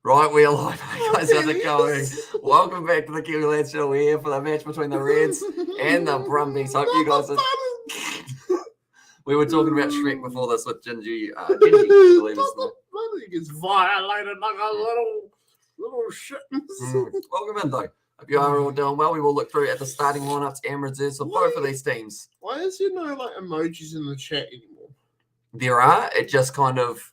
Right, we're live. Hey guys, how's it going? Welcome back to the Kiwi Lads Show. We're here for the match between the Reds and the Brumbies. Hope you guys are... We were talking about Shrek before this with Gingy. I believe is the... He gets violated like a little shit. Welcome in, though. Hope you are all doing well. We will look through at the starting lineups and reserves for both of these teams. Why is there no emojis in the chat anymore? There are. It just kind of...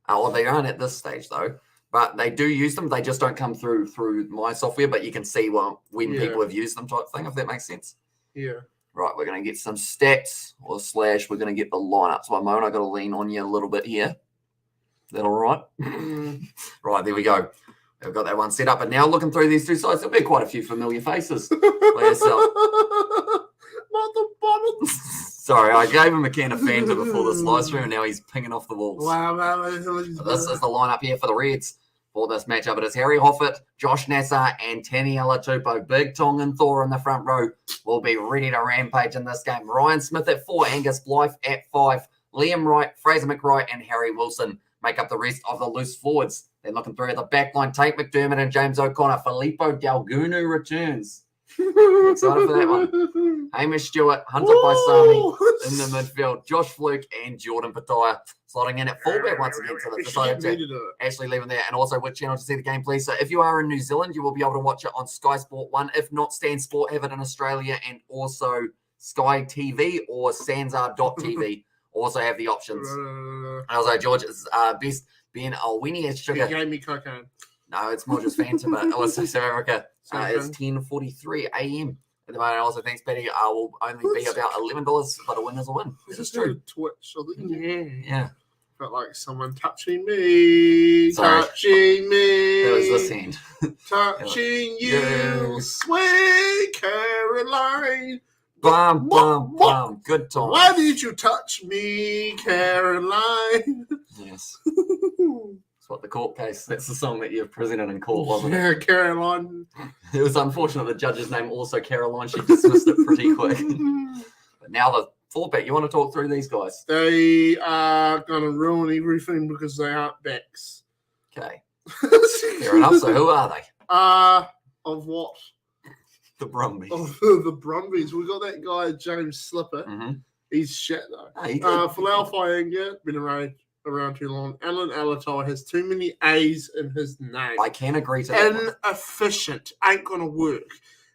well, they aren't at this stage, though. But they do use them. They just don't come through my software, but you can see when people have used them type thing, if that makes sense. Yeah. Right, we're going to get some stats or / we're going to get the lineups. One moment, I've got to lean on you a little bit here. Is that all right? Right, there we go. We've got that one set up. And now looking through these two sides, there'll be quite a few familiar faces. Not the bottom. Sorry, I gave him a can of Fanta before this live stream, and now he's pinging off the walls. Wow, man. This is the lineup here for the Reds. For this matchup, it is Harry Hoffert, Josh Nassar, and Taniela Tupou. Big Tongan Thor in the front row will be ready to rampage in this game. Ryan Smith at 4, Angus Blythe at 5, Liam Wright, Fraser McRae, and Harry Wilson make up the rest of the loose forwards. Then looking through at the back line, Tate McDermott and James O'Connor. Filippo Dalgunu returns. Excited for that one. Hamish Stewart, Hunter Paisami in the midfield. Josh Fluke and Jordan Pataya slotting in at fullback once again. So they've decided to actually leave him there. And also which channel to see the game, please. So if you are in New Zealand, you will be able to watch it on Sky Sport 1. If not, Stan Sport have it in Australia, and also Sky TV or Sanzar.tv also have the options. And also George's best Ben Alwini as sugar. He gave me cocaine. No, it's more just Fanta, but also South Africa. It's 10:43 a.m. at the moment. Also, thanks, Betty. Will only be about $11, but a win is a win. This is true. Twitch. Yeah. Felt like someone touching me. Sorry. Touching me. That was this hand. Touching you, sweet Caroline. Bum, bum, bum. Good time. Why did you touch me, Caroline? Yes. That's what the court case, that's the song that you've presented in court, wasn't it? Yeah, Caroline. It was unfortunate the judge's name also Caroline. She dismissed it pretty quick. But now the fullback, you want to talk through these guys? They are going to ruin everything because they aren't backs. Okay. Fair enough. So who are they? Of what? The Brumbies. Of the Brumbies. We got that guy, James Slipper. Mm-hmm. He's shit, though. Oh, Folau Fainga, been around too long. Alan Alatai has too many A's in his name. I can agree to that. Inefficient. Ain't going to work.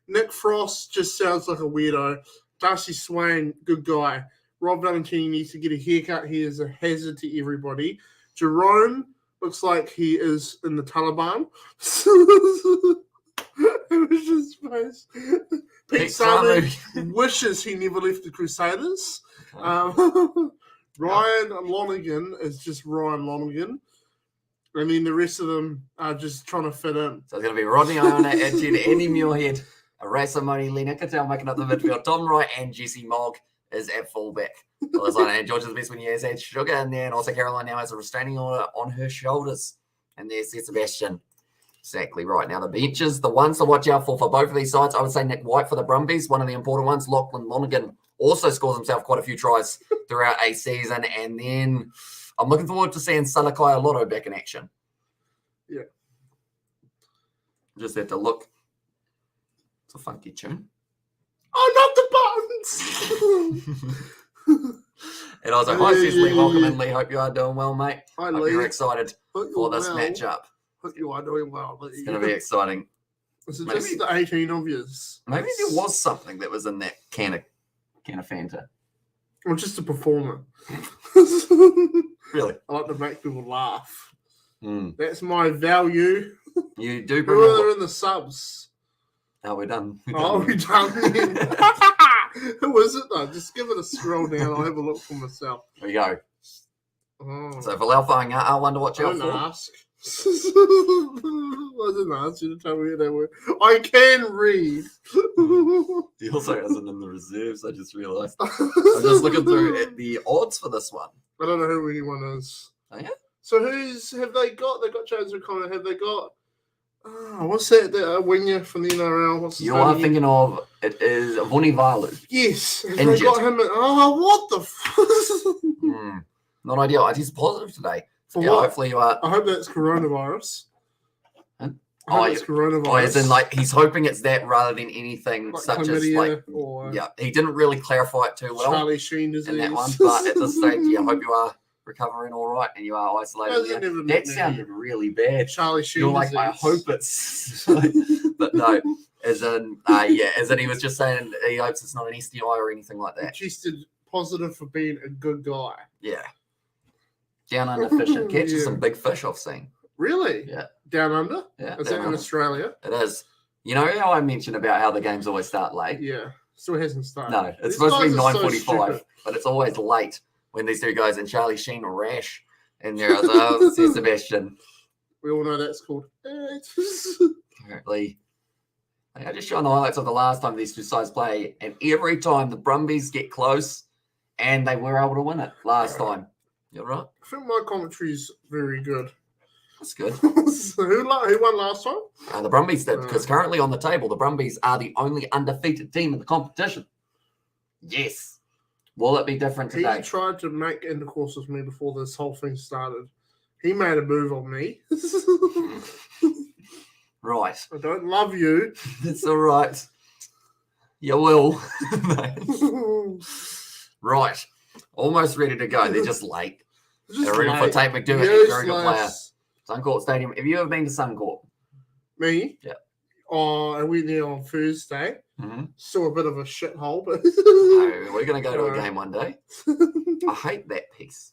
Nick Frost just sounds like a weirdo. Darcy Swain, good guy. Rob Valentini needs to get a haircut. He is a hazard to everybody. Jerome looks like he is in the Taliban. It was just face. Pete Samu wishes he never left the Crusaders. Ryan Lonergan is just Ryan Lonergan. And then the rest of them are just trying to fit in. So it's going to be Rodney Iona, Andy Muirhead, Rasamoni, Lee Nicotel making up the midfield. Tom Wright and Jesse Mogg is at fullback. And George's best when he has had Sugar in there. And also Caroline now has a restraining order on her shoulders. And there's Sebastian. Exactly right. Now the benches, the ones to watch out for both of these sides, I would say Nick White for the Brumbies, one of the important ones. Lachlan Lonergan also scores himself quite a few tries throughout a season. And then I'm looking forward to seeing Salakai Lotto back in action. Yeah. Just have to look. It's a funky tune. Oh, not the buttons! And also, hi, Cecily. Welcome in, Lee. Hope you are doing well, mate. Hi, Hope Lee. you're excited for this matchup. Hope you are doing well. It's going to be exciting. This is just the 18 obvious. Maybe there was something that was in that can of Fanta. Or just a performer. Really? I like to make people laugh. Mm. That's my value. You do bring Who are in the subs? Oh, we're done. We're done. Who is it, though? Just give it a scroll down. I'll have a look for myself. There you go. Oh. So, for Laufang, I wonder what you're for. Ask. I didn't ask you to tell me who they were. I can read. He also hasn't in the reserves, I just realised. I'm just looking through at the odds for this one. I don't know who anyone is. Oh, yeah? So have they got? They got James O'Connor. Have they got? What's that? The winger from the NRL. What's his name? You are thinking of, it is Vuni Valu. Yes. Have they got him? What the Not ideal. He's positive today. For what? Hopefully you are. I hope that's coronavirus. I hope it's coronavirus. As in, like, he's hoping it's that rather than anything like such chlamydia as, like, or he didn't really clarify it too well Charlie Sheen disease. in that one. But at this stage, I hope you are recovering all right and you are isolated. That sounded really bad. Charlie Sheen You're like, disease. I hope it's... but no, as in he was just saying he hopes it's not an STI or anything like that. He tested positive for being a good guy. Yeah. Down under fishing. Catches some big fish I've seen. Really? Yeah. Down under? Yeah. Is that in Australia? It is. You know how I mentioned about how the games always start late? Yeah. Still hasn't started. No, it's supposed to be 9:45, but it's always late when these two guys and Charlie Sheen or Rash and there's Sebastian. We all know that's called. Apparently. I just showing the highlights of the last time these two sides play, and every time the Brumbies get close, and they were able to win it last time. You're right. I think my commentary is very good. That's good. So who won last time? The Brumbies did, because currently on the table, the Brumbies are the only undefeated team in the competition. Yes. Will it be different today? He tried to make intercourse with me before this whole thing started. He made a move on me. Right. I don't love you. It's all right. You will. Right. Almost ready to go. They're just late. They're ready for Tate McDermott. He's a very good player. Suncorp Stadium. Have you ever been to Suncorp? Me? Yeah. Oh, I went there on Thursday. Mm-hmm. Still a bit of a shithole, but No, we're going to go to a game one day. I hate that piece.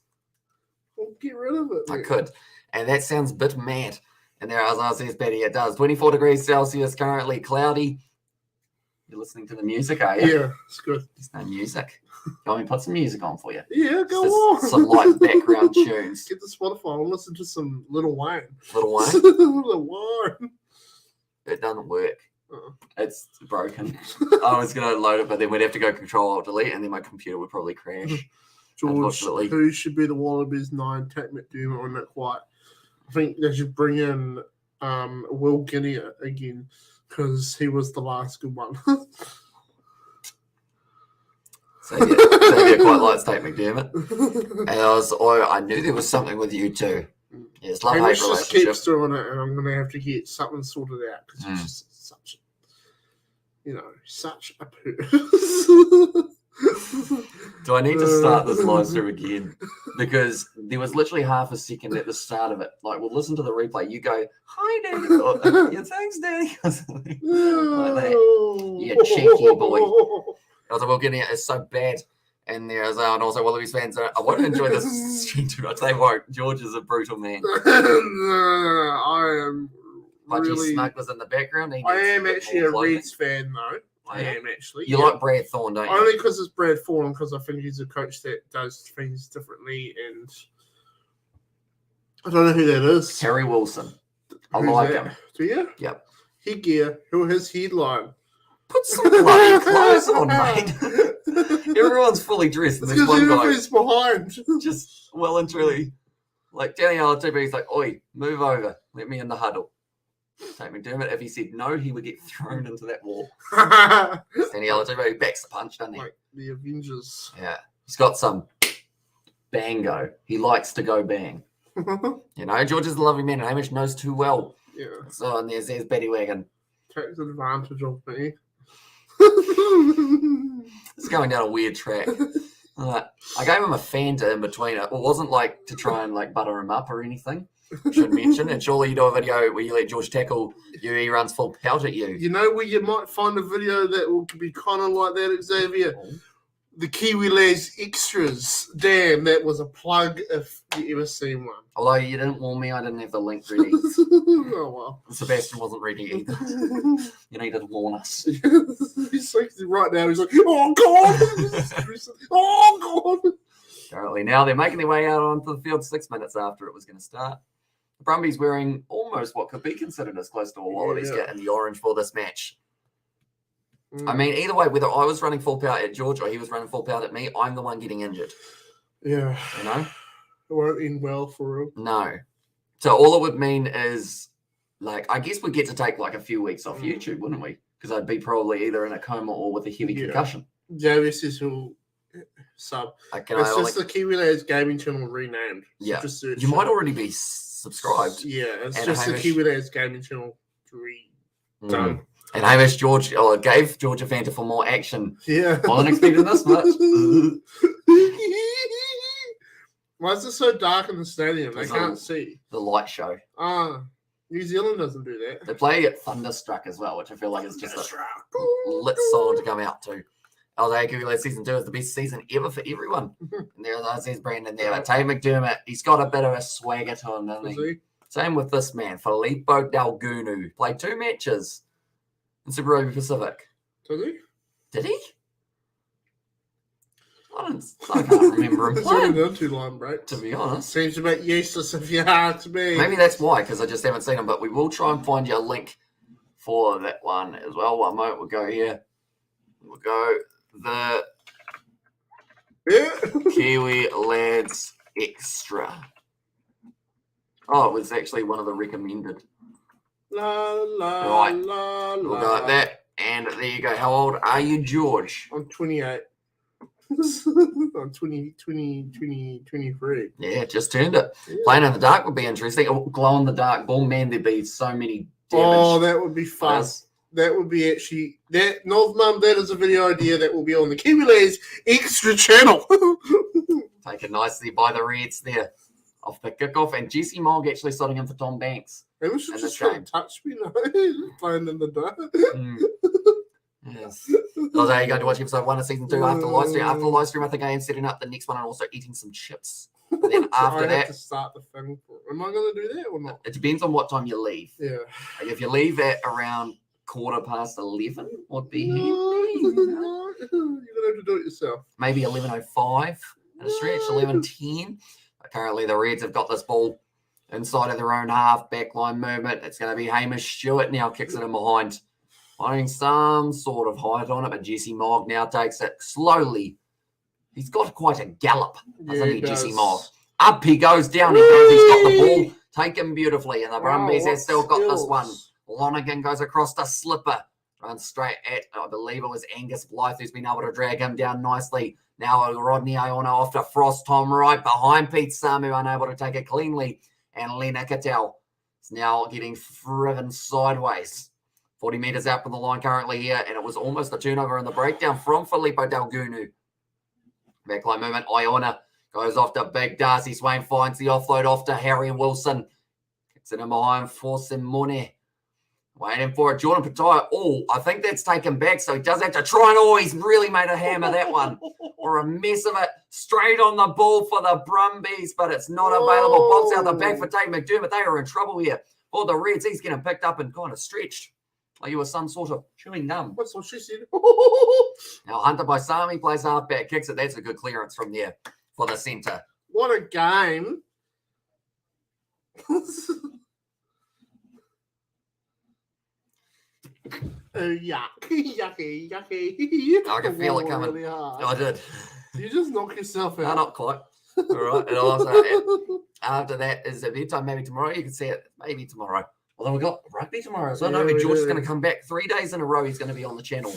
Well, get rid of it. I could. And that sounds a bit mad. And there, as I says, Betty, it does. 24 degrees Celsius, currently cloudy. You're listening to the music, are you? Yeah, it's good. There's no music. You want me to put some music on for you? Yeah, go on. Some light background tunes. Get the Spotify and listen to some Little Wayne. Little Wayne? Little Wayne. It doesn't work. It's broken. I was going to load it, but then we'd have to go Control-Alt-Delete, and then my computer would probably crash. George, who should be the Wallabies 9? Tate McDermott or not quite. I think they should bring in Will Guinea again because he was the last good one. So yeah, quite likes Tate McDermott. And I knew there was something with you too. Yeah, it's love-hate relationship. Just keeps doing it, and I'm going to have to get something sorted out because he's just such a purse. Do I need to start this live stream again? Because there was literally half a second at the start of it. Like, we'll listen to the replay. You go, "Hi, Daddy." Or, yeah, thanks, Daddy. Like that. Yeah, cheeky boy. I was like, well, getting it is so bad. And there's and also Wallabies fans. I won't enjoy this stream too much. They won't. George is a brutal man. I am Budgie really. Smuggler's in the background. I am actually a Reds fan, though. I am actually. You like Brad Thorne, don't you? Only because it's Brad Thorne, because I think he's a coach that does things differently, and I don't know who that is. Harry Wilson. I like him. Do you? Yep. Headgear. Who his headline? Put some bloody clothes on, mate. Everyone's fully dressed. It's because everybody's behind. Just well and truly. Like Danny Alatupe, he's like, oi, move over. Let me in the huddle. Tate McDermott, if he said no, he would get thrown into that wall. Danny Alatupe backs the punch, doesn't he? Like the Avengers. Yeah. He's got some bango. He likes to go bang. You know, George is a lovely man, and Hamish knows too well. Yeah. So, and there's Betty Wagon. Takes advantage of me. It's going down a weird track. I gave him a Fanta in between it. It wasn't like to try and like butter him up or anything. Should mention. And surely you do a video where you let George tackle you, he runs full pout at you. You know where you might find a video that will be kind of like that, Xavier? The Kiwi Lads Extras. Damn, that was a plug if you ever seen one. Although you didn't warn me, I didn't have the link ready. Oh, well. Sebastian wasn't ready either. You needed to warn us. He's like, right now, he's like, oh, God. Oh, God. Apparently now they're making their way out onto the field 6 minutes after it was going to start. The Brumbies wearing almost what could be considered as close to a Wallabies kit in the orange for this match. I mean, either way, whether I was running full power at George or he was running full power at me, I'm the one getting injured. Yeah. You know? It won't end well for him. No. So all it would mean is, like, I guess we'd get to take, like, a few weeks off YouTube, wouldn't we? Because I'd be probably either in a coma or with a heavy concussion. Javis says he'll sub. It's just the Kiwi Lads gaming channel renamed. So yeah. just search you might already be subscribed. Yeah, it's and just Hamish, the Kiwi Lads gaming channel we done. And Hamish George gave Georgia Fanta for more action. Yeah. I wasn't expecting this much. Why is it so dark in the stadium? They It's can't see. The light show. New Zealand doesn't do that. They play at Thunderstruck as well, which I feel like is just a lit song to come out to. LA Google season 2 is the best season ever for everyone. And there's Brandon there. Tay McDermott, he's got a bit of a swagger to him, doesn't he? Same with this man, Filippo Dalgunu. Played 2 matches in Super Rugby Pacific. Did he? I can't remember him playing. Too long break. To be honest. Seems a bit useless if you ask me. Maybe that's why, because I just haven't seen him. But we will try and find you a link for that one as well. One moment, we'll go here. We'll go the Kiwi Lads Extra. Oh, it was actually one of the recommended. Right. We'll go like that. And there you go. How old are you, George? I'm 28. I'm 23. Yeah, just turned it. Yeah. Playing in the dark would be interesting. Glow in the dark ball, man, there'd be so many damage. Oh, that would be fun. That would be actually that North Mum. That is a video idea that will be on the Kiwi Lads Extra channel. Taken nicely by the Reds there off the kickoff, and Jesse Mogg actually slotting in for Tom Banks. It was just trying to touch me, no? Playing in the dark. Yes. Oh, there you go to watch episode 1 of season 2 after the live stream. After the live stream, I think I am setting up the next one and also eating some chips. And then after that, have to start the thing. Am I going to do that or not? It depends on what time you leave. Yeah. Like if you leave at around 11:15, would be handy. You're going to have to do it yourself. Maybe 11:05 in a stretch, 11:10. Currently, the Reds have got this ball inside of their own half, backline movement. It's going to be Hamish Stewart now kicks it in behind. Finding some sort of height on it, but Jesse Mogg now takes it slowly. He's got quite a gallop, doesn't he, Jesse Mogg? Up he goes, down he goes. He's got the ball taken beautifully, and the Brumbies have still got this one. Lonergan goes across the slipper, runs straight at, I believe it was Angus Blythe, who's been able to drag him down nicely. Now Rodney Iona off to Frost, Tom right behind Pete Samu, unable to take it cleanly. And Lena Cattell is now getting driven sideways. 40 metres out from the line currently here, and it was almost a turnover in the breakdown from Filippo Dalgunu. Backline movement, Iona goes off to Big Darcy Swain, finds the offload off to Harry Wilson. Kicks it in behind for Simone. Waiting for it, Jordan Pataya. Oh, I think that's taken back, so he does have to try and, he's really made a hammer that one. Or a mess of it. Straight on the ball for the Brumbies, but it's not available. Pops out the back for Tate McDermott. They are in trouble here. For the Reds, he's getting picked up and kind of stretched. Like you were some sort of chewing gum. That's what she said. Now Hunter by Sami plays halfback, kicks it. That's a good clearance from there for the centre. What a game. Yucky. I can feel it coming. Really hard. I did. You just knock yourself out. No, not quite. All right. And also, after that is a bedtime. Maybe tomorrow. You can see it. Maybe tomorrow. Although we've got rugby tomorrow. So I know George is going to come back 3 days in a row. He's going to be on the channel,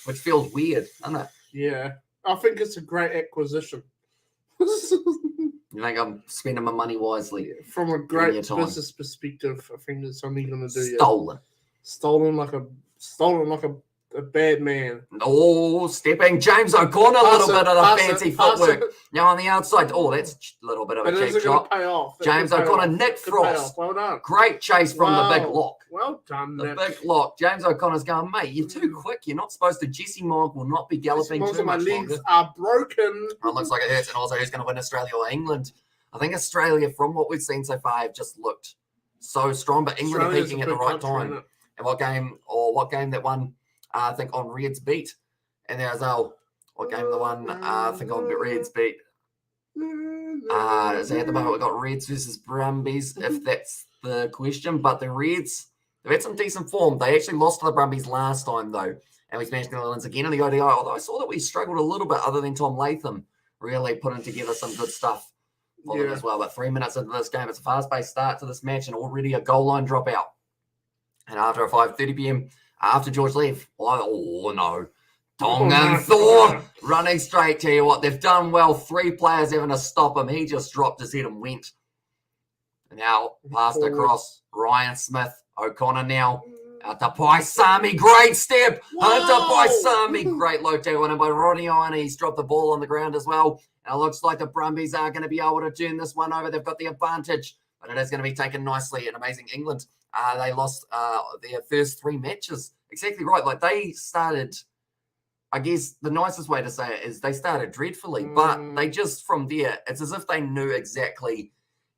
which feels weird, doesn't it? Yeah. I think it's a great acquisition. You think I'm spending my money wisely? From a great business perspective, I think it's something you're going to do. Stolen like a a bad man. Oh, stepping James O'Connor, a little bit of the fancy footwork. Now on the outside. Oh, that's a little bit of a cheap shot. James O'Connor, Nick Frost. Well done. Great chase from the big lock. Well done, Nick. The big lock. James O'Connor's going, mate, you're too quick. You're not supposed to. Jesse Mogg will not be galloping too much longer. My legs are broken. Well, it looks like it hurts. And also, who's going to win, Australia or England? I think Australia, from what we've seen so far, have just looked so strong. But England are peaking at the right time. And what game that won? I think on Reds beat. And there's what game the one? I think on Reds beat. Is at the moment we've got Reds versus Brumbies, if that's the question. But the Reds, they've had some decent form. They actually lost to the Brumbies last time though. And we smashed the Netherlands again in the ODI. Although I saw that we struggled a little bit other than Tom Latham really putting together some good stuff for them as well. But 3 minutes into this game, it's a fast-paced start to this match and already a goal line dropout. And after a 5:30 p.m. after George leave, oh no. Tongan Thor running straight. Tell you what, they've done well. 3 players having to stop him. He just dropped his head and went. And now passed across Ryan Smith. O'Connor now Out to Paisami, great step. Hunter Wow. Paisami, great low tackle in by Ronnie Ioane. He's dropped the ball on the ground as well. And it looks like the Brumbies are going to be able to turn this one over. They've got the advantage, but it is going to be taken nicely. And amazing England. They lost their first 3 matches. Exactly right. Like they started, I guess the nicest way to say it is they started dreadfully, but they just from there, it's as if they knew exactly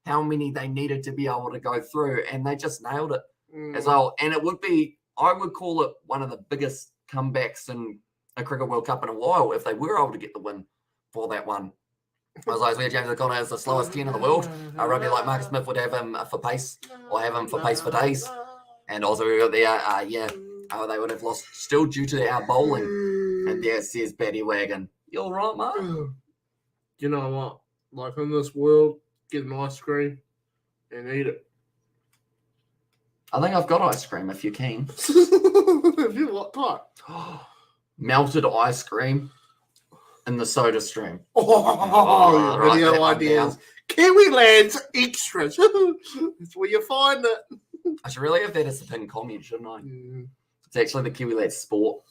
how many they needed to be able to go through, and they just nailed it as well. And it would be, I would call it one of the biggest comebacks in a Cricket World Cup in a while if they were able to get the win for that one. As I was James O'Connor is the slowest 10 in the world. Rugby like Marcus Smith would have him for pace, or have him for pace for days. And also we got there, they would have lost still due to our bowling. And there says Paddy Wagon. You all right, mate? You know what? Like in this world, get an ice cream and eat it. I think I've got ice cream if you're keen. Have you what type? Melted ice cream in the soda stream. Oh, video ideas. Kiwi Lands Extras. That's where you find it. I should really have that as the pin comment, shouldn't I? It's actually the Kiwi Lads Sport.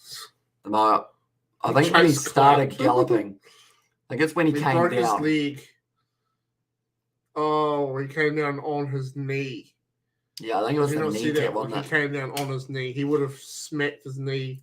I think when he started galloping, I think it's when he came broke down. His leg. Oh, he came down on his knee. Yeah, I think it was the kneecap, wasn't it? He came down on his knee. He would have smacked his knee.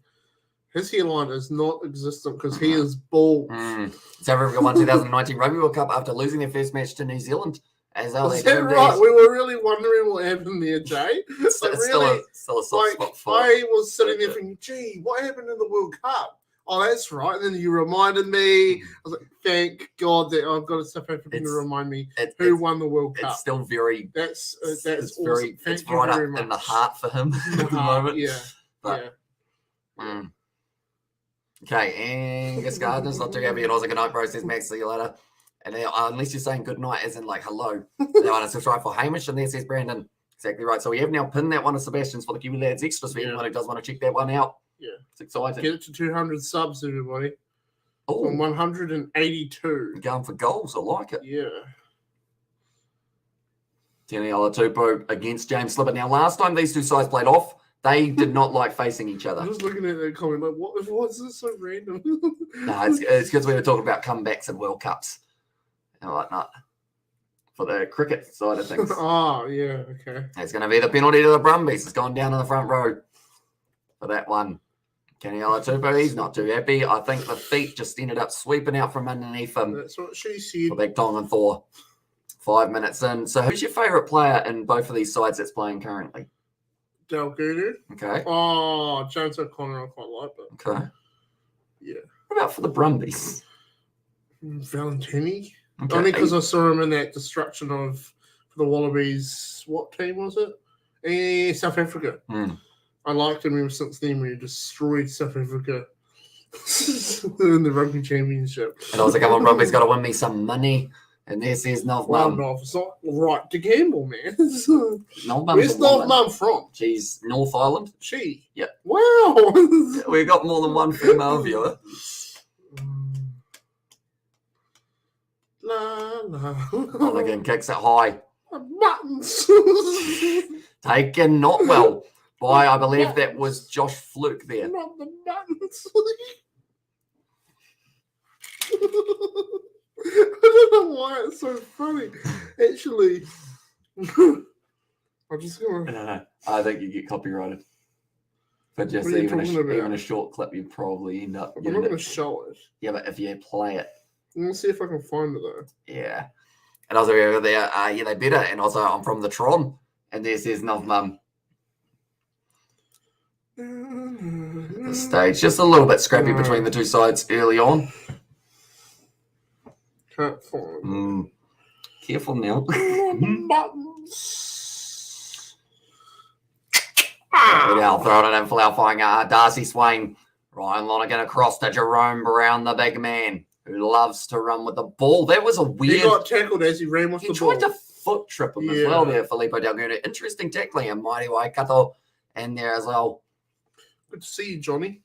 His hairline is not existent because he is bald. South Africa won 2019 Rugby World Cup after losing their first match to New Zealand. Is that right? We were really wondering what happened there, Jay. It's still a soft spot for I was sitting there thinking, gee, what happened in the World Cup? Oh, that's right. And then you reminded me. I was like, thank God that I've got a South African to remind me who won the World Cup. It's still very. That's awesome. Very. It's right up in the heart for him at the moment. Yeah. But, Okay, Angus Gardner's not too happy. And also, good night, bro. Says Max. See you later. And unless you're saying good night, as in like hello, they want to subscribe for Hamish, and there says Brandon. Exactly right. So we have now pinned that one of Sebastian's for the Kiwi Lads Extras for anyone who does want to check that one out. Yeah. It's exciting. Get it to 200 subs, everybody. Oh, on 182. Going for goals. I like it. Yeah. Taniela Tupou against James Slipper. Now, last time these two sides played off, they did not like facing each other. I'm just looking at that comment like, what's this so random? No, it's because we were talking about comebacks and World Cups and whatnot for the cricket side of things. Oh, yeah, okay. It's going to be the penalty to the Brumbies. It's gone down in the front row for that one. Taniela Tupou, he's not too happy. I think the feet just ended up sweeping out from underneath him. That's what she said. For Big Tong and Thor. 5 minutes in. So who's your favourite player in both of these sides that's playing currently? Dalgunu. Okay. Oh, James O'Connor, I quite like that. Okay. Yeah. What about for the Brumbies? Valentini. Okay. Only because I saw him in that destruction of the Wallabies. What team was it? South Africa. I liked him ever since then when he destroyed South Africa in the Rugby Championship. And I was like, come on, Brumbies got to win me some money. And there says Nov Mum. Well, it's not right to gamble, man. Nov Where's Nov Mum from? She's North Island. She? Yep. Wow. We've got more than one female viewer. La, la. And again, kicks it high. Buttons. Taken not well by, I believe that was Josh Fluke there. Not the buttons. I don't know why it's so funny. Actually, I'm just gonna. I think you get copyrighted. But just What are you even talking about? even a short clip, you probably end up I'm getting not gonna it. show it. Yeah, but if you play it, I'm gonna see if I can find it though. yeah. And also over there, yeah, they better. And also, I'm from the Tron, and there says Nov Mum. The stage just a little bit scrappy between the two sides early on. Can't find it. Careful now. Buttons. Now throwing it in for our flying Darcy Swain. Ryan Lonergan across to Jerome Brown, the big man who loves to run with the ball. That was a weird. He got tackled as he ran with the ball. He tried to foot trip him as well there, Filippo Dalguna. Interesting tackling, and Mighty Waikato in there as well. Good to see you, Johnny.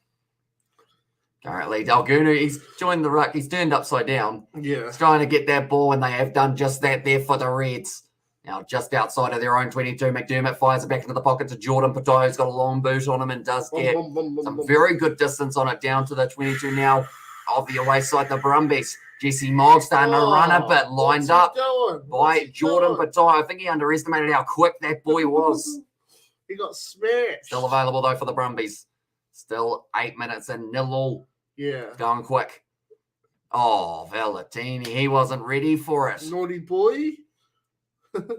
Currently, Dalguna, he's joined the ruck. He's turned upside down. Yeah. He's trying to get that ball, and they have done just that there for the Reds. Now, just outside of their own 22, McDermott fires it back into the pocket to Jordan Patoya, who's got a long boot on him and does get some very good distance on it down to the 22 now of the away side, the Brumbies. Jesse Mogg starting to run a bit, lined up by Jordan Patoya. I think he underestimated how quick that boy was. He got smashed. Still available, though, for the Brumbies. Still 8 minutes and 0-0. Yeah. Going quick. Oh, Valentini, he wasn't ready for it. Naughty boy. Buttons.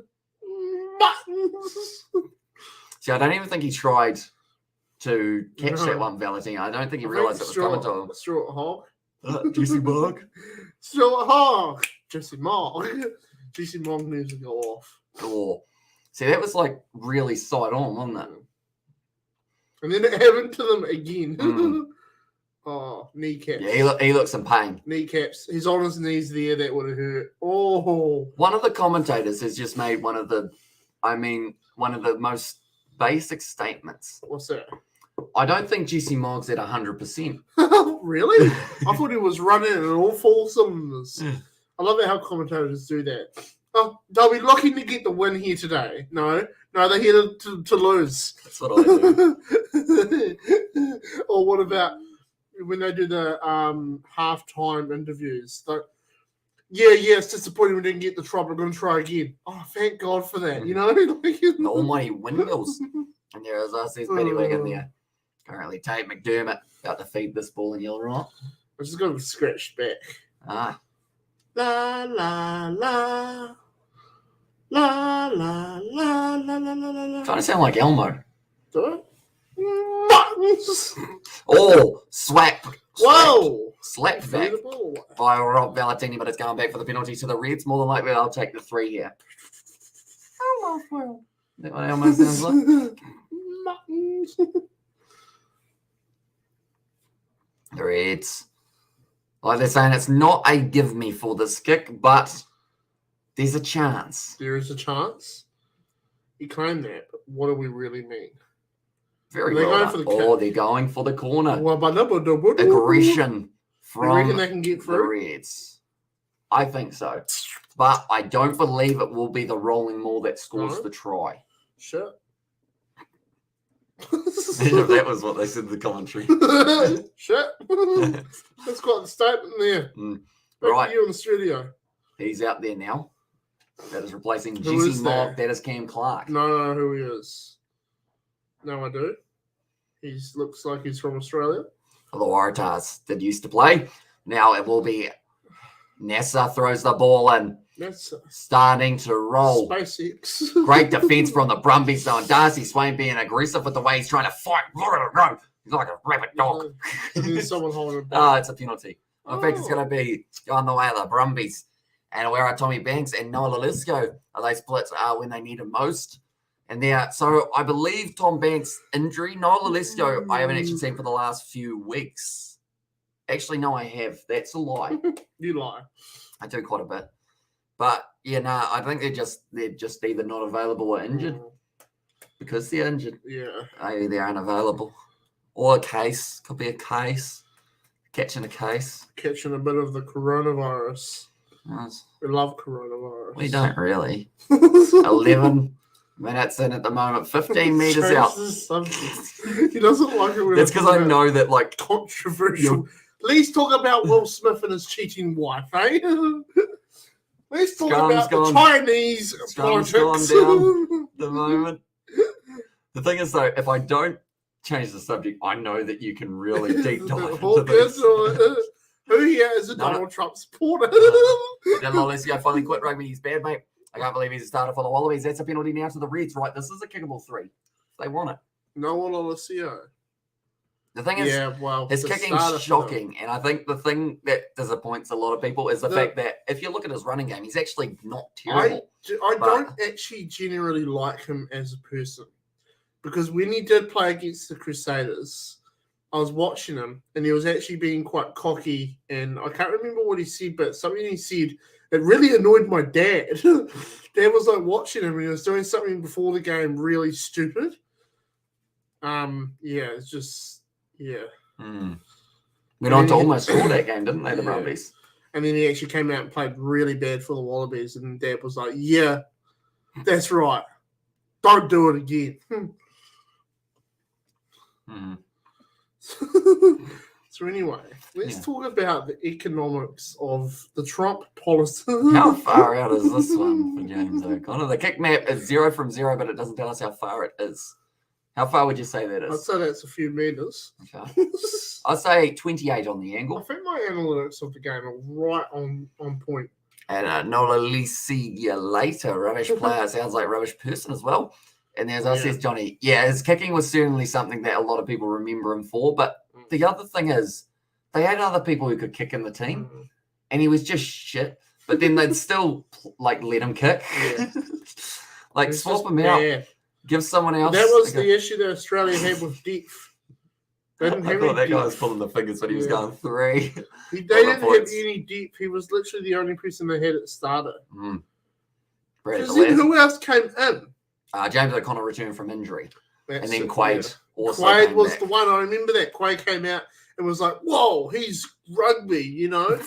See, I don't even think he tried to catch that one, Valentini. I don't think he realised it was coming to him. Stuart Hogg. Jesse Mogg. Stuart Hogg. Jesse Mogg. Jesse Mogg needs to go off. Oh. See, that was like really side on, wasn't it? And then it happened to them again. Oh, kneecaps. Yeah, he looks in pain. Kneecaps. He's on his knees there. That would have hurt. Oh. One of the commentators has just made one of the most basic statements. What's that? I don't think Jesse Mogg's at 100%. Really? I thought he was running in all four cylinders. I love it how commentators do that. Oh, they'll be lucky to get the win here today. No, they're here to lose. That's what I do. Or what about when they do the halftime interviews? Like, yeah, it's disappointing we didn't get the try, but we're going to try again. Oh, thank God for that. You know? The almighty windmills. And there is us, there's Betty Wiggin there. Currently, Tate McDermott about to feed this ball in yellow right. I just got scratched back. Ah. La la la. La la la la la la la. Trying to sound like Elmo. Do it? Buttons. Oh, slap. Whoa. Slapped back by Rob Valentini, but it's going back for the penalty to the Reds. More than likely, I'll take the 3 here. Elmo foil. Is that what Elmo sounds like? Buttons. The Reds. Like they're saying, it's not a give me for this kick, but there's a chance. There is a chance. You claim that, but what do we really mean? Very well. They're going for the corner. Aggression from they can get the through? Reds. I think so. But I don't believe it will be the rolling maul that scores the try. Sure. That was what they said in the commentary. Shit. That's quite the statement there. Right. You in the studio. He's out there now. That is replacing Jesse Mogg. That is Cam Clark. No, I know who he is. No, I do. He looks like he's from Australia. For the Waratahs did used to play. Now it will be Nessa throws the ball in. Starting to roll. SpaceX. Great defense from the Brumbies, though. And Darcy Swain being aggressive with the way he's trying to fight. He's like a rabid dog. There's someone holding it back. Oh, it's a penalty. In fact, it's going to be on the way of the Brumbies. And where are Tommy Banks and Noah Lalisco? Are they split when they need him most? And there, so I believe Tom Banks' injury, Noah Lalisco, I haven't actually seen for the last few weeks. Actually, no, I have. That's a lie. You lie. I do quite a bit. But yeah, I think they're just either not available or injured. Because they're injured. Yeah. Maybe they're unavailable. Or a case. Could be a case. Catching a case. Catching a bit of the coronavirus. Yes. We love coronavirus. We don't really. 11 minutes in at the moment. 15 meters out. He doesn't like it. That's because I know that, like, controversial. Please talk about Will Smith and his cheating wife, eh? Let's talk about the Chinese politics. Down the moment. The thing is, though, if I don't change the subject, I know that you can really deep dive into this. Who here is a Donald Trump supporter? Let's go. Finally quit rugby. He's bad, mate. I can't believe he's a starter for the Wallabies. That's a penalty now to the Reds, right? This is a kickable 3. They want it. No one Alessio. The thing is, his kicking's shocking. And I think the thing that disappoints a lot of people is the fact that if you look at his running game, he's actually not terrible. I don't actually generally like him as a person. Because when he did play against the Crusaders, I was watching him and he was actually being quite cocky. And I can't remember what he said, but something he said, it really annoyed my dad. Dad was like watching him and he was doing something before the game really stupid. It's just, Went on to almost score that game, didn't they, the Brumbies? And then he actually came out and played really bad for the Wallabies. And Dad was like, That's right. Don't do it again. So anyway, let's talk about the economics of the Trump policy. How far out is this one for James O'Connor? The kick map is 0 from 0, but it doesn't tell us how far it is. How far would you say that is? I'd say that's a few meters. Okay. I'd say 28 on the I angle. think my analytics of the game are right on point. And Nola see you later. Rubbish player sounds like rubbish person as well. And as I says, Johnny, his kicking was certainly something that a lot of people remember him for. But the other thing is, they had other people who could kick in the team, and he was just shit. But then they'd still let him kick, swap him out, give someone else. That was the issue that Australia had with depth. I thought that guy was pulling the fingers when he was going 3. They didn't have any depth. He was literally the only person they had at starter. Because then who else came in? James O'Connor returned from injury. And then Quaid also Quaid was back. the one. I remember that. Quaid came out and was like, whoa, he's rugby, you know?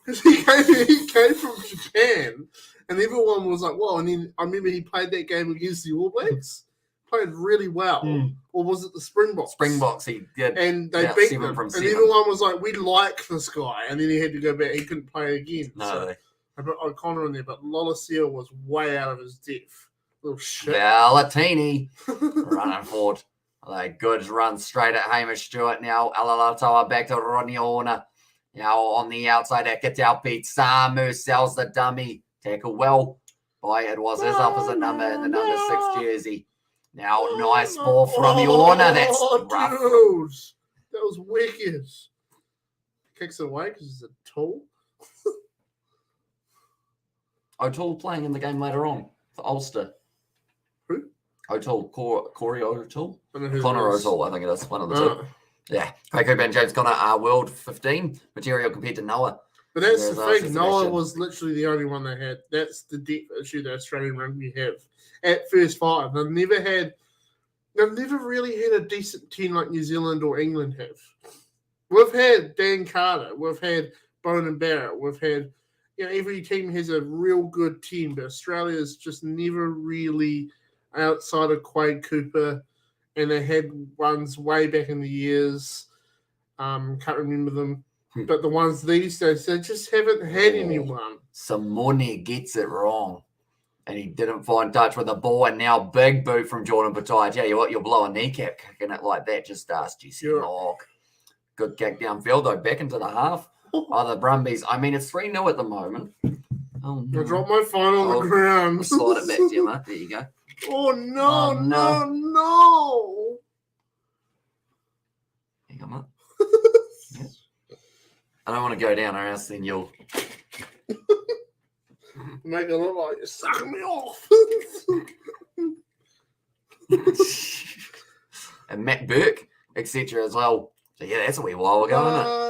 Because he came from Japan. And everyone was like, whoa. And then I remember he played that game against the All Blacks. Played really well. Or was it the Springboks? Springboks, he did. And they beat them. From and 7. everyone was like, we like this guy. And then he had to go back. He couldn't play again. No. So I put O'Connor in there. But Lolosio was way out of his depth. Little shit. Valetini running forward. Good run straight at Hamish Stewart now. Alalatoa back to Roniona. Now on the outside, Ekatau beats Samu, sells the dummy. Tackle well by it was his opposite number in the number 6 jersey. Now nice ball from Roniona. That's rough. Dude, that was wicked. Kicks it away because it's a tool. O'Toole playing in the game later on for Ulster. Who? O'Toole, Corey O'Toole? Connor O'Toole, I think it is. One of the two. Yeah. Craig Ben James Connor, World 15 material compared to Noah. But that's the thing. Noah was literally the only one they had. That's the depth issue that Australian rugby have. At first 5, they've never really had a decent 10 like New Zealand or England have. We've had Dan Carter. We've had Bone and Barrett. We've had, every team has a real good team, but Australia's just never really outside of Quade Cooper, and they had ones way back in the years. Can't remember them. But the ones these days, they just haven't had anyone. Simone gets it wrong. And he didn't find touch with the ball. And now big boot from Jordan Patai. I tell you what, you'll blow a kneecap kicking it like that. Just ask Jesse Locke. Good kick downfield, though. Back into the half. The Brumbies. I mean, it's 3-0 at the moment. Oh, no. I dropped my phone on the ground. Slide it back to you, mate. There you go. Oh, no. Hang on, mate. I don't want to go down, or else then you'll make it look like you're sucking me off. And Matt Burke, etc. as well. So yeah, that's a wee while ago,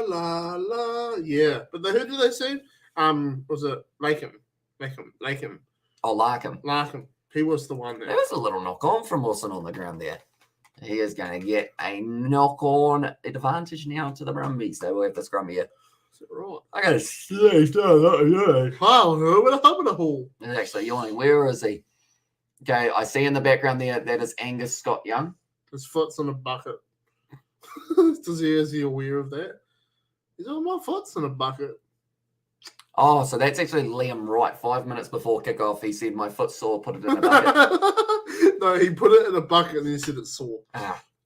isn't it? Yeah, but who did they say? Was it Lakem? Oh, Larkham. He was the one there. There was a little knock on from Wilson on the ground there. He is going to get a knock on advantage now to the Brumbies. They will have to scrum here. Right. I got to say, hole. It's actually yawning. Where is he? Okay, I see in the background there, that is Angus Scott Young. His foot's in a bucket. Is he aware of that? He's on my foot's in a bucket. Oh, so that's actually Liam Wright. 5 minutes before kickoff, he said, my foot's sore, put it in a bucket. No, he put it in a bucket and then he said it's sore.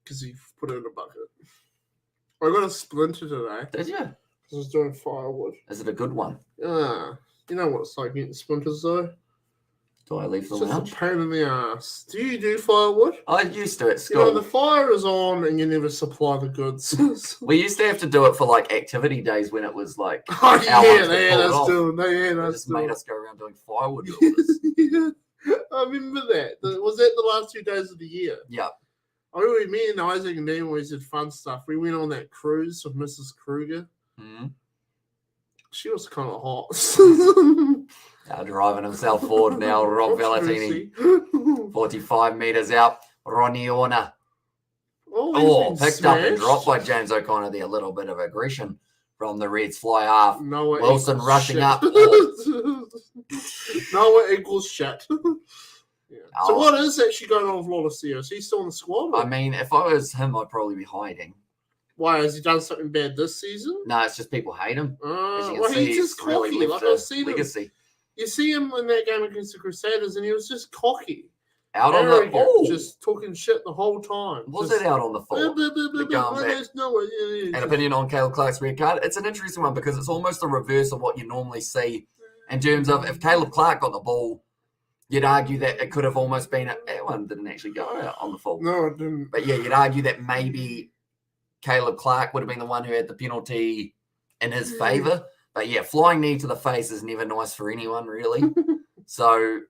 Because he put it in a bucket. I got a splinter today. Did you? I was doing firewood. Is it a good one? You know what it's like getting splinters though? Do I leave the lounge? lounge? It's a pain in the ass. Do you do firewood? I used to at school. The fire is on and you never supply the goods. We used to have to do it for activity days when it was that's just still. made us go around doing firewood builders. Yeah, I remember that. Was that the last 2 days of the year? Yeah. I remember me and Isaac and Dan always did fun stuff. We went on that cruise with Mrs. Kruger. Mm-hmm. She was kind of hot. Now driving himself forward now, Rob Valetini. 45 metres out, Roniona. Picked up and dropped by James O'Connor there. A little bit of aggression from the Reds fly half. Wilson rushing up. Noah equals shit. Yeah. So Oh. what is actually going on with Lawless? Is he still in the squad? Or? I mean, if I was him, I'd probably be hiding. Why, has he done something bad this season? No, it's just people hate him. He's just cocky. Really Like I've seen legacy. him. You see him in that game against the Crusaders, and he was just cocky. Out on the just talking shit the whole time. Was it out on the floor? An opinion on Caleb Clark's red card. It's an interesting one because it's almost the reverse of what you normally see in terms of if Caleb Clark got the ball, you'd argue that it could have almost been that one didn't actually go out on the full. No, it didn't. But yeah, you'd argue that maybe Caleb Clark would have been the one who had the penalty in his favour. But yeah, flying knee to the face is never nice for anyone, really. So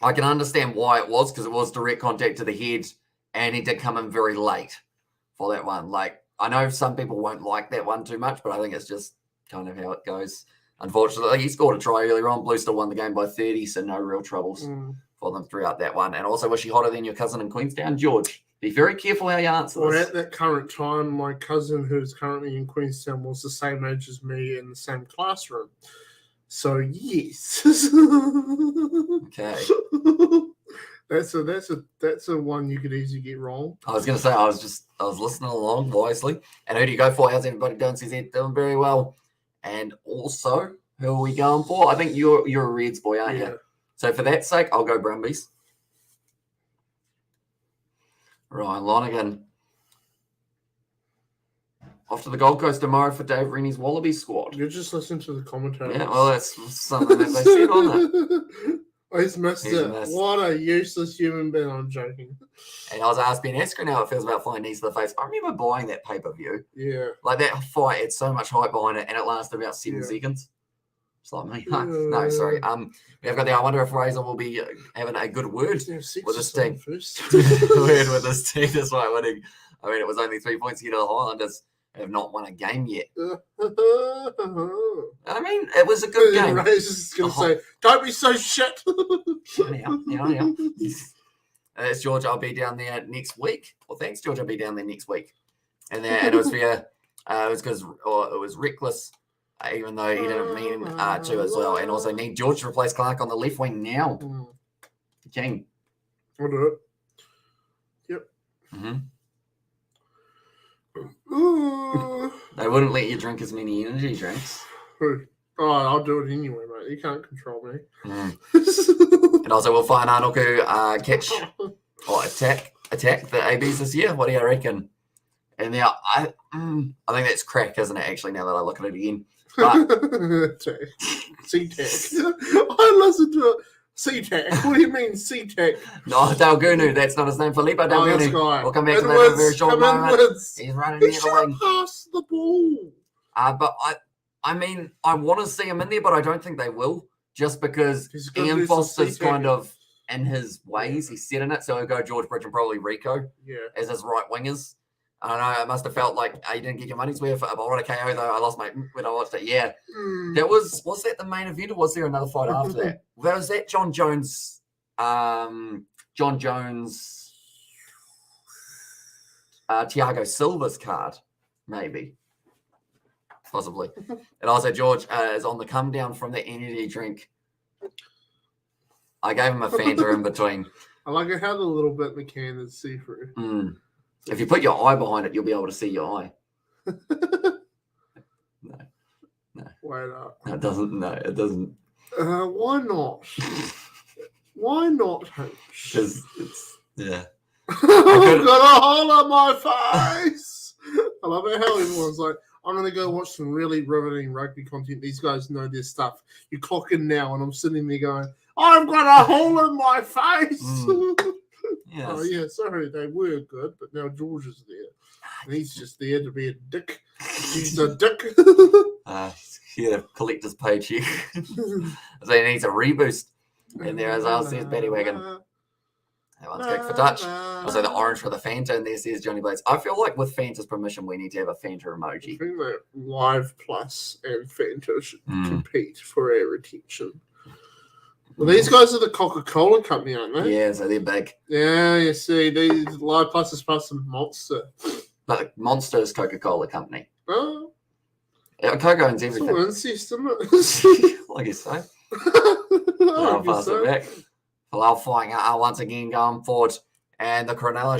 I can understand why it was, because it was direct contact to the head, and he did come in very late for that one. Like, I know some people won't like that one too much, but I think it's just kind of how it goes. Unfortunately, he scored a try earlier on. Blue still won the game by 30, so no real troubles for them throughout that one. And also, was she hotter than your cousin in Queenstown? George, be very careful how you answer this. Well, at that current time, my cousin, who's currently in Queenstown, was the same age as me in the same classroom. So yes. Okay. That's a one you could easily get wrong. I was going to say, I was listening along wisely. And who do you go for? How's everybody doing? Says they're doing very well. And also, who are we going for? I think you're a Reds boy, aren't you? So for that sake, I'll go Brumbies. Ryan Lonergan. Off to the Gold Coast tomorrow for Dave Rennie's Wallaby squad. You just listen to the commentators. Yeah, well, that's something that they said on it. He's missed it. What a useless human being. I'm joking. And I was asked Ben Askren how it feels about flying knees to the face. I remember buying that pay-per-view. Yeah. Like, that fight had so much hype behind it, and it lasted about 7 seconds. It's like me. No, sorry. We've got the, I wonder if Razor will be having a good word with this team. Word with this team despite winning. I mean, it was only 3 points ahead of the Highlanders. Have not won a game yet. I mean, it was a good game. Razor's going to say, don't be so shit. Yeah. That's George. I'll be down there next week. Well, thanks, George. I'll be down there next week. And it was fair. It was because it was reckless, even though he didn't mean to as well. And also need George to replace Clark on the left wing now. King. I'll do it. Yep. Mm-hmm. They wouldn't let you drink as many energy drinks. Oh, I'll do it anyway, mate. You can't control me. And also, we'll find Anoku catch or attack the ABs this year. What do you reckon? And now, I think that's crack, isn't it, actually, now that I look at it again. But C-Tech. I listened to it. C-Tech. What do you mean C-Tech? No, Dalgunu. That's not his name. Filippo Dalgunu. We'll come back to that in a very short moment. He's running near the wing. Pass the ball. But I mean, I want to see him in there, but I don't think they will. Just because Ian Foster's kind of in his ways. He's set in it. So he'll go George Bridge and probably Rico as his right wingers. I don't know. It must have felt like you didn't get your money's worth. But what a KO, though. I lost my when I watched it. Yeah. That was that the main event, or was there another fight after that? Was that John Jones? Thiago Silva's card, maybe. Possibly. And also, George is on the come down from the energy drink. I gave him a Fanta in between. I like how the little bit in the can is see-through. If you put your eye behind it, you'll be able to see your eye. No. Wait up. No, it doesn't. No, it doesn't. Why not? Why not? Because it's, yeah. I've got a hole on my face. I love it how everyone's like, I'm going to go watch some really riveting rugby content. These guys know their stuff. You clock in now, and I'm sitting there going, I've got a hole in my face. Yes. Oh, yeah, sorry, they were good, but now George is there. And he's just there to be a dick. He's a dick. He's here to collect his paycheck. So he needs a reboost. And there, as I says, Betty Wagon. That one's kicked for touch. Also, the orange for the Fanta, and there says Johnny Blades. I feel like with Fanta's permission, we need to have a Fanta emoji. I think that Live Plus and Fanta should compete for our attention. Well, these guys are the Coca-Cola company, aren't they? Yeah, so they're big. Yeah, you see, these Live Plus is plus some Monster. But Monster is Coca-Cola company. Oh. Yeah, Coca owns everything. It's all incest, isn't it? I guess so. I'll pass it back. Palau flying out once again going forward. And the Cronulla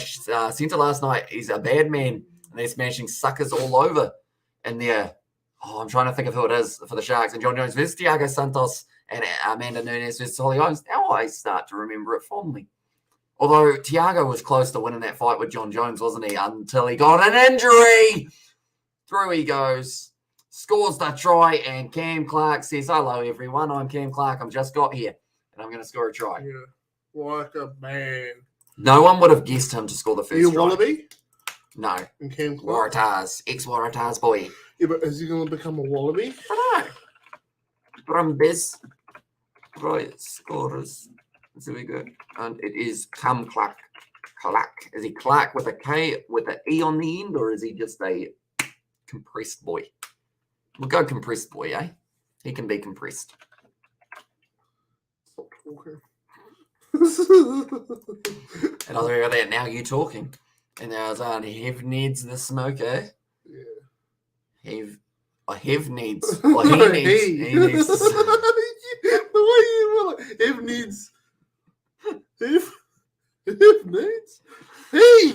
centre last night, he's a bad man. And they're smashing suckers all over in there. Oh, I'm trying to think of who it is for the Sharks. And John Jones versus Thiago Santos and Amanda Nunes versus Holly Holmes. Now I start to remember it fondly. Although Thiago was close to winning that fight with John Jones, wasn't he? Until he got an injury. Through he goes. Scores the try. And Cam Clark says, hello, everyone. I'm Cam Clark. I've just got here. And I'm going to score a try. Yeah. Like a man. No one would have guessed him to score the first you try. Wallaby? No. And Cam Clark? Waratahs. Ex-Waratahs boy. Yeah, but is he going to become a Wallaby? I don't know. Brumbies. Right, scorers. That's very good. And it is Cam Clark. Clark. Is he Clark with a K, with an E on the end, or is he just a compressed boy? We'll go compressed boy, eh? He can be compressed. Stop talking. And I was over there, now you talking. And there I was on, Hev needs the smoke, eh? Yeah. Hev needs. Well, he needs. He needs the way you will it. Hev needs. Hev needs. Hey!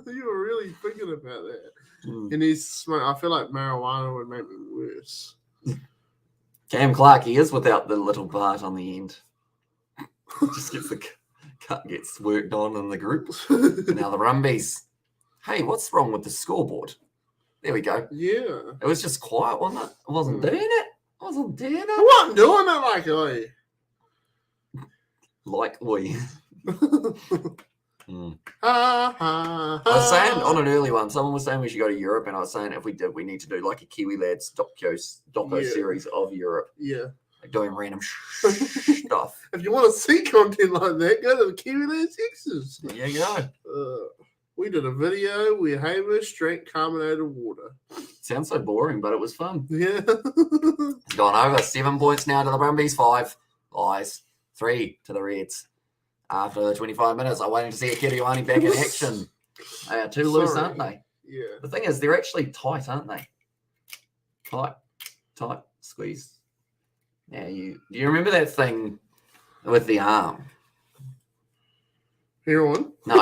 You were really thinking about that. He needs smoke. I feel like marijuana would make me worse. Cam Clark, he is without the little part on the end. Just gets the cut gets worked on in the group. Now the Brumbies. Hey, what's wrong with the scoreboard? There we go. Yeah. It was just quiet, wasn't it? I wasn't doing it. I wasn't doing it. I wasn't doing it like oi. Like oi. I I was saying on an early one, someone was saying we should go to Europe, and I was saying if we did, we need to do like a Kiwi Lads doco series of Europe. Yeah. Like doing random stuff. If you want to see content like that, go to the Kiwi Lads X's. There you go. We did a video where Hamish drank carbonated water. Sounds so boring, but it was fun. Yeah. It's gone over. 7 points now to the Brumbies, 5 lies, 3 to the Reds. After the 25 minutes, I'm waiting to see a Kiriwani back in action. They are too loose, aren't they? Yeah. The thing is, they're actually tight, aren't they? Tight, squeeze. Now, do you remember that thing with the arm? Here on? No,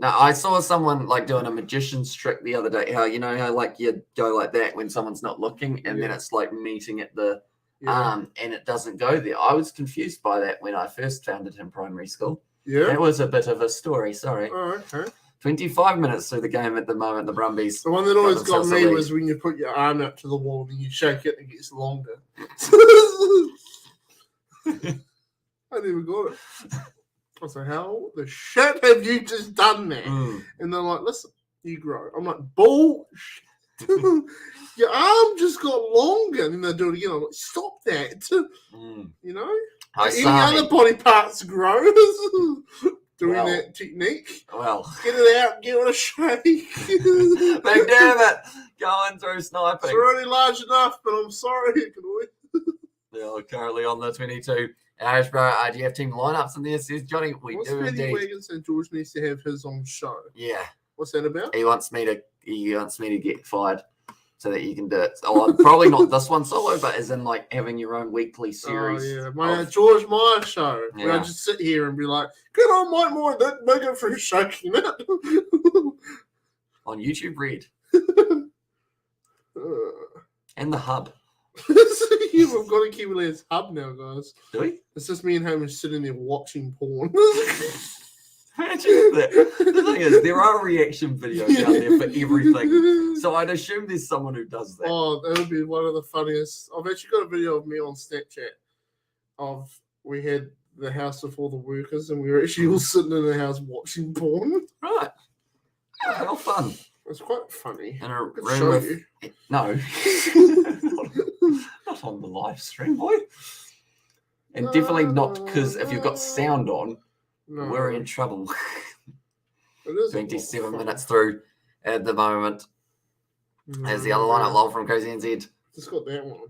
I saw someone like doing a magician's trick the other day. How how like you go like that when someone's not looking, and then it's like meeting at the arm, and it doesn't go there. I was confused by that when I first found it in primary school. Yeah, that was a bit of a story. Sorry. Oh, okay. 25 minutes through the game at the moment. The Brumbies. The one that always got me was when you put your arm up to the wall and you shake it and it gets longer. I never got it. I was like, how the shit have you just done that? And they're like, listen, you grow. I'm like, bullshit. Your arm just got longer. And then they do it again. I'm like, stop that. You know? Any other body parts grow. Doing that technique. Well. Get it out. Give it a shake. McDermott going through sniping. It's already large enough, but I'm sorry. They're currently on the 22. Ashborough RGF team lineups in there, says Johnny. We do indeed. Wagons and George needs to have his on show. Yeah. What's that about? He wants me to get fired so that you can do it. Oh, probably not this one solo, but as in like having your own weekly series. Oh yeah, my George Meyer show. Yeah. Where I just sit here and be like, "Good on Mike Moore, that bigger for shaking it." On YouTube Red. And the Hub. We've got a Kiwi Lads Hub now, guys. Do we? It's just me and Hamish sitting there watching porn. Imagine that. The thing is, there are reaction videos out there for everything. So I'd assume there's someone who does that. Oh, that would be one of the funniest. I've actually got a video of me on Snapchat we had the house of all the workers and we were actually all sitting in the house watching porn. Right. Oh, how fun. It's quite funny. In a room room with... No. Not on the live stream, boy. And definitely not because if you've got sound on, we're in trouble. 27 minutes through at the moment. There's the other lineup long from Cozy NZ. Just got that one.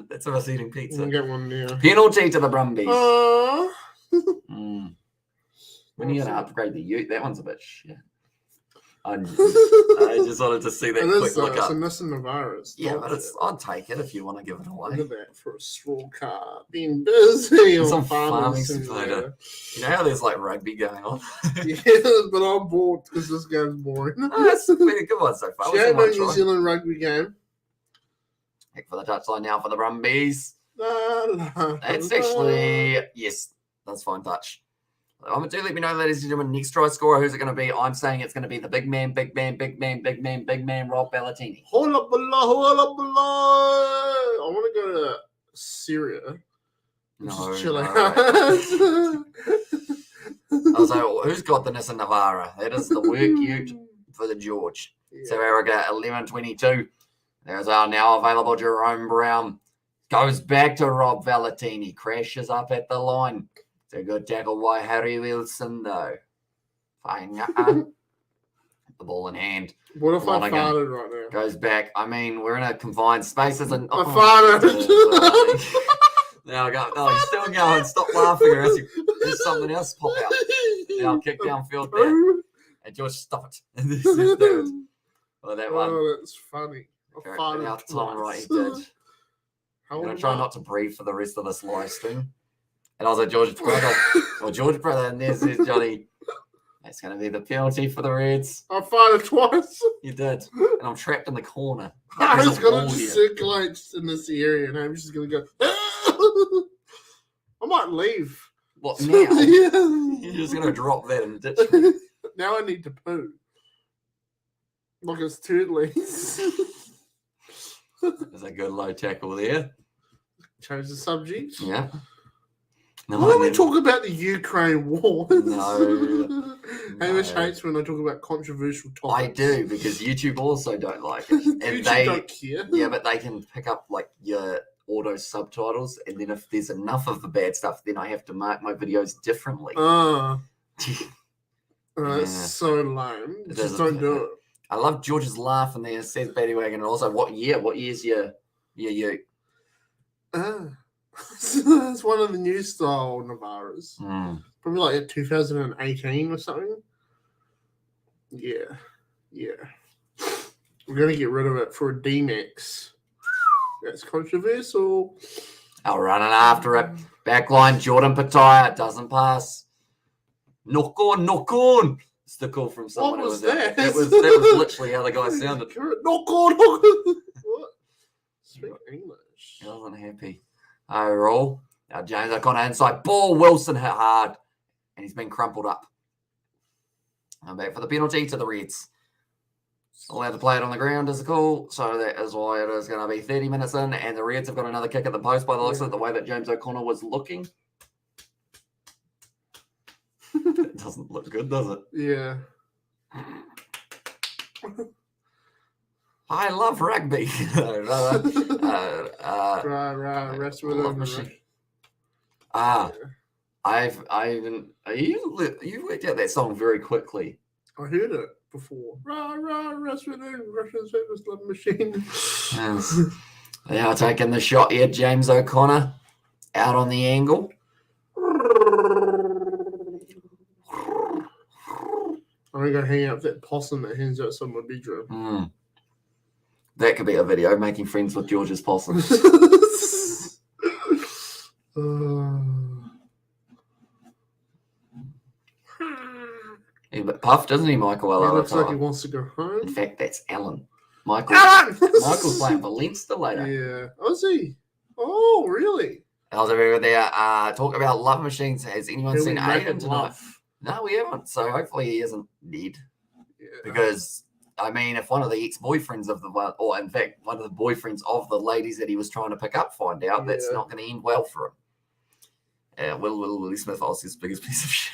That's us eating pizza. We'll get one now. Penalty to the Brumbies. When are you going to upgrade the ute? That one's a bit shit. I just wanted to see that It quick is, look it's up. a Nissan Navara. Yeah, but I'll take it if you want to give it Look away. at that for a small car. Being busy It's on on Farming Simulator. Simulator. You know how there's like rugby going on? Yeah, but I'm bored because this game's boring. Oh, it's been a good one so far. Shout out New Zealand rugby game. Heck for the touchline now for the Brumbies. La, That's la. actually, yes, that's fine touch. Do let me know, ladies and gentlemen, next try scorer, who's it going to be? I'm saying it's going to be the big man, Rob Ballatini. Hola, bala, hola, bala. I want to go to Syria. No, Chile. no. I was like, who's got the Nissan Navara? That is the work ute for the George. Yeah. So Erica, 11:22. There's our now available Jerome Brown. Goes back to Rob Ballatini. Crashes up at the line. It's a good tackle by Harry Wilson, though. Fine. The ball in hand. What if I Lonergan farted right now? goes back. I mean, we're in a confined space. I farted. Now go. No, he's still going. Stop laughing, or else there's something else pop out. Now kick downfield there. And George, stop it. And this is that. Well, that one. Oh, that's funny. I farted Out time, right? He twice. did. How I'm gonna old try am I? not to breathe for the rest of this live stream. And I was like, George brother, or George brother, and there's Johnny. That's gonna be the penalty for the Reds. I farted twice. You did, and I'm trapped in the corner. I'm There's just a gonna wall just here. circulate in this area, and I'm just gonna go. I might leave. What now? Yeah. You're just gonna drop that and ditch me. Now I need to poo. Look, it's turtles. There's a good low tackle there. Change the subject. Yeah. No, Why don't we then- talk about the Ukraine war? No. Hamish No. hates when I talk about controversial topics. I do, because YouTube also don't like it. And YouTube they don't care. yeah, but they can pick up like your auto subtitles, and then if there's enough of the bad stuff, then I have to mark my videos differently. It's Yeah. so lame. It Just is. don't do it. I love George's laugh, and there says Baddywagon, and also what year's your It's one of the new style Navaras. Hmm. Probably like a 2018 or something. Yeah. We're going to get rid of it for a D-Max. That's controversial. I'll running after it. Backline, Jordan Pataya doesn't pass. Knock on. It's the call from someone. What was who that? That was literally how the guy sounded. Knock on. What? Speak English. He wasn't happy. Roll. Now James O'Connor inside. Ball. Wilson hit hard. And he's been crumpled up. I'm back for the penalty to the Reds. Allowed to play it on the ground is a call. So that is why it is going to be 30 minutes in. And the Reds have got another kick at the post by the looks of it, the way that James O'Connor was looking. It doesn't look good, does it? Yeah. I love rugby. Rest with love him. machine. You worked out that song very quickly. I heard it before. Rest with him. Russian service love machine. Yes. Now taking the shot here, James O'Connor out on the angle. I'm going to go hang out with that possum that hangs outside my bedroom. That could be a video, making friends with George's possums. He's a bit puffed, isn't he, Michael? He looks like he wants to go In home. fact, that's Alan. Michael. Alan! Michael's playing for Leinster later. Yeah. Oh, is he? Oh, really? I was over there. Talk about love machines. Has anyone Who seen we Aiden making tonight? love? No, we haven't. So hopefully he isn't dead. Yeah. Because, I mean, if one of the ex-boyfriends of the, or in fact, one of the boyfriends of the ladies that he was trying to pick up find out, that's Yeah. not going to end well for him. Willie Smith was his biggest piece of shit.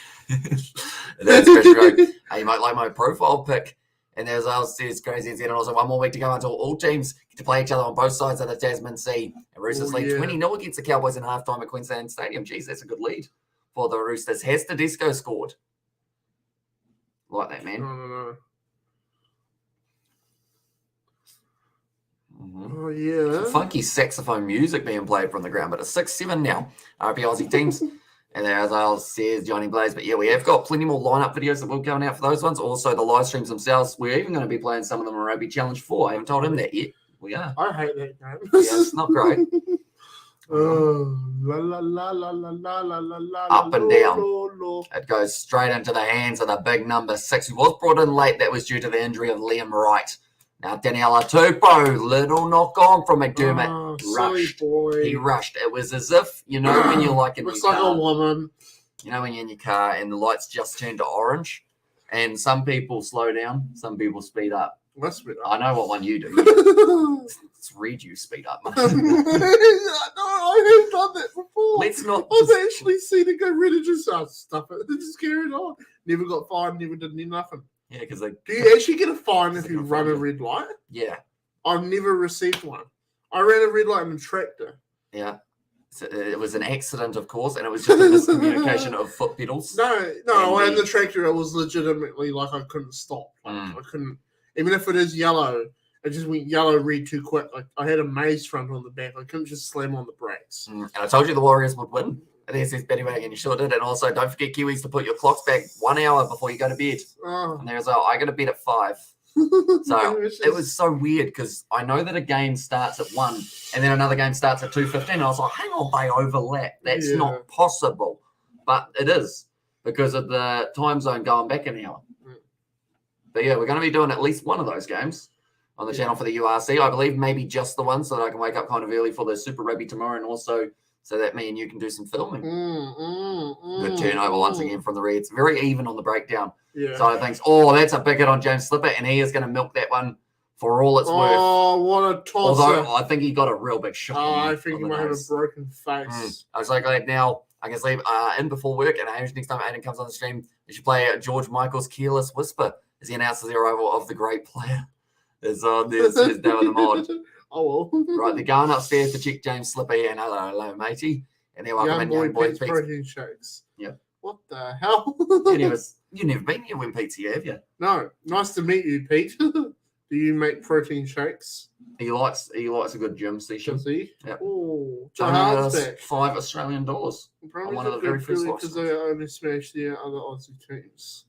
And that's Christian Rowe. Hey, you might like my profile pic. And there's says crazy and also 1 more week to go until all teams get to play each other on both sides of the Tasman Sea. And Roosters lead 20-0 against the Cowboys in halftime at Queensland Stadium. Jeez, that's a good lead for the Roosters. Has Tedesco scored? Like that, man. No. Mm-hmm. Oh, yeah. Funky saxophone music being played from the ground, but it's 6-7 now. RP Aussie teams And there, as I says, Johnny Blaze. But yeah, we have got plenty more lineup videos that will be coming out for those ones. Also, the live streams themselves. We're even going to be playing some of them on Rugby Challenge 4. I haven't told him that yet. We are. I hate that game. Yeah, it's not great. Oh, la la la la la la la la la. Up and down. Lo. It goes straight into the hands of the big number 6, who was brought in late. That was due to the injury of Liam Wright. Now, Daniela Tupou, little knock on from McDermott. Oh, silly boy. He rushed. It was as if, you know, when you're like in looks your like car, a woman. you know, when you're in your car and the lights just turn to orange, and some people slow down, some people speed up. Let's speed up. I know what one you do. Let's read you speed up. No, I have done that before. Let's not. I've actually seen it go really just stuff it. They just carried on. Never got fined. Never did nothing. Yeah, because they. Do you actually get a fine if you run a red light? Yeah. I've never received one. I ran a red light in a tractor. Yeah. So it was an accident, of course, and it was just a miscommunication of foot pedals. No. I had the tractor. It was legitimately like I couldn't stop. Like, I couldn't, even if it is yellow. It just went yellow red too quick. Like I had a maze front on the back. I couldn't just slam on the brakes. And I told you the Warriors would win. And there's this Betty Wagon, you sure did. And also, don't forget Kiwis to put your clocks back 1 hour before you go to bed. Oh. And there's I got to bed at 5. So it was so weird because I know that a game starts at 1 and then another game starts at 2:15. I was like, hang on, they overlap. That's not possible. But it is because of the time zone going back an hour. But yeah, we're going to be doing at least one of those games on the channel for the URC. I believe maybe just the one so that I can wake up kind of early for the Super Rugby tomorrow and also so that me and you can do some filming. Good turnover once again from the Reds. Very even on the breakdown side of things. Oh, that's a big hit on James Slipper, and he is going to milk that one for all it's worth. Oh, what a toss. Although I think he got a real big shot. I think he might have a broken face. I was so glad now I can sleep in before work, and next time Aiden comes on the stream, we should play George Michael's Careless Whisper as he announces the arrival of the great player. There's down the mod. Oh, well. Right, they're going upstairs to check James Slippy and hello, matey. And they're welcoming young boy Pete's protein shakes. Yep. What the hell? You've never been here when Pete's here, have you? No. Nice to meet you, Pete. Do you make protein shakes? He likes a good gym session. Does he? Yep. Oh, $5 Australian. Probably one of the very first lots. because they only smashed the other Aussie teams.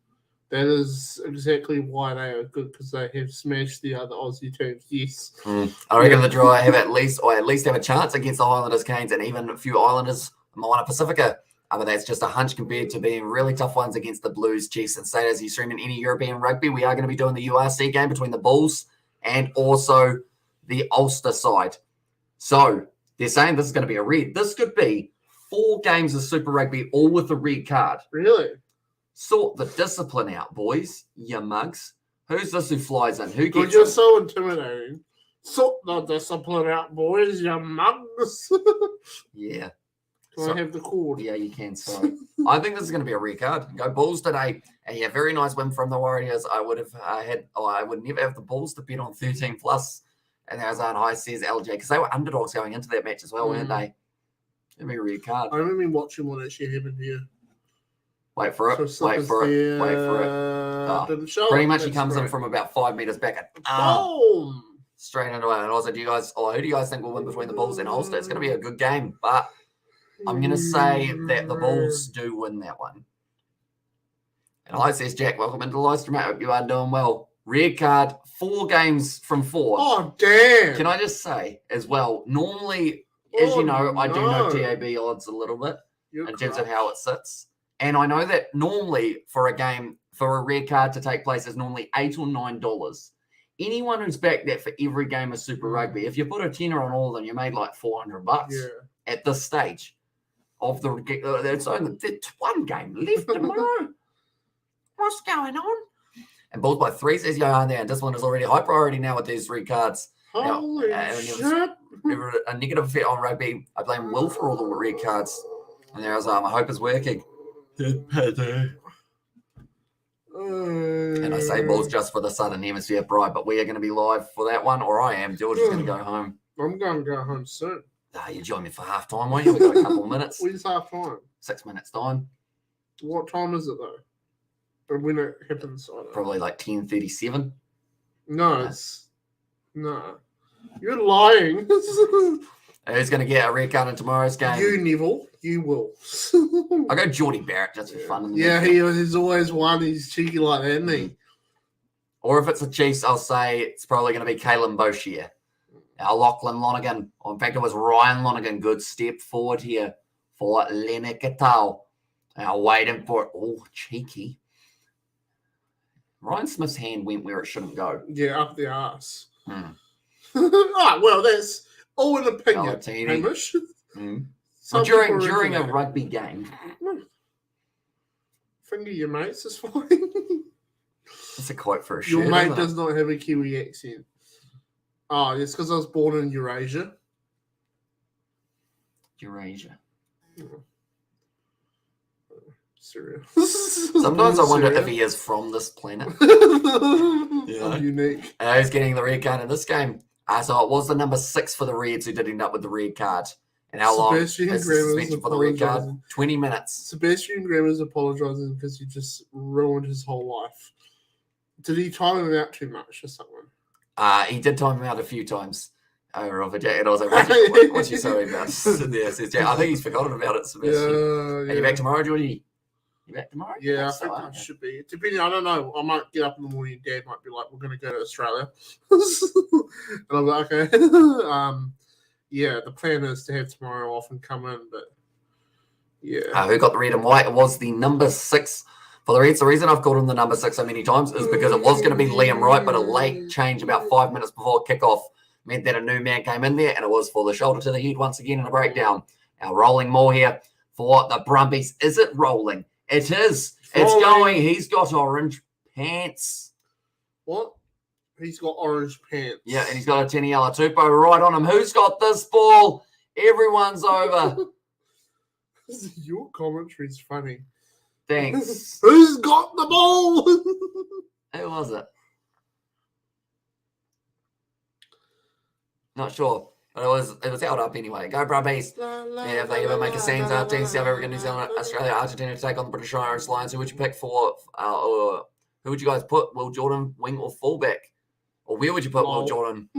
That is exactly why they are good, because they have smashed the other Aussie teams. Yes. I reckon the draw have at least have a chance against the Highlanders, Canes, and even a few Islanders, Moana Pacifica. But that's just a hunch compared to being really tough ones against the Blues, Chiefs, and States. As you stream in any European rugby, we are going to be doing the URC game between the Bulls and also the Ulster side. So they're saying this is going to be a red. This could be 4 games of Super Rugby, all with a red card. Really? Sort the discipline out, boys, you mugs. Who's this who flies in? Who gets You're so intimidating. Sort the discipline out, boys, you mugs. Yeah. Can I have the cord? Yeah, you can. Sorry. I think this is going to be a red card. Go Bulls today. And yeah, very nice win from the Warriors. I would have I would never have the Bulls to bet on 13 plus. And there's our high says LJ, because they were underdogs going into that match as well, weren't they? It'd be a red card. I remember watching what actually happened here. Wait for it. So Wait for it. Pretty much he comes in from about 5 meters back. Boom! Straight into it. And also, who do you guys think will win between the Bulls and Ulster? It's going to be a good game, but I'm going to say that the Bulls do win that one. And hi, says Jack. Welcome into the live stream. I hope you are doing well. Red card, 4 games from 4. Oh, damn. Can I just say as well, normally, as you know, I do know TAB odds a little bit in terms of how it sits. And I know that normally for a game, for a red card to take place is normally $8 or $9. Anyone who's backed that for every game of Super Rugby, if you put a tenner on all of them, you made like $400 at this stage of the. There's only one game left tomorrow. What's going on? And Bulls by 3 says Johan there, and discipline is already high priority now with these red cards. Holy shit! A negative effect on rugby. I blame Will for all the red cards. And there's I hope it's working. And I say Bulls just for the Southern Hemisphere pride, but we are going to be live for that one, or I am. George is going to go home. I'm going to go home soon. You join me for half time, won't you? We've got a couple of minutes. When's half time? 6 minutes time. What time is it though? But when it happens, I don't know. Probably like 10:37. No, it's no. You're lying. Who's going to get a red card in tomorrow's game? You, Neville. You will. I'll go Geordie Barrett just for fun. He's always one. He's cheeky like that, isn't he? Or if it's the Chiefs, I'll say it's probably going to be Caelan Boshier. Our Lachlan Lonergan. In fact, it was Ryan Lonergan. Good step forward here for Lenekatau. Now waiting for it. Oh, cheeky. Ryan Smith's hand went where it shouldn't go. Yeah, up the arse. Well, that's all an opinion. Hamish. Well, during a rugby game. Finger your mates is fine. That's a quote for a shirt. Your mate does not have a Kiwi accent. Oh, it's because I was born in Eurasia. Eurasia. Serious. Sometimes I wonder if he is from this planet. Unique. Who's getting the red card in this game? So it was the number 6 for the Reds who did end up with the red card. And how long is the suspension for the red card? 20 minutes. Sebastian Grammer's apologising because he just ruined his whole life. Did he time him out too much or something? He did time him out a few times. Over Jack, and I was like, "What's you sorry about?" I think he's forgotten about it, Sebastian. Are you back tomorrow, Geordie? You back tomorrow? Yeah, I think I should be. Depending, I don't know. I might get up in the morning. Dad might be like, "We're going to go to Australia," and I'm like, "Okay." The plan is to have tomorrow off and come in, but yeah. Who got the red and white? It was the number 6 for the Reds. The reason I've called him the number 6 so many times is because it was going to be Liam Wright, but a late change about 5 minutes before kickoff meant that a new man came in there, and it was for the shoulder to the head once again in a breakdown. Now rolling more here for the Brumbies. Is it rolling? It is. It's going. He's got orange pants. What? He's got orange pants. Yeah, and he's got a Teniela Tupo right on him. Who's got this ball? Everyone's over. Your commentary's funny. Thanks. Who's got the ball? Who was it? Not sure. But it was held up anyway. Go Brumbies. If they ever make a scene, team South Africa, New Zealand, Australia, Argentina to take on the British Irish Lions, who would you pick for, or who would you guys put? Will Jordan wing or fullback? Or where would you put Will Jordan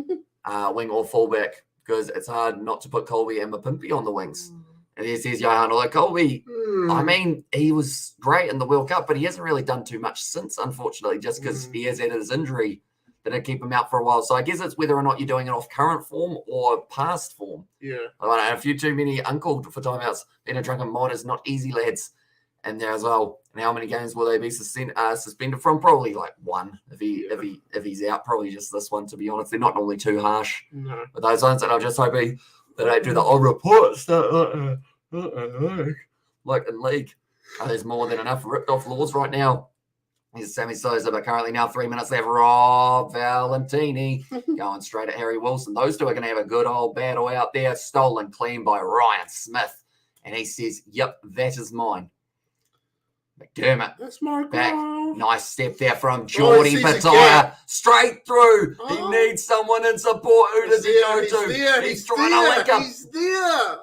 wing or fullback? Because it's hard not to put Colby and Mapimpi on the wings. And he says, Johan, like Colby, I mean, he was great in the World Cup, but he hasn't really done too much since, unfortunately, just because he has had his injury that did keep him out for a while. So I guess it's whether or not you're doing it off current form or past form. Yeah. A few too many uncalled for timeouts. Being a drunken mod is not easy, lads. And there as well. And how many games will they be suspended from? Probably like one if he's out. Probably just this one, to be honest. They're not normally too harsh with those ones. And I'm just hoping that they do the old reports like in league. There's more than enough ripped off laws right now. Here's Sammy Sosa, but currently now 3 minutes left. Rob Valentini going straight at Harry Wilson. Those two are going to have a good old battle out there. Stolen clean by Ryan Smith. And he says, yep, that is mine. McDermott. That's my back. girl. Nice step there from Geordie Pataya. Straight through. Oh. He needs someone in support. Who does he go to? He's trying to link up. He's there.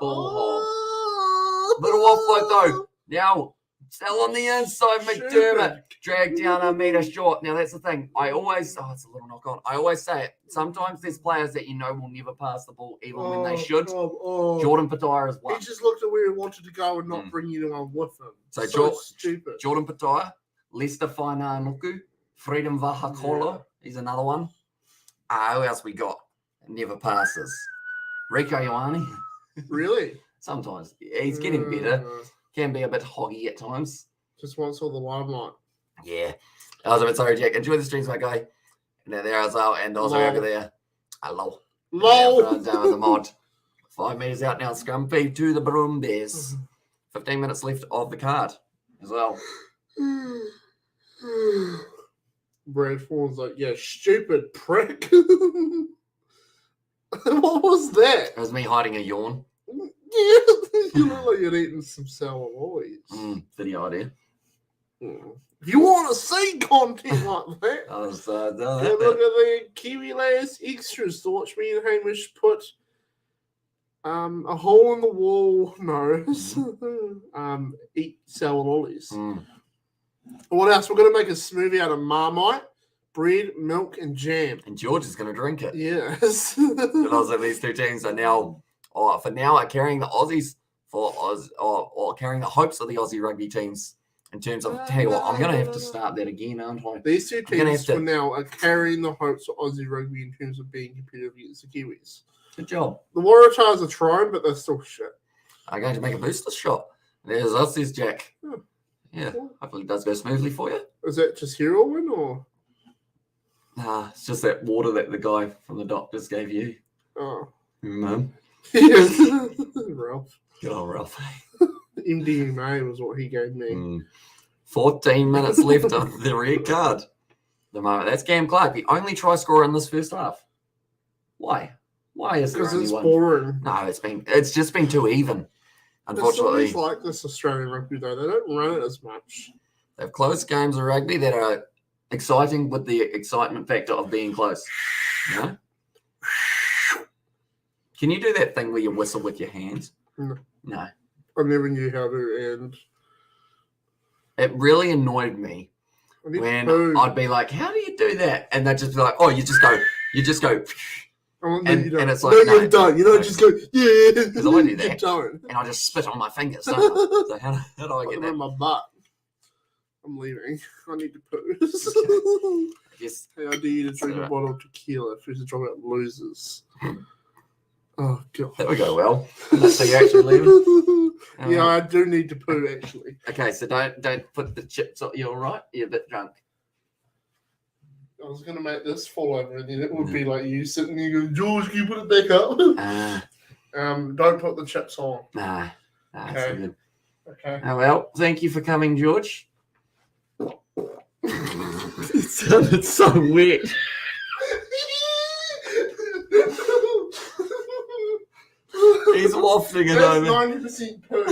Little offload though. Now, still on the inside, McDermott. Dragged down a metre short. Now, that's the thing. It's a little knock on. I always say it. Sometimes there's players that you know will never pass the ball, even when they should. Jordan Pataya is one. He just looked at where he wanted to go and not bring anyone with him. So stupid. Jordan Pataya, Lester Fainanuku, Freedom Vahakolo. He's another one. Who else we got? Never passes. Rico Ioane. Really? Sometimes. He's getting better. Can be a bit hoggy at times. Just wants all the limelight. Yeah. I was a bit sorry, Jack. Enjoy the streams, my guy. And there as well. And also over there. Hello. Down with the mod. 5 metres out now. Scrumpy to the Brumbies. 15 minutes left of the card as well. Brad Fawn's like, yeah, stupid prick. What was that? It was me hiding a yawn. Yeah, you look like you're eating some sour lollies. Video idea. If you want to see content like that, look at the Kiwi Layers extras to watch me and Hamish put a hole in the wall nose, eat sour lollies. What else? We're going to make a smoothie out of Marmite, bread, milk, and jam. And George is going to drink it. Yes. And also these two teams are now for now are carrying the Aussies for or carrying the hopes of the Aussie rugby teams in terms of. Tell you what, I'm going to have to start that again, aren't I? These two teams for now are carrying the hopes of Aussie rugby in terms of being competitive against the Kiwis. Good job. The Waratahs are trying, but they're still shit. I'm going to make a booster shot. There's us, there's Jack. Yeah, hopefully it does go smoothly for you. Is that just heroin or? Nah, it's just that water that the guy from the doctors gave you. Oh. Mum. Ralph. Good old Ralph. MDMA was what he gave me. 14 minutes left of the red card. The moment. That's Cam Clark, the only try scorer in this first half. Why? Why is there only one? Because it's boring. No, it's just been too even. Unfortunately, it's always like this Australian rugby though. They don't run it as much. They've close games of rugby that are exciting with the excitement factor of being close. You know? Can you do that thing where you whistle with your hands? No. I never knew how to, and it really annoyed me when I'd be like, "How do you do that?" And they'd just be like, "Oh, you just go." And it's like, no, you don't. You don't just go, yeah. Because I do that. You don't. And I just spit on my fingers. Don't I? So how do I get that? In my butt. I'm leaving. I need to poo. Okay. Yes. Hey, I dare you to drink a bottle of tequila if you drop out losers. Oh, God. That would go well. So you're actually leaving? Yeah, I do need to poo, actually. Okay, so don't put the chips on. You all right? You're a bit drunk. I was going to make this fall over, and then it would be like you sitting there going, George, can you put it back up? Don't put the chips on. Nah, okay. It's good. Okay. Oh, well, thank you for coming, George. It sounded so wet. He's wafting it over. 90% poo.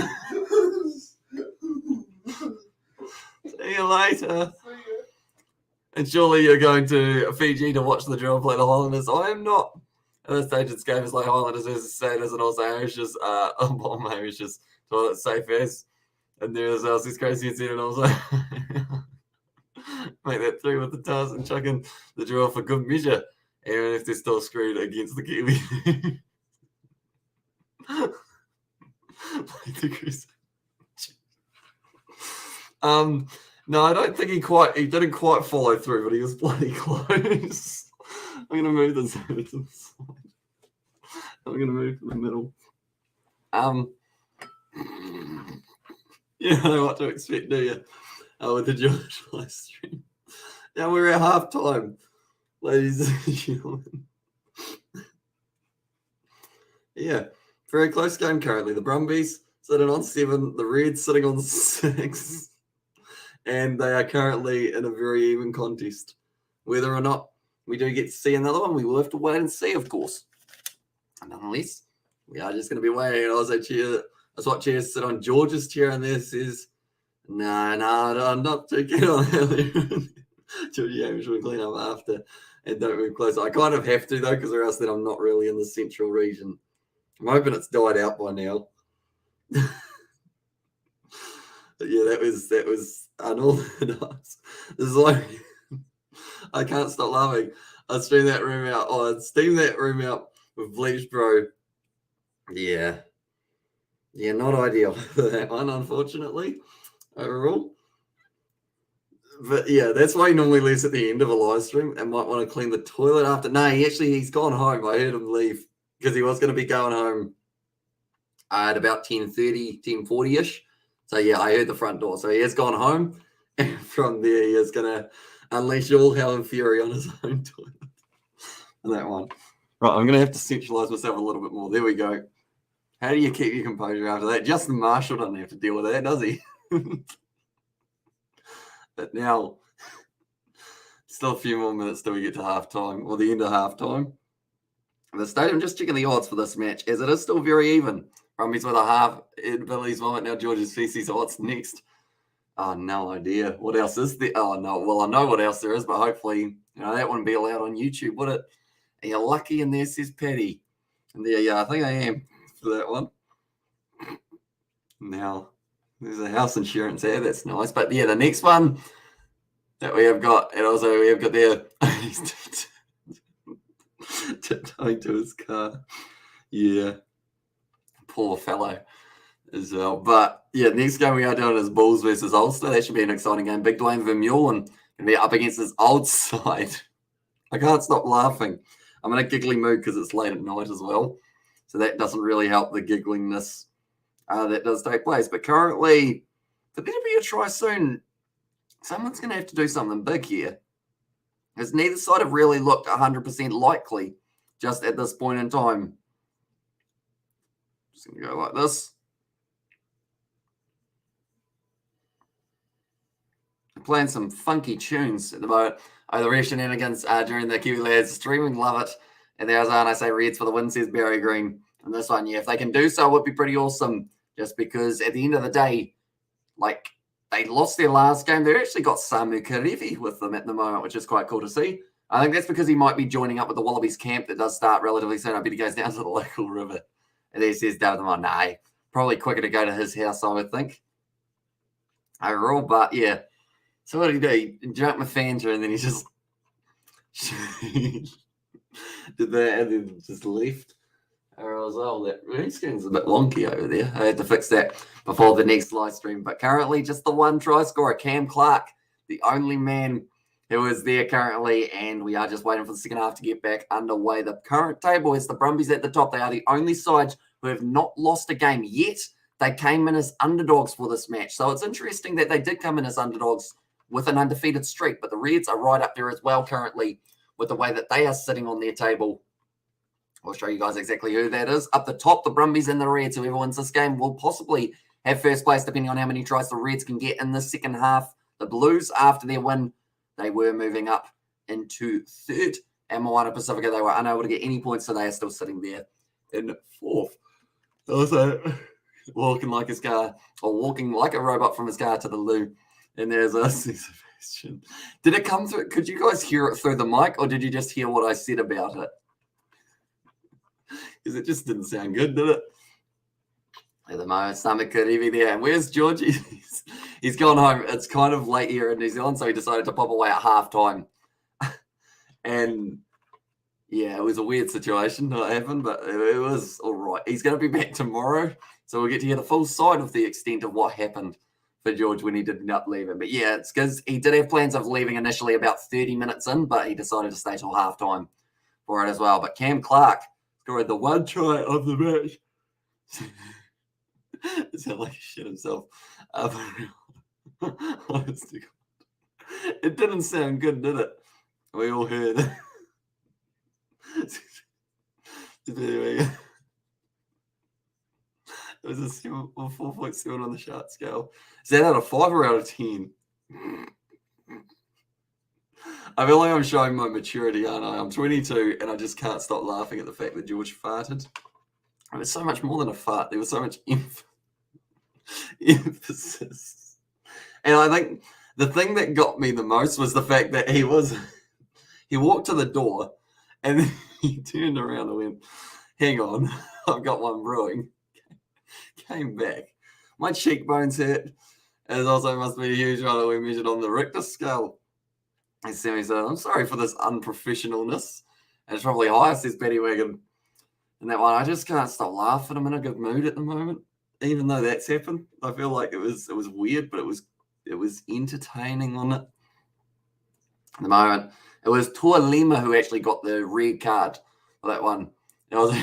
See you later. And surely you're going to Fiji to watch the drill play the Highlanders. I am not. At this stage, it's game is like Highlanders versus Sailors and also Irish's bomb Irish's toilet safe as. And there's else is crazy and I was like, make that through with the task and chucking the drill for good measure, even if they're still screwed against the Kiwi. No, I don't think he didn't quite follow through, but he was bloody close. I'm going to move this over to the side. I'm going to move to the middle. You don't know what to expect, do you? With the George live stream. Now we're at halftime, ladies and gentlemen. Yeah, very close game currently. The Brumbies sitting on 7, the Reds sitting on 6. And they are currently in a very even contest. Whether or not we do get to see another one, we will have to wait and see, of course. And nonetheless, we are just going to be waiting. And also, that's what chairs sit on George's chair, and there says, no, I'm not too keen on that. George Hamish will clean up after and don't move closer. I kind of have to, though, because or else then I'm not really in the central region. I'm hoping it's died out by now. But yeah, that was unorthodox. This is like I can't stop laughing. I'd steam that room out. Oh, I'd steam that room out with bleach, bro. Yeah, not ideal for that one, unfortunately. Overall, but yeah, that's why he normally leaves at the end of a live stream and might want to clean the toilet after. No, he's gone home. I heard him leave because he was going to be going home at about 10:30, 10:40ish. So, yeah, I heard the front door. So, he has gone home. And from there, he is going to unleash all hell and fury on his own toilet. That one. Right, I'm going to have to centralise myself a little bit more. There we go. How do you keep your composure after that? Justin Marshall doesn't have to deal with that, does he? But now, still a few more minutes till we get to halftime, or the end of halftime. The stadium, just checking the odds for this match, as it is still very even. Brumbies with a half, Ed Billy's vomit, now George's feces. So what's next? Oh, no idea. What else is there? Oh, no. Well, I know what else there is, but hopefully, that wouldn't be allowed on YouTube, would it? And you're lucky, and there says Paddy. And there, yeah, I think I am for that one. Now, there's a house insurance there. That's nice. But, yeah, the next one that we have got, and also we have got there, he's tiptoeing to his car. Yeah. Poor fellow as well. But yeah, next game we are doing is Bulls versus Ulster. That should be an exciting game. Big Dwayne Vermeulen can be up against his old side. I can't stop laughing. I'm in a giggly mood because it's late at night as well. So that doesn't really help the gigglingness that does take place. But currently, for there to be a try soon, someone's going to have to do something big here. Because neither side have really looked 100% likely just at this point in time. Just going to go like this. I'm playing some funky tunes at the moment. Oh, the rare shenanigans during the Kiwi Lads streaming, love it. And there's I say Reds for the win, says Barry Green. And this one, yeah, if they can do so, it would be pretty awesome. Just because at the end of the day, like, they lost their last game. They've actually got Samu Karevi with them at the moment, which is quite cool to see. I think that's because he might be joining up with the Wallabies camp that does start relatively soon. I bet he goes down to the local river. And then he says, David, nah, probably quicker to go to his house, I would think. Overall, but yeah. So what did he do? He jumped my Fanta and then he just did that and then just left. I was, that green screen's a bit wonky over there. I had to fix that before the next live stream. But currently, just the one try scorer, Cam Clark, the only man who is there currently. And we are just waiting for the second half to get back underway. The current table is the Brumbies at the top. They are the only side who have not lost a game yet. They came in as underdogs for this match. So it's interesting that they did come in as underdogs with an undefeated streak. But the Reds are right up there as well currently with the way that they are sitting on their table. I'll show you guys exactly who that is. Up the top, the Brumbies and the Reds. Whoever wins this game will possibly have first place, depending on how many tries the Reds can get in the second half. The Blues, after their win, they were moving up into third. And Moana Pacifica, they were unable to get any points, so they are still sitting there in fourth. Also, walking like his car, or walking like a robot from his car to the loo. And there's a Sebastian. Did it come through? Could you guys hear it through the mic, or did you just hear what I said about it? Because it just didn't sound good, did it? At the moment, stomach could even there. And where's Georgie? He's gone home. It's kind of late here in New Zealand, so he decided to pop away at halftime. And yeah, it was a weird situation that happened, but it was all right. He's going to be back tomorrow, so we'll get to hear the full side of the extent of what happened for George when he did not leave him. But yeah, it's because he did have plans of leaving initially about 30 minutes in, but he decided to stay till halftime for it as well. But Cam Clark scored the one try of the match. It sounded like he shit himself. Honestly, it didn't sound good, did it? We all heard it. Anyway, it was a 4.7 on the sharp scale. Is that out of 5 or out of 10? I feel like I'm showing my maturity, aren't I? I'm 22 and I just can't stop laughing at the fact that George farted. It was so much more than a fart. There was so much emphasis. And I think the thing that got me the most was the fact that he walked to the door and then he turned around and went, hang on, I've got one brewing. Came back. My cheekbones hurt. And it also must be a huge one that we measured on the Richter scale. And Sammy said, I'm sorry for this unprofessionalness. And it's probably higher, says Betty Wagon. And that one, I just can't stop laughing. I'm in a good mood at the moment. Even though that's happened, I feel like it was weird, but it was entertaining on it. At the moment, it was Tua Lima who actually got the red card for that one. It was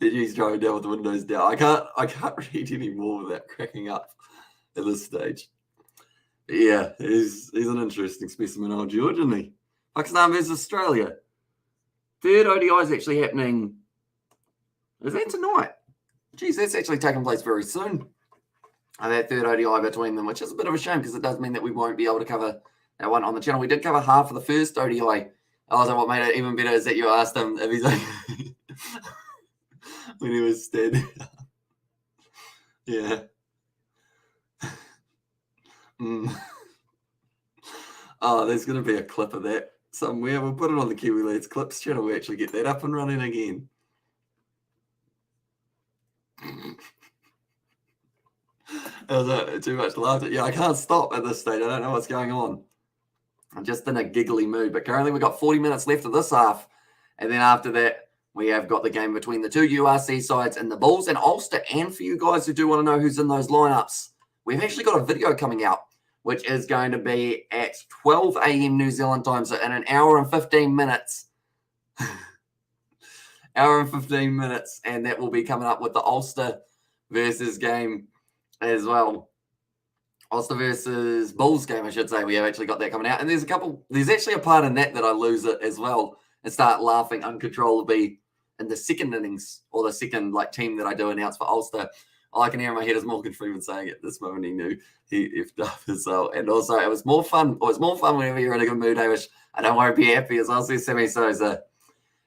He's driving down with the windows down. I can't read any more without cracking up at this stage. But yeah, he's an interesting specimen, old George, isn't he? Pakistan versus Australia. Third ODI is actually happening. Is that tonight? Geez, that's actually taking place very soon. That third ODI between them, which is a bit of a shame because it does mean that we won't be able to cover that one on the channel. We did cover half of the first ODI. Also, what made it even better is that you asked him if he's like when he was standing up. Yeah. Oh, there's going to be a clip of that somewhere. We'll put it on the Kiwi Lads Clips channel. We actually get that up and running again. That was too much laughter. Yeah, I can't stop at this stage. I don't know what's going on. I'm just in a giggly mood. But currently we've got 40 minutes left of this half. And then after that, we have got the game between the two URC sides and the Bulls and Ulster. And for you guys who do want to know who's in those lineups, we've actually got a video coming out, which is going to be at 12 a.m. New Zealand time. So in an hour and 15 minutes, and that will be coming up with the Ulster versus game as well. Ulster versus Bulls game, I should say. We have actually got that coming out. And there's actually a part in that I lose it as well and start laughing uncontrollably in the second innings, or the second team that I do announce for Ulster. All I can hear in my head is Morgan Freeman saying at this moment he knew he effed up as well. And also it was more fun. It was more fun whenever you're in a good mood, Hamish. I don't want to be happy as well, says Sammy Souza.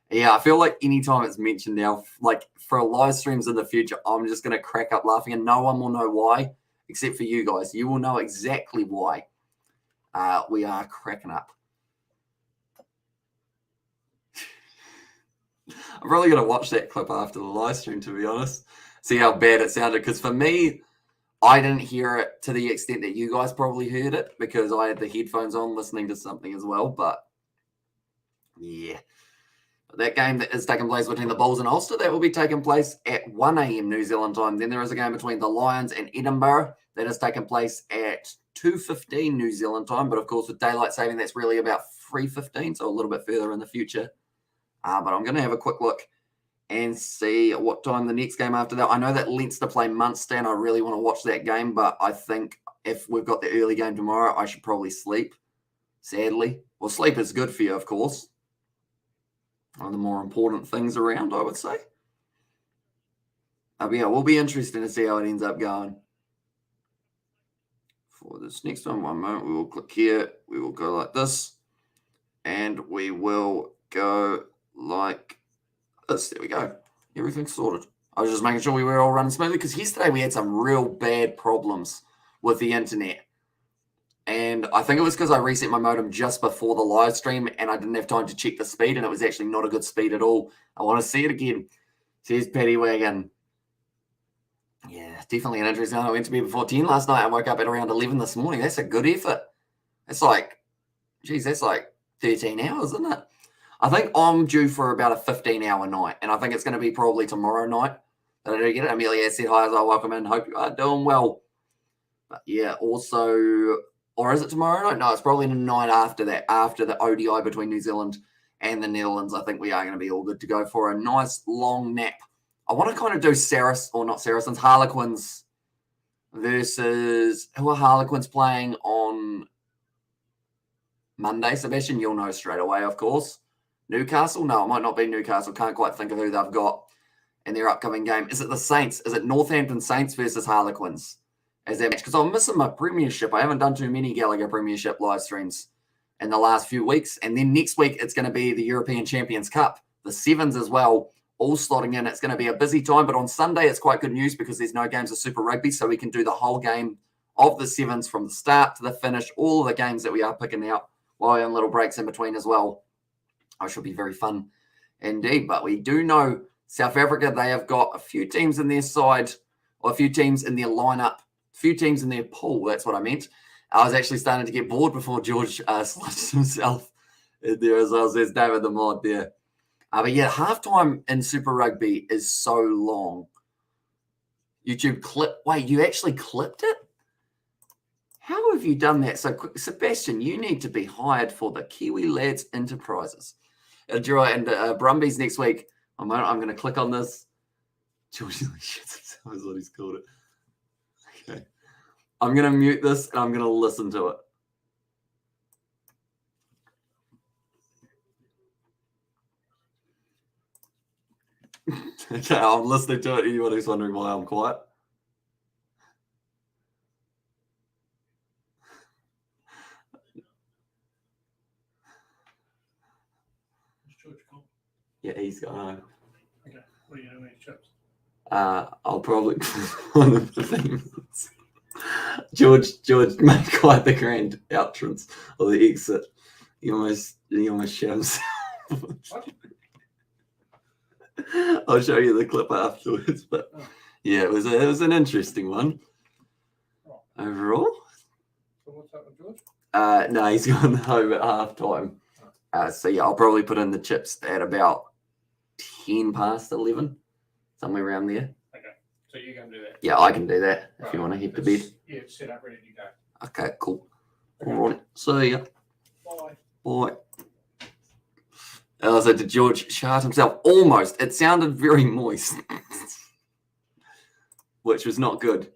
Yeah, I feel like anytime it's mentioned now, for live streams in the future, I'm just going to crack up laughing and no one will know why, except for you guys. You will know exactly why we are cracking up. I'm probably going to watch that clip after the live stream, to be honest. See how bad it sounded. Because for me, I didn't hear it to the extent that you guys probably heard it because I had the headphones on listening to something as well. But, yeah. That game that is taking place between the Bulls and Ulster, that will be taking place at 1 a.m. New Zealand time. Then there is a game between the Lions and Edinburgh that is taking place at 2:15 New Zealand time. But, of course, with daylight saving, that's really about 3:15, so a little bit further in the future. But I'm going to have a quick look and see what time the next game after that. I know that Leinster play Munster, and I really want to watch that game, but I think if we've got the early game tomorrow, I should probably sleep, sadly. Well, sleep is good for you, of course. One of the more important things around, I would say. But yeah, we'll be interested to see how it ends up going. For this next one moment, we will click here. We will go like this. And we will go like this. There we go. Everything's sorted. I was just making sure we were all running smoothly because yesterday we had some real bad problems with the internet. And I think it was because I reset my modem just before the live stream and I didn't have time to check the speed and it was actually not a good speed at all. I want to see it again. Says Paddy Wagon. Yeah, definitely an interesting one. I went to bed before 10 last night. I woke up at around 11 this morning. That's a good effort. It's that's 13 hours, isn't it? I think I'm due for about a 15-hour night, and I think it's going to be probably tomorrow night that I do get it. Amelia said hi as I welcome in. Hope you are doing well. But yeah, also, or is it tomorrow night? No, it's probably the night after that, after the ODI between New Zealand and the Netherlands. I think we are going to be all good to go for a nice long nap. I want to kind of do Harlequins versus, who are Harlequins playing on Monday? Sebastian, you'll know straight away, of course. Newcastle? No, it might not be Newcastle. Can't quite think of who they've got in their upcoming game. Is it the Saints? Is it Northampton Saints versus Harlequins as that match? Because I'm missing my premiership. I haven't done too many Gallagher Premiership live streams in the last few weeks. And then next week, it's going to be the European Champions Cup, the Sevens as well, all slotting in. It's going to be a busy time. But on Sunday, it's quite good news because there's no games of Super Rugby. So we can do the whole game of the Sevens from the start to the finish, all of the games that we are picking out while we're on little breaks in between as well. It should be very fun indeed. But we do know South Africa, they have got a few teams in their side, or a few teams in their lineup, a few teams in their pool. That's what I meant. I was actually starting to get bored before George sludged himself in there as well. There's David the Mod there. But yeah, halftime in Super Rugby is so long. YouTube clip. Wait, you actually clipped it? How have you done that so quick? Sebastian, you need to be hired for the Kiwi Lads Enterprises. And Brumbies next week. I'm going to click on this. George shits himself is what he's called it. Okay. I'm going to mute this and I'm going to listen to it. Okay, I'm listening to it. Anyone who's wondering why I'm quiet. Yeah, he's gone home. Okay. What are you doing with chips? I'll probably one of the things. George made quite the grand entrance or the exit. He almost shit himself. What? I'll show you the clip afterwards, but yeah, it was an interesting one. Overall. So what's up with George? No, he's gone home at halftime. So yeah, I'll probably put in the chips at about 10 past 11, somewhere around there. Okay, so you're going to do that? Yeah, I can do that if you want to head to bed. Yeah, it's set up, ready to go. Okay, cool. Okay. All right, see ya. Bye. Bye. So did George shart himself? Almost. It sounded very moist, which was not good.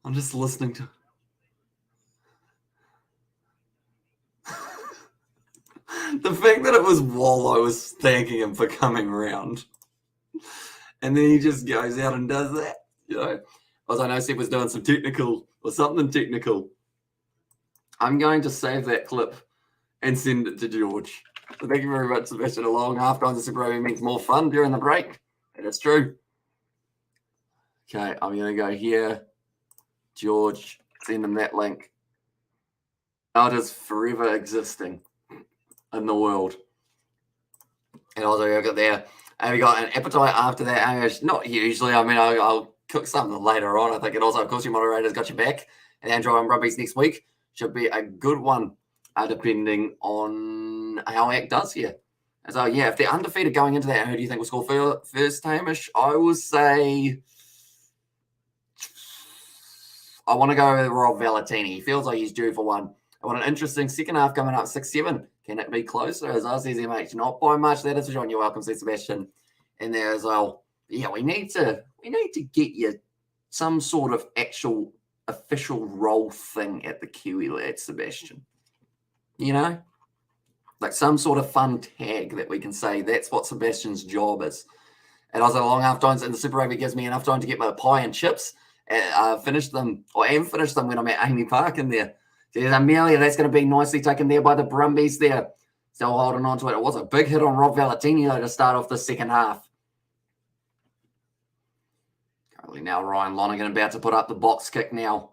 I'm just listening to... The fact that it was while I was thanking him for coming around. And then he just goes out and does that, you know. As I know Seb was doing some technical or something technical. I'm going to save that clip and send it to George. So thank you very much, Sebastian. A long half times of Super Rugby means more fun during the break. And it's true. Okay, I'm going to go here. George, send him that link. Now it is forever existing in the world. And also I've got there. Have you got an appetite after that? Not usually. I mean, I'll cook something later on. I think it also, of course, your moderator's got your back. And Andrew and Brumbies next week should be a good one, depending on how ACT does here. And so, yeah, if they're undefeated going into that, who do you think will score first, Hamish? I would say I want to go with Rob Valentini. He feels like he's due for one. I want an interesting second half coming up, 6-7. Can it be closer? As I says, MH, not by much. That is John. You're welcome, says Sebastian. And there as well. Yeah, we need to get you some sort of actual official role thing at the Kiwi Lads, Sebastian. You know? Like some sort of fun tag that we can say that's what Sebastian's job is. And also long half times in the Super Rugby gives me enough time to get my pie and chips. Finish them when I'm at Amy Park in there. There's Amelia, that's going to be nicely taken there by the Brumbies there. Still holding on to it. It was a big hit on Rob Valentini, though, to start off the second half. Currently now Ryan Lonergan about to put up the box kick now.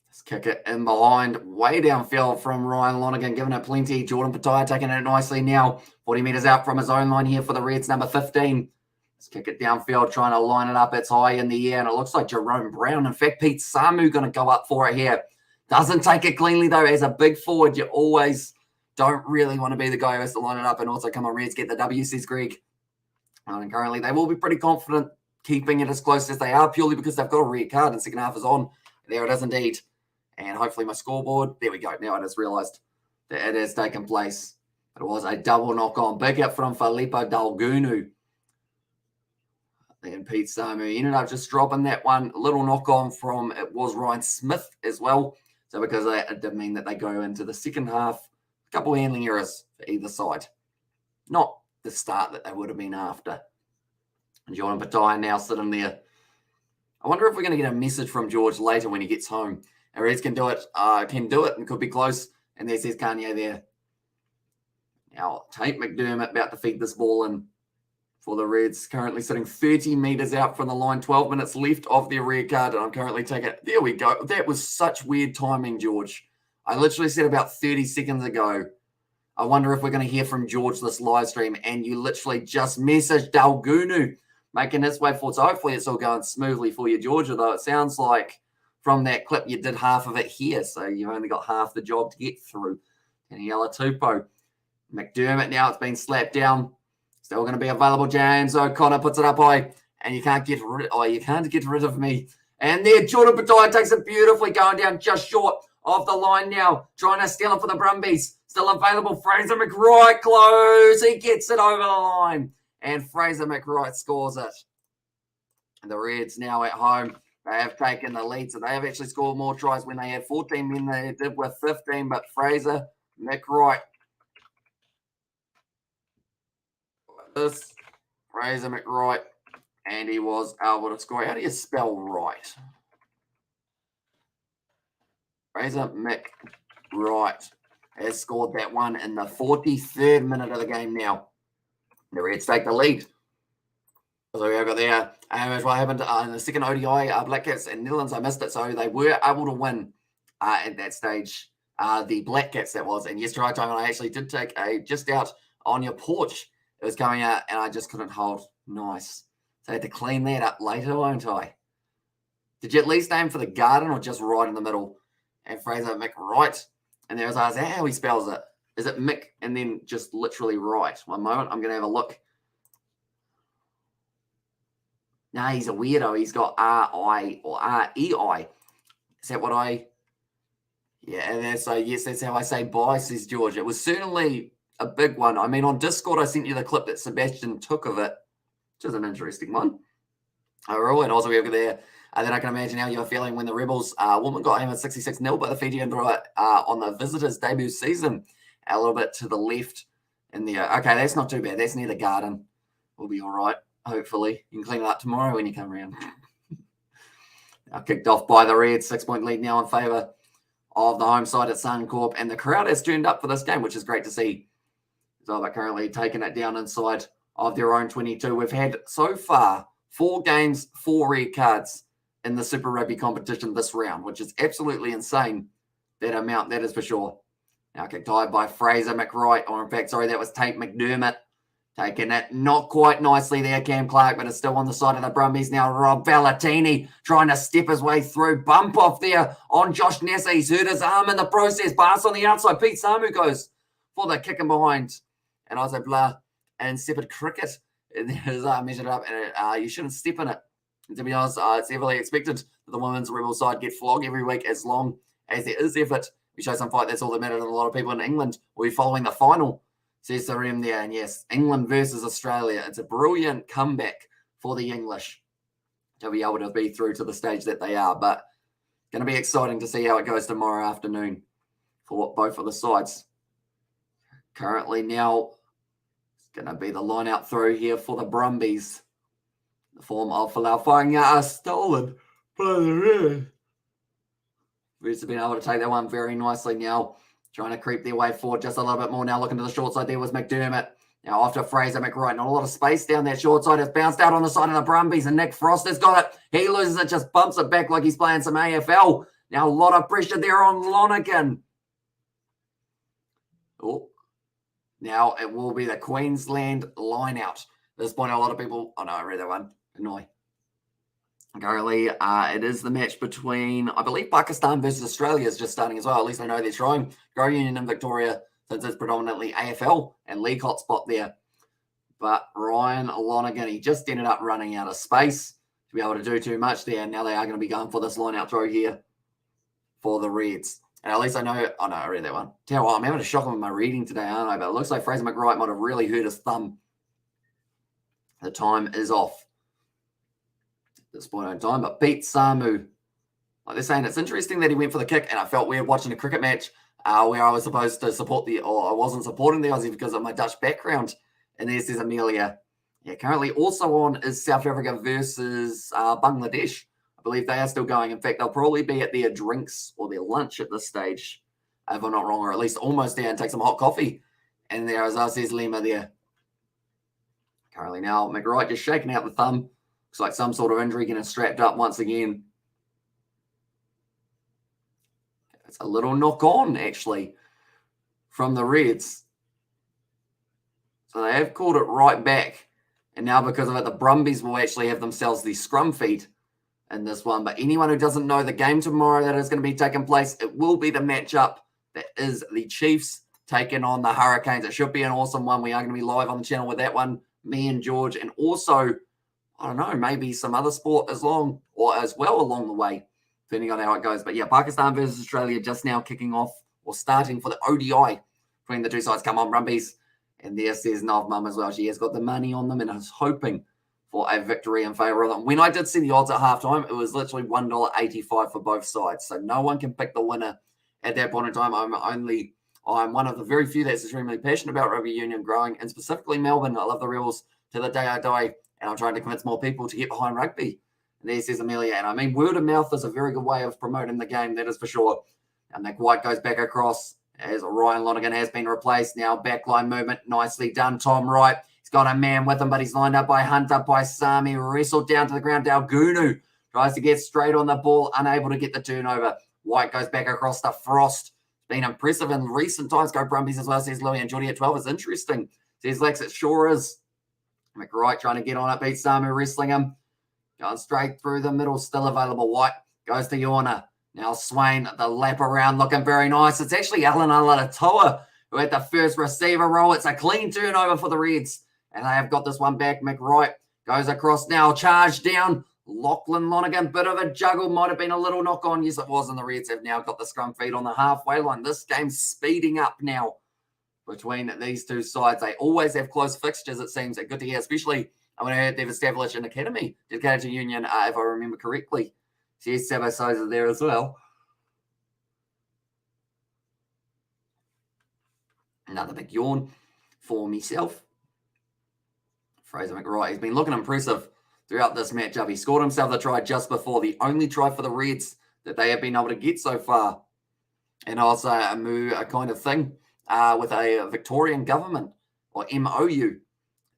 Let's kick it in behind. Way downfield from Ryan Lonergan, giving it plenty. Jordan Pataia taking it nicely now. 40 metres out from his own line here for the Reds, number 15. Let's kick it downfield, trying to line it up. It's high in the air, and it looks like Jerome Brown. In fact, Pete Samu going to go up for it here. Doesn't take it cleanly, though. As a big forward, you always don't really want to be the guy who has to line it up and also come on, Reds, get the W, says Greg. And currently, they will be pretty confident keeping it as close as they are, purely because they've got a red card and second half is on. There it is indeed. And hopefully my scoreboard, there we go. Now I just realised that it has taken place. It was a double knock-on. Big hit from Filippo Dalgunu. And Pete Samu ended up just dropping that one. A little knock-on from, it was Ryan Smith as well. So because it did mean that they go into the second half, a couple of handling errors for either side. Not the start that they would have been after. And Jordan Pataia now sitting there. I wonder if we're going to get a message from George later when he gets home. And Reds can do it, and could be close. And there says Kanye there. Now, Tate McDermott about to feed this ball in for the Reds. Currently sitting 30 metres out from the line. 12 minutes left of their red card. And I'm currently taking it. There we go. That was such weird timing, George. I literally said about 30 seconds ago, I wonder if we're going to hear from George this live stream. And you literally just messaged Dalgunu making his way forward. So hopefully it's all going smoothly for you, George. Although it sounds like from that clip, you did half of it here. So you've only got half the job to get through. Taniela Tupou. McDermott now, it's been slapped down. Still going to be available. James O'Connor puts it up high. And you can't get rid of me. And there, Jordan Pataia takes it beautifully, going down just short of the line now. Trying to steal it for the Brumbies. Still available. Fraser McWright close. He gets it over the line. And Fraser McWright scores it. And the Reds now at home. They have taken the lead. So they have actually scored more tries when they had 14 men. They did with 15. But Fraser McWright. This Fraser McWright. And he was able to score. How do you spell right? Fraser McWright has scored that one in the 43rd minute of the game now. The Reds take the lead. So we have got there. What happened in the second ODI, Black Cats and Netherlands, I missed it. So they were able to win at that stage. The Black Cats, that was. And yesterday time, I actually did take a just out on your porch. It was coming out, and I just couldn't hold. Nice. So I had to clean that up later, won't I? Did you at least aim for the garden or just right in the middle? And Fraser McWright. And there was, is that how he spells it? Is it Mick and then just literally right? One moment. I'm going to have a look. Nah, he's a weirdo. He's got R-I or R-E-I. Is that what I... Yeah, and so yes, that's how I say bye, says George. It was certainly a big one. I mean, on Discord, I sent you the clip that Sebastian took of it, which is an interesting one. Overall, and also we have there. Then I can imagine how you're feeling when the Rebels woman got hammered 66-0 by the Fijian on the visitors' debut season. A little bit to the left in there. Okay, that's not too bad. That's near the garden. We'll be all right, hopefully. You can clean it up tomorrow when you come around. Now kicked off by the Reds. 6-point lead now in favour of the home side at Suncorp. And the crowd has turned up for this game, which is great to see. So they're currently taking it down inside of their own 22. We've had so far 4 games, 4 red cards in the Super Rugby competition this round, which is absolutely insane, that amount, that is for sure. Now kicked high by Fraser McWright, or in fact, sorry, that was Tate McDermott. Taking it not quite nicely there, Cam Clark, but it's still on the side of the Brumbies now. Rob Valentini trying to step his way through. Bump off there on Josh Nessa. He's hurt his arm in the process. Pass on the outside. Pete Samu goes for the kick in behind. And Isaac Blah and Separate Cricket. His arm measured up, and you shouldn't step in it. And to be honest, it's heavily expected that the women's Rebel side get flogged every week as long as there is effort. We show some fight. That's all that matters. And a lot of people in England will be following the final, says the Rem there. And yes, England versus Australia. It's a brilliant comeback for the English to be able to be through to the stage that they are. But going to be exciting to see how it goes tomorrow afternoon for both of the sides. Currently now, it's going to be the line out through here for the Brumbies. The form of Falau Whainga stolen by the Reds. Reds have been able to take that one very nicely now. Trying to creep their way forward just a little bit more now. Looking to the short side there was McDermott. Now after Fraser McWright. Not a lot of space down that short side. It's bounced out on the side of the Brumbies. And Nick Frost has got it. He loses it. Just bumps it back like he's playing some AFL. Now a lot of pressure there on Lonergan. Oh. Now it will be the Queensland line out. At this point, a lot of people... Oh no, I read that one. Annoy. Currently, it is the match between, I believe, Pakistan versus Australia is just starting as well. At least I know they're trying. Grow Union in Victoria, since it's predominantly AFL and league hotspot there. But Ryan Lonergan, he just ended up running out of space to be able to do too much there. And now they are going to be going for this line out throw here for the Reds. And at least I know... Oh no, I read that one. Tell you what, I'm having a shock with my reading today, aren't I? But it looks like Fraser McWright might have really hurt his thumb. The time is off at this point in time. But Pete Samu, like they're saying, it's interesting that he went for the kick, and I felt weird watching a cricket match where I was supposed to support or I wasn't supporting the Aussie because of my Dutch background. And there's Amelia. Yeah, currently also on is South Africa versus Bangladesh. I believe they are still going. In fact, they'll probably be at their drinks or their lunch at this stage, if I'm not wrong, or at least almost there, and take some hot coffee. And there is says Lima there. Currently now, McWright just shaking out the thumb. Looks like some sort of injury, getting strapped up once again. It's a little knock on, actually, from the Reds. So they have called it right back. And now because of it, the Brumbies will actually have themselves the scrum feed in this one. But anyone who doesn't know the game tomorrow that is going to be taking place, it will be the matchup that is the Chiefs taking on the Hurricanes. It should be an awesome one. We are going to be live on the channel with that one. Me and George, and also, I don't know, maybe some other sport as well along the way, depending on how it goes. But yeah, Pakistan versus Australia just now kicking off or starting for the ODI between the two sides. Come on, Brumbies. And there says Nov Mum as well. She has got the money on them and is hoping for a victory in favour of them. When I did see the odds at halftime, it was literally $1.85 for both sides. So no one can pick the winner at that point in time. I'm one of the very few that's extremely passionate about rugby union growing, and specifically Melbourne. I love the Rebels to the day I die, and I'm trying to convince more people to get behind rugby. And there says Amelia. And I mean, word of mouth is a very good way of promoting the game, that is for sure. And Nick White goes back across as Ryan Lonergan has been replaced. Now backline movement, nicely done. Tom Wright, he's got a man with him, but he's lined up by Hunt, up by Sami, wrestled down to the ground. Dalgunu tries to get straight on the ball, unable to get the turnover. White goes back across to Frost. Been impressive in recent times. Go Brumbies as well, says Louis. And Geordie at 12 is interesting, says Lex. It sure is. McWright trying to get on it. Beats Samu, wrestling him. Going straight through the middle. Still available. White goes to Yorna. Now Swain, the lap around, looking very nice. It's actually Alan Alatoa who had the first receiver role. It's a clean turnover for the Reds, and they have got this one back. McWright goes across now, charge down. Lachlan Lonergan, bit of a juggle, might have been a little knock on. Yes, it was, and the Reds have now got the scrum feed on the halfway line. This game's speeding up now between these two sides. They always have close fixtures, it seems. Good to hear, especially when I heard they've established an academy dedicated to Union, if I remember correctly. So yes, Sabo Souza there as well. Another big yawn for myself. Fraser McWright, he's been looking impressive throughout this matchup. He scored himself the try just before, the only try for the Reds that they have been able to get so far. And also a kind of thing with a Victorian government, or MOU.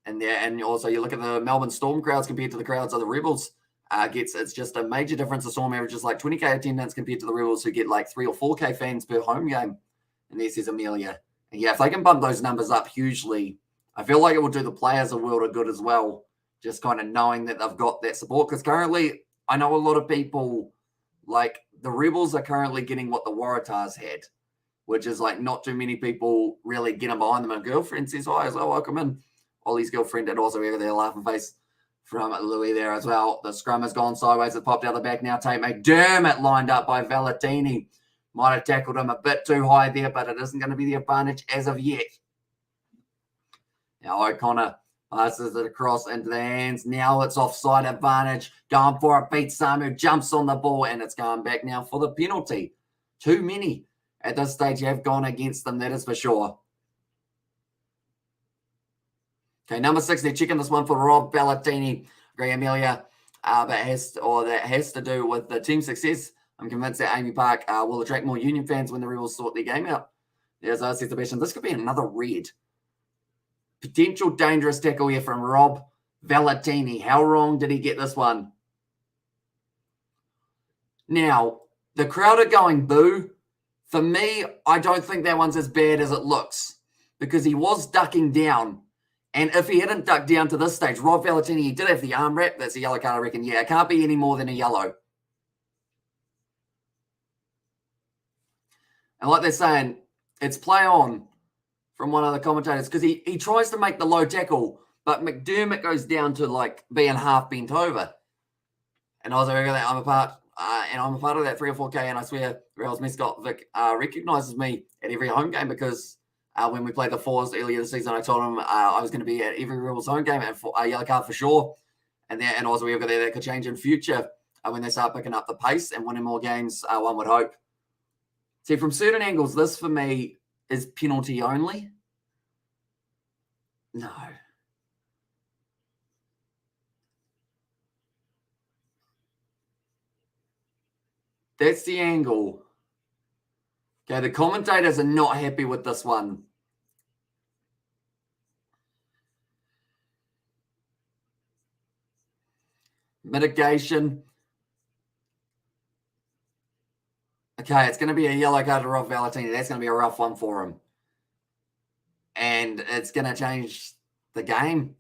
And also you look at the Melbourne Storm crowds compared to the crowds of the Rebels. It's just a major difference. The Storm averages like 20k attendance compared to the Rebels, who get like 3 or 4k fans per home game. And this is Amelia. And yeah, if they can bump those numbers up hugely, I feel like it will do the players a world of good as well. Just kind of knowing that they've got that support. Because currently, I know a lot of people, like the Rebels are currently getting what the Waratahs had, which is like not too many people really getting behind them. And girlfriend says, hi, as well, welcome in. Ollie's girlfriend and also over there, laughing face from Louis there as well. The scrum has gone sideways. It popped out the back now. Tate McDermott lined up by Valentini. Might have tackled him a bit too high there, but it isn't going to be the advantage as of yet. Now O'Connor passes it across into the hands. Now it's offside advantage. Going for it. Pete Samu jumps on the ball, and it's going back now for the penalty. Too many at this stage have gone against them, that is for sure. Okay, number 6, they're checking this one for Rob Valentini. Grey Amelia, that has to do with the team success. I'm convinced that Amy Park will attract more Union fans when the Rebels sort their game out. There's our Sebastian. This could be another red. Potential dangerous tackle here from Rob Valentini. How wrong did he get this one? Now, the crowd are going boo. For me, I don't think that one's as bad as it looks because he was ducking down. And if he hadn't ducked down to this stage, Rob Valentini, he did have the arm wrap. That's a yellow card, I reckon. Yeah, it can't be any more than a yellow. And like they're saying, it's play on from one of the commentators because he tries to make the low tackle, but McDermott goes down to like being half bent over. And I was like, I'm a part of that 3 or 4K, and I swear Rails mascot Vic recognises me at every home game because when we played the Fours earlier this season, I told him I was going to be at every Rebels home game and a yellow card for sure. And also we've got that could change in future when they start picking up the pace and winning more games, one would hope. See, from certain angles, this for me is penalty only. No. That's the angle. Okay, the commentators are not happy with this one. Mitigation. Okay, it's going to be a yellow card to Rob Valentini. That's going to be a rough one for him. And it's going to change the game.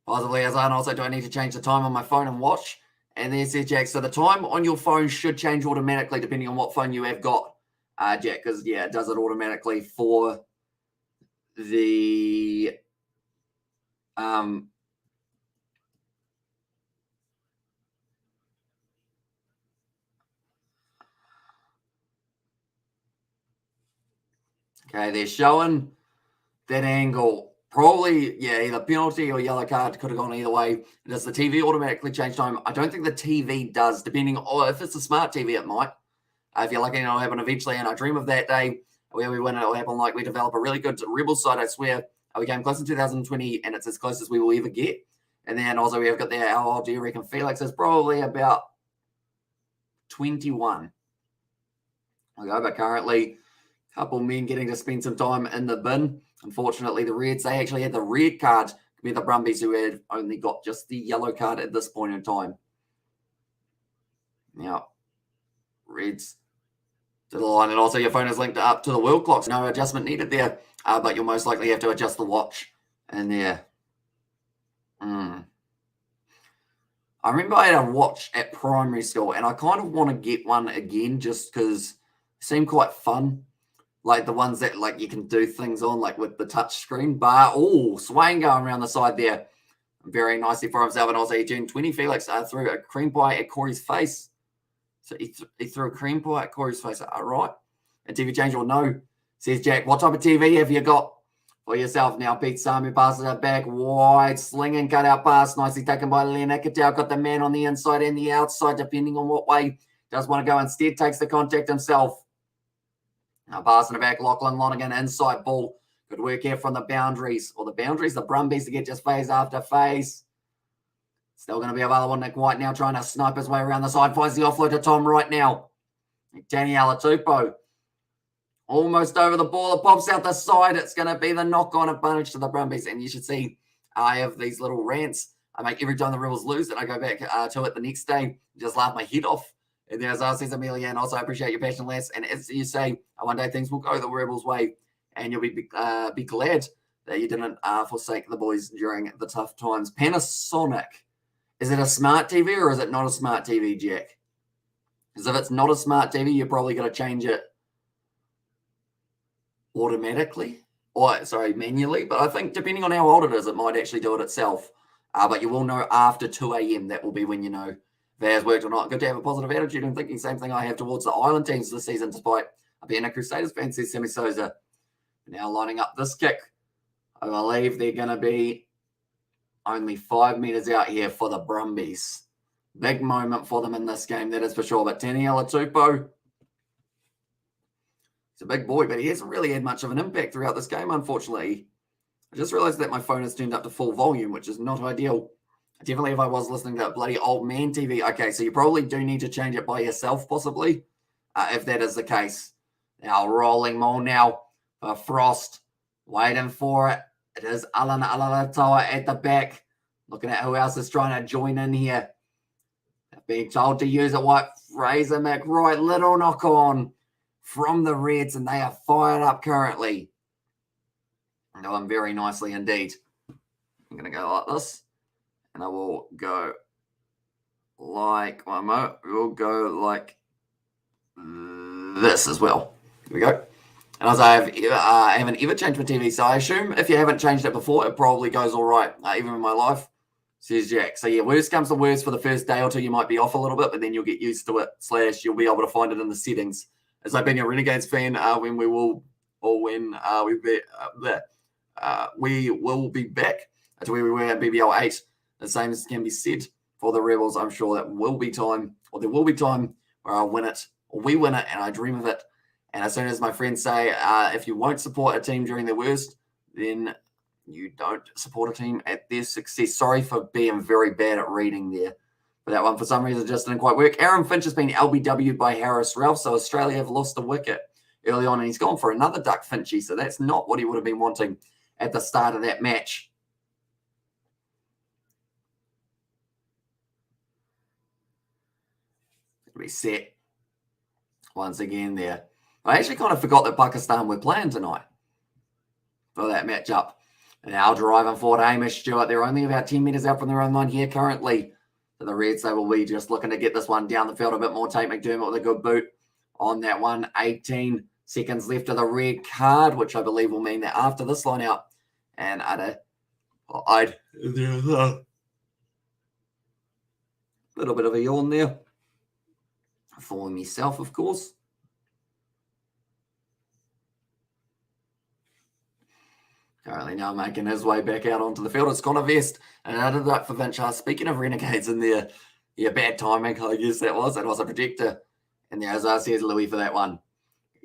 Possibly, as I also do I need to change the time on my phone and watch. And then says Jack, so the time on your phone should change automatically depending on what phone you have got, Jack, because, yeah, it does it automatically for the okay, they're showing that angle. Probably, yeah, either penalty or yellow card could have gone either way. Does the TV automatically change time? I don't think the TV does, depending on if it's a smart TV, it might. If you're lucky, it'll happen eventually. And I dream of that day where we win. It'll happen like we develop a really good Rebels side. I swear, we came close in 2020, and it's as close as we will ever get. And then also we have got there. How old do you reckon Felix is? Probably about 21. Okay, but currently, a couple men getting to spend some time in the bin. Unfortunately, the Reds, they actually had the red card with the Brumbies, who had only got just the yellow card at this point in time. Now, Reds to the line, and also your phone is linked up to the world clocks. No adjustment needed there, but you'll most likely have to adjust the watch in there. I remember I had a watch at primary school, and I kind of want to get one again just because it seemed quite fun. like the ones that like you can do things on, like with the touch screen bar. Oh, Swain going around the side there. Very nicely for himself. And also, he turned 20. Felix threw a cream pie at Corey's face. So he threw a cream pie at Corey's face. All right. And TV change or no, says Jack. What type of TV have you got for yourself now? Pete Sami passes it back wide. Slinging cutout pass. Nicely taken by Leonard Katau. Got the man on the inside and the outside, depending on what way. Does want to go instead. Takes the contact himself. Now passing it back. Lachlan Lonergan inside ball. Good work here from the boundaries. Or the boundaries, the Brumbies to get just phase after phase. Still going to be available. Nick White now trying to snipe his way around the side. Finds the offload to Tom right now. Danny Alatupo. Almost over the ball. It pops out the side. It's going to be the knock-on advantage to the Brumbies. And you should see I have these little rants I make every time the Rebels lose. And I go back to it the next day. Just laugh my head off. And there's says Amelia. And also I appreciate your passion, Les. And as you say, one day things will go the Rebels' way. And you'll be glad that you didn't forsake the boys during the tough times. Panasonic. Is it a smart TV or is it not a smart TV, Jack? Because if it's not a smart TV, you're probably going to change it automatically. Or, sorry, manually. But I think depending on how old it is, it might actually do it itself. But you will know after 2 a.m. That will be when you know if it has worked or not. Good to have a positive attitude and thinking same thing I have towards the Island teams this season, despite being a Crusaders fan, says Sammy Souza. Now lining up this kick. I believe they're going to be only 5 meters out here for the Brumbies. Big moment for them in this game, that is for sure. But Tani Alatupo, he's a big boy, but he hasn't really had much of an impact throughout this game, unfortunately. I just realized that my phone has turned up to full volume, which is not ideal. Definitely if I was listening to bloody old man TV. Okay, so you probably do need to change it by yourself, possibly, if that is the case. Now rolling more now. Frost, waiting for it. It is Alan Alalatoa at the back. Looking at who else is trying to join in here. Being told to use it. White Fraser McRoy. Little knock on from the Reds, and they are fired up currently. Doing very nicely indeed. I'm going to go like this. And I will go like, one more. We'll go like this as well. Here we go. And as I haven't ever changed my TV, so I assume if you haven't changed it before, it probably goes all right, even in my life, says Jack. So yeah, worst comes to worst, for the first day or two, you might be off a little bit, but then you'll get used to it, / you'll be able to find it in the settings. As I've been a Renegades fan, when we will be back to where we were at BBL 8, the same as can be said for the Rebels. I'm sure that there will be time where I'll win it, or we win it, and I dream of it. And as soon as my friends say, if you won't support a team during their worst, then you don't support a team at their success. Sorry for being very bad at reading there. But that one, for some reason, just didn't quite work. Aaron Finch has been LBW'd by Harris Ralph, so Australia have lost a wicket early on, and he's gone for another duck, Finchy. So that's not what he would have been wanting at the start of that match. Be set once again there. I actually kind of forgot that Pakistan were playing tonight for that matchup. And now driving forward, Hamish Stewart. They're only about 10 metres out from their own line here currently. So the Reds, they will be just looking to get this one down the field a bit more. Tate McDermott with a good boot on that one. 18 seconds left of the red card, which I believe will mean that after this line out, and I'd there's a little bit of a yawn there for myself, of course. Currently now making his way back out onto the field. It's Connor Vest. And another duck for Vinch. Speaking of Renegades in there, yeah, bad timing, I guess that was. That was a projector. And there, as I said, Louis for that one.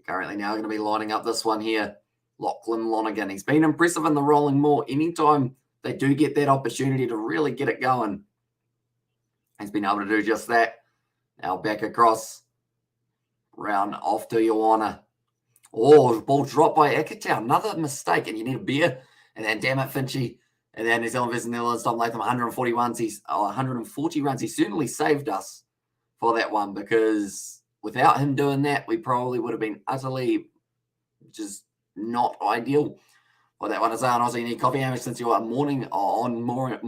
Currently now going to be lining up this one here. Lachlan Lonergan. He's been impressive in the rolling more. Anytime they do get that opportunity to really get it going, he's been able to do just that. Now back across. Round off to Ioana. Oh, ball dropped by Ekatow. Another mistake, and you need a beer. And then, damn it, Finchy. And then New Zealand versus Netherlands, Tom Latham, 140 runs. He certainly saved us for that one, because without him doing that, we probably would have been utterly just not ideal for that one. As I also need coffee, Hamish, since you are morning glory.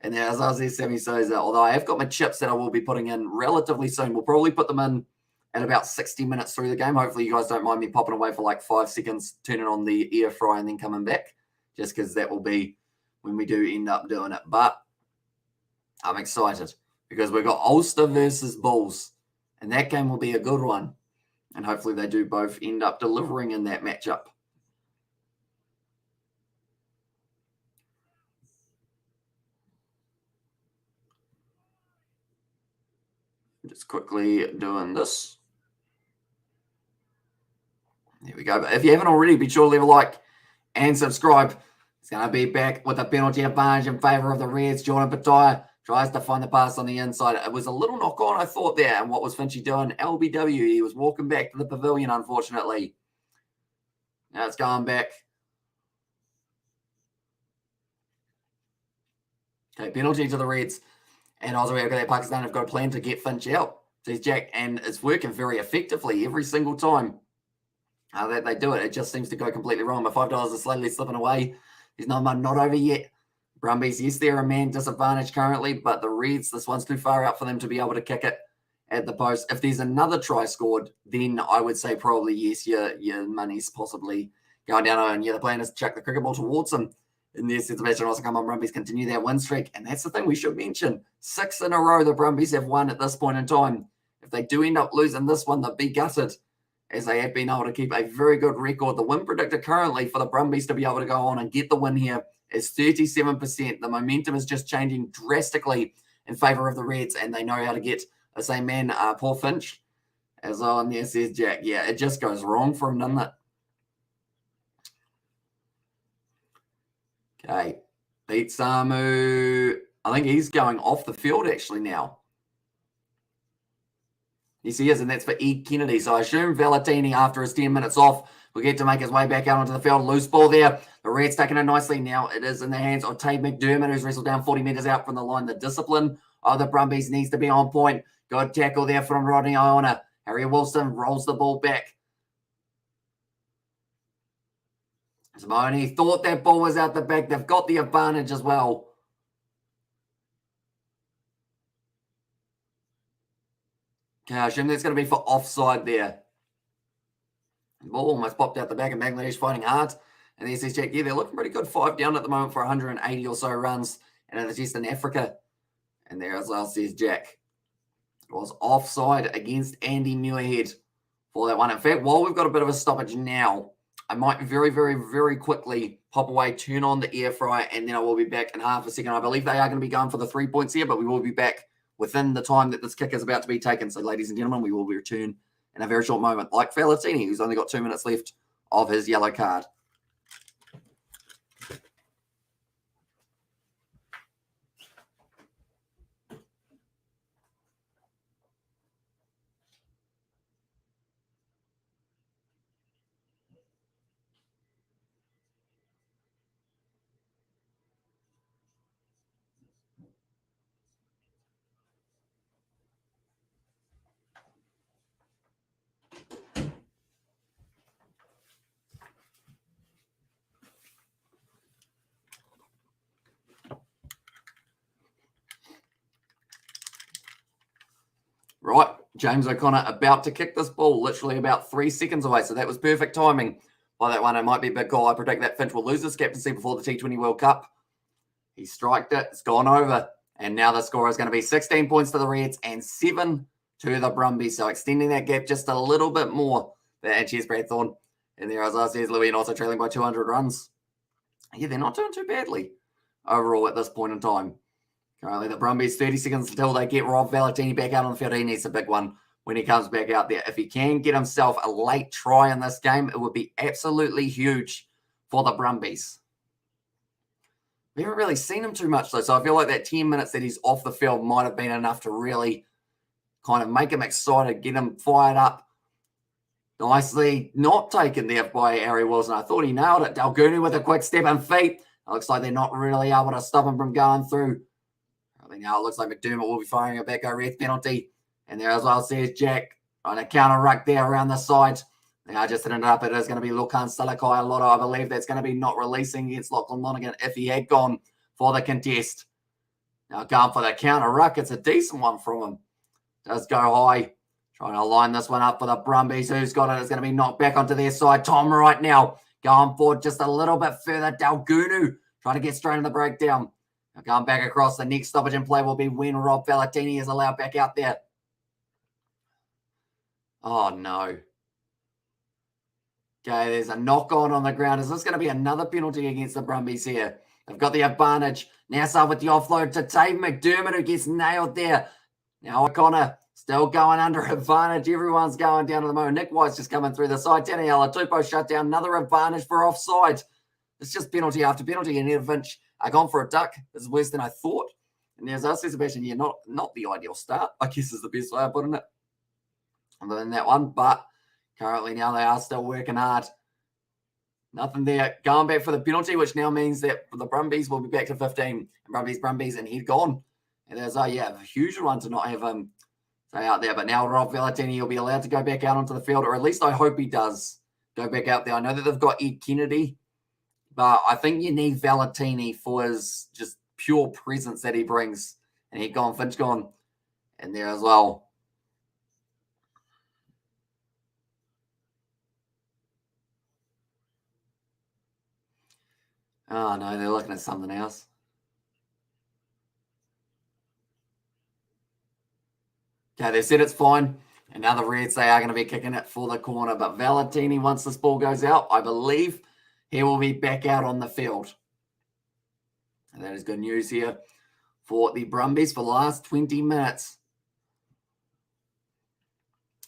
And then, as I said, Sammy Souza, although I have got my chips that I will be putting in relatively soon, we'll probably put them in at about 60 minutes through the game. Hopefully you guys don't mind me popping away for like 5 seconds, turning on the air fryer and then coming back, just because that will be when we do end up doing it. But I'm excited because we've got Ulster versus Bulls, and that game will be a good one. And hopefully they do both end up delivering in that matchup. Just quickly doing this. There we go. But if you haven't already, be sure to leave a like and subscribe. It's going to be back with a penalty advantage in favour of the Reds. Jordan Pataya tries to find the pass on the inside. It was a little knock on, I thought, there. And what was Finchy doing? LBW. He was walking back to the pavilion, unfortunately. Now it's going back. Okay, penalty to the Reds. And also, Pakistan have got a plan to get Finch out. Says Jack, and it's working very effectively every single time that they do it. It just seems to go completely wrong. But $5 is slowly slipping away. There's not over yet. Brumbies, yes, they're a man disadvantage currently, but the Reds, this one's too far out for them to be able to kick it at the post. If there's another try scored, then I would say probably yes, your money's possibly going down. And yeah, the plan is to chuck the cricket ball towards them. In this situation, also come on, Brumbies continue their win streak. And that's the thing we should mention. 6 in a row the Brumbies have won at this point in time. If they do end up losing this one, they'll be gutted, as they have been able to keep a very good record. The win predictor currently for the Brumbies to be able to go on and get the win here is 37%. The momentum is just changing drastically in favour of the Reds, and they know how to get the same man, Paul Finch, as well. And there says Jack. Yeah, it just goes wrong for him, doesn't it? Okay. Pete Samu, I think he's going off the field actually now. Yes, he is, and that's for Ed Kennedy. So I assume Valentini, after his 10 minutes off, will get to make his way back out onto the field. Loose ball there. The Reds taking it nicely. Now it is in the hands of Tate McDermott, who's wrestled down 40 metres out from the line. The discipline of the Brumbies needs to be on point. Good tackle there from Rodney Iona. Harry Wilson rolls the ball back. Simone thought that ball was out the back. They've got the advantage as well. Okay, I assume that's going to be for offside there. The ball almost popped out the back, and Bangladesh fighting hard. And the SS Jack, yeah, they're looking pretty good. 5 down at the moment for 180 or so runs. And it's just in Africa. And there as well says Jack. It was offside against Andy Muirhead for that one. In fact, while we've got a bit of a stoppage now, I might very, very, very quickly pop away, turn on the air fryer, and then I will be back in half a second. I believe they are going to be going for the 3 points here, but we will be back within the time that this kick is about to be taken. So, ladies and gentlemen, we will return in a very short moment, like Valentini, who's only got 2 minutes left of his yellow card. Right, James O'Connor about to kick this ball, literally about 3 seconds away. So that was perfect timing by that one. It might be a big call. I predict that Finch will lose his captaincy before the T20 World Cup. He striked it. It's gone over. And now the score is going to be 16 points to the Reds and 7 to the Brumbies. So extending that gap just a little bit more. And cheers, Brad Thorne. And there, as I said, Louis, and also trailing by 200 runs. Yeah, they're not doing too badly overall at this point in time. Currently, the Brumbies, 30 seconds until they get Rob Valentini back out on the field. He needs a big one when he comes back out there. If he can get himself a late try in this game, it would be absolutely huge for the Brumbies. We haven't really seen him too much, though, so I feel like that 10 minutes that he's off the field might have been enough to really kind of make him excited, get him fired up. Nicely not taken there by Harry Wilson. I thought he nailed it. Dalguni with a quick step and feet. It looks like they're not really able to stop him from going through. Now it looks like McDermott will be firing a back Reds penalty. And there as well says Jack on a counter ruck there around the side. They are just hitting it up. It is going to be Lukan Salakai a lot. I believe that's going to be not releasing against Lachlan Lonergan if he had gone for the contest. Now going for the counter ruck. It's a decent one from him. Does go high. Trying to line this one up for the Brumbies. Who's got it? It's going to be knocked back onto their side. Tom right now going forward just a little bit further. Dalgunu trying to get straight in the breakdown. Now going back across. The next stoppage in play will be when Rob Valentini is allowed back out there. Oh, no. Okay, there's a knock on the ground. Is this going to be another penalty against the Brumbies here? They've got the advantage. Nassau with the offload to Dave McDermott, who gets nailed there. Now O'Connor still going under advantage. Everyone's going down to the moment. Nick White's just coming through the side. Taniela Tupou shut down. Another advantage for offside. It's just penalty after penalty. And Finch gone for a duck. This is worse than I thought. And there's us, Sebastian. Yeah, not the ideal start, I guess is the best way of putting it. Other than that one. But currently now they are still working hard. Nothing there. Going back for the penalty, which now means that the Brumbies will be back to 15. And Brumbies, and he'd gone. And there's, a huge one to not have him stay out there. But now Rob Valentini will be allowed to go back out onto the field, or at least I hope he does go back out there. I know that they've got Ed Kennedy, but I think you need Valentini for his just pure presence that he brings. And he'd gone, Finch gone in there as well. Oh, no, they're looking at something else. Okay, they said it's fine. And now the Reds, they are going to be kicking it for the corner. But Valentini, once this ball goes out, I believe he will be back out on the field. And that is good news here for the Brumbies for the last 20 minutes.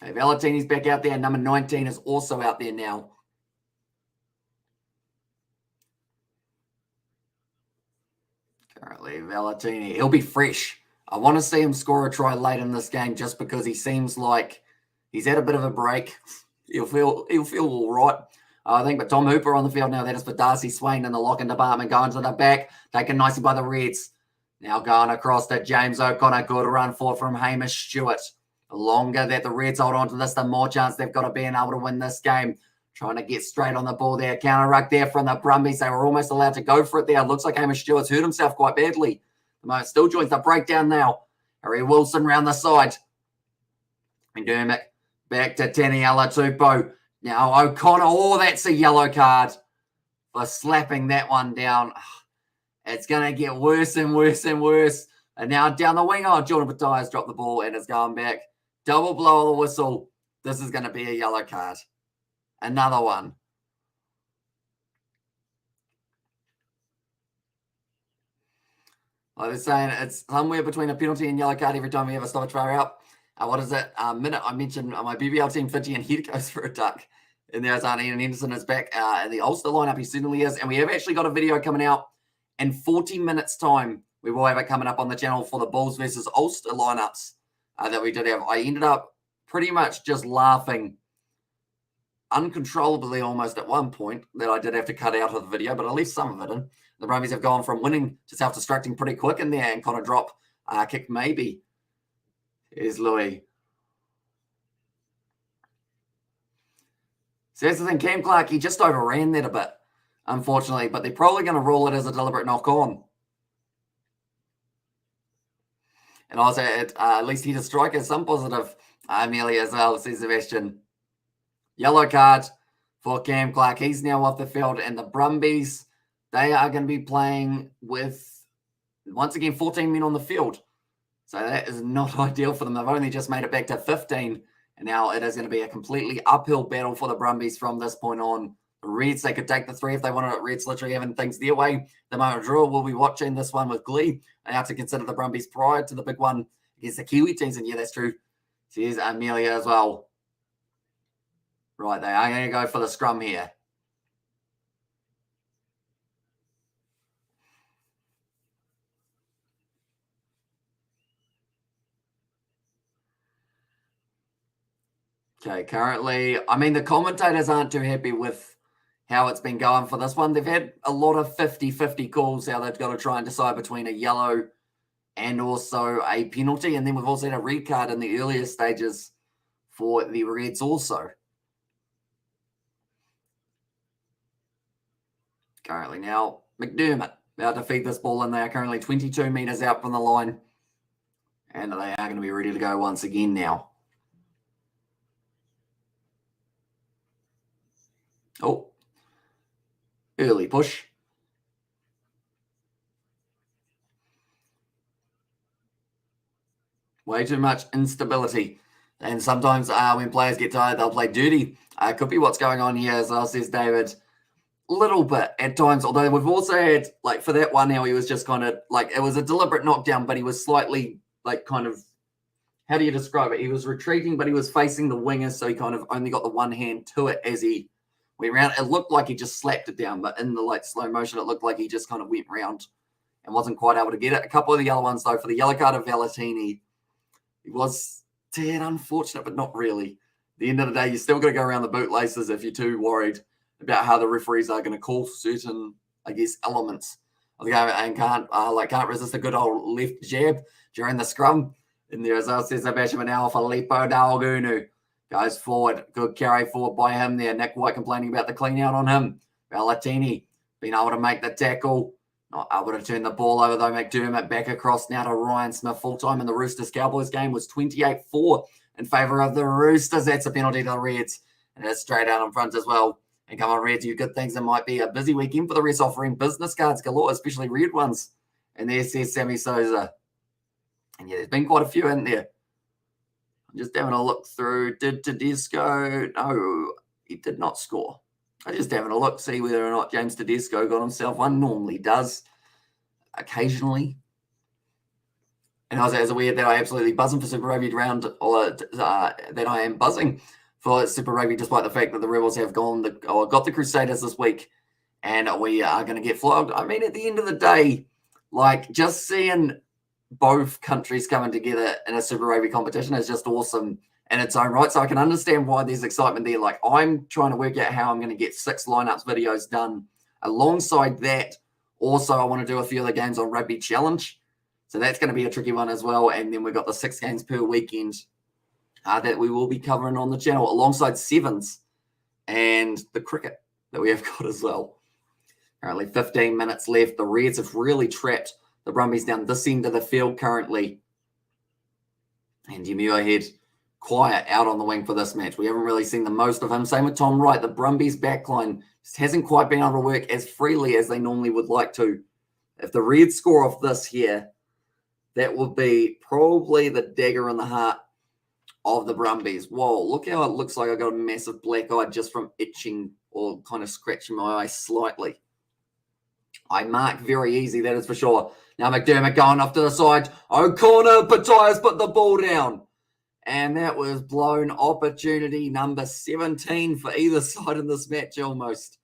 Okay, Valentini's back out there. Number 19 is also out there now. Currently, Valentini, he'll be fresh. I want to see him score a try late in this game just because he seems like he's had a bit of a break. He'll feel all right, I think. But Tom Hooper on the field now. That is for Darcy Swain in the locking department. Going to the back, taken nicely by the Reds. Now going across to James O'Connor. Good run forward from Hamish Stewart. The longer that the Reds hold on to this, the more chance they've got of being able to win this game. Trying to get straight on the ball there. Counter ruck there from the Brumbies. They were almost allowed to go for it there. It looks like Hamish Stewart's hurt himself quite badly. The moment still joins the breakdown now. Harry Wilson round the side. McDermott back to Taniela Tupou. Now O'Connor. Oh, that's a yellow card for slapping that one down. It's going to get worse and worse and worse. And now down the wing. Oh, Jordan Bataya's dropped the ball and it's going back. Double blow of the whistle. This is going to be a yellow card. Another one. Like they're saying, it's somewhere between a penalty and yellow card every time we ever stop a try out. What is it? Minute I mentioned my BBL team, Fidji, and he goes for a duck. And there's Ian Henderson is back in the Ulster lineup. He certainly is. And we have actually got a video coming out in 40 minutes' time. We will have it coming up on the channel for the Bulls versus Ulster lineups that we did have. I ended up pretty much just laughing uncontrollably almost at one point that I did have to cut out of the video, but at least some of it in. The Brumbies have gone from winning to self-destructing pretty quick in there and kind of drop kick maybe. Here's Louis. So that's the thing, Cam Clark, he just overran that a bit, unfortunately, but they're probably going to rule it as a deliberate knock-on. And also, at least he's a striker, some positive Amelia as well, says Sebastian. Yellow card for Cam Clark. He's now off the field. And the Brumbies, they are going to be playing with, once again, 14 men on the field. So that is not ideal for them. They've only just made it back to 15. And now it is going to be a completely uphill battle for the Brumbies from this point on. The Reds, they could take the 3 if they wanted it. Reds literally having things their way. The moment Drew will be watching this one with glee. They have to consider the Brumbies prior to the big one against the Kiwi teams. And yeah, that's true. So here's Amelia as well. Right, they are going to go for the scrum here. Okay, currently, I mean, the commentators aren't too happy with how it's been going for this one. They've had a lot of 50-50 calls, how they've got to try and decide between a yellow and also a penalty. And then we've also had a red card in the earlier stages for the Reds also. Currently now, McDermott about to feed this ball in. They are currently 22 metres out from the line. And they are going to be ready to go once again now. Oh, early push. Way too much instability. And sometimes when players get tired, they'll play dirty. Could be what's going on here, as says David. Little bit at times, although we've also had, like, for that one, how he was just kind of, like, it was a deliberate knockdown, but he was slightly, like, kind of, how do you describe it? He was retreating, but he was facing the wingers, so he kind of only got the one hand to it as he went around. It looked like he just slapped it down, but in the, like, slow motion, it looked like he just kind of went round and wasn't quite able to get it. A couple of the other ones, though, for the yellow card of Valentini, it was dead unfortunate, but not really. At the end of the day, you still got to go around the bootlaces if you're too worried about how the referees are going to call certain, I guess, elements of the game, and can't resist a good old left jab during the scrum. And there, as I says, Sebastian now Filippo Dalgunu goes forward. Good carry forward by him there. Nick White complaining about the clean out on him. Valentini being able to make the tackle. Not able to turn the ball over, though. McDermott back across now to Ryan Smith. Full time in the Roosters Cowboys game was 28-4 in favour of the Roosters. That's a penalty to the Reds. And it's straight out in front as well. And come on, Reds, you good things. It might be a busy weekend for the Reds, offering business cards galore, especially red ones. And there says Sammy Souza. And yeah, there's been quite a few in there. I'm just having a look through. Did Tedesco? No, he did not score. I'm just having a look, see whether or not James Tedesco got himself one. Normally does, occasionally. And I was aware that I absolutely buzzing for Super Rugby round, or that I am buzzing for Super Rugby, despite the fact that the Rebels have got the Crusaders this week, and we are going to get flogged. I mean, at the end of the day, like, just seeing both countries coming together in a Super Rugby competition is just awesome in its own right. So I can understand why there's excitement there. Like, I'm trying to work out how I'm going to get 6 lineups videos done. Alongside that, also, I want to do a few of the games on Rugby Challenge. So that's going to be a tricky one as well. And then we've got the 6 games per weekend that we will be covering on the channel, alongside sevens and the cricket that we have got as well. Apparently 15 minutes left. The Reds have really trapped the Brumbies down this end of the field currently. And Yemu ahead, quiet out on the wing for this match. We haven't really seen the most of him. Same with Tom Wright. The Brumbies backline just hasn't quite been able to work as freely as they normally would like to. If the Reds score off this here, that would be probably the dagger in the heart of the Brumbies. Whoa, look how it looks like I got a massive black eye just from itching or kind of scratching my eye slightly. I mark very easy, that is for sure. Now McDermott going off to the side. O'Connor, Pataya's put the ball down. And that was blown opportunity number 17 for either side in this match almost.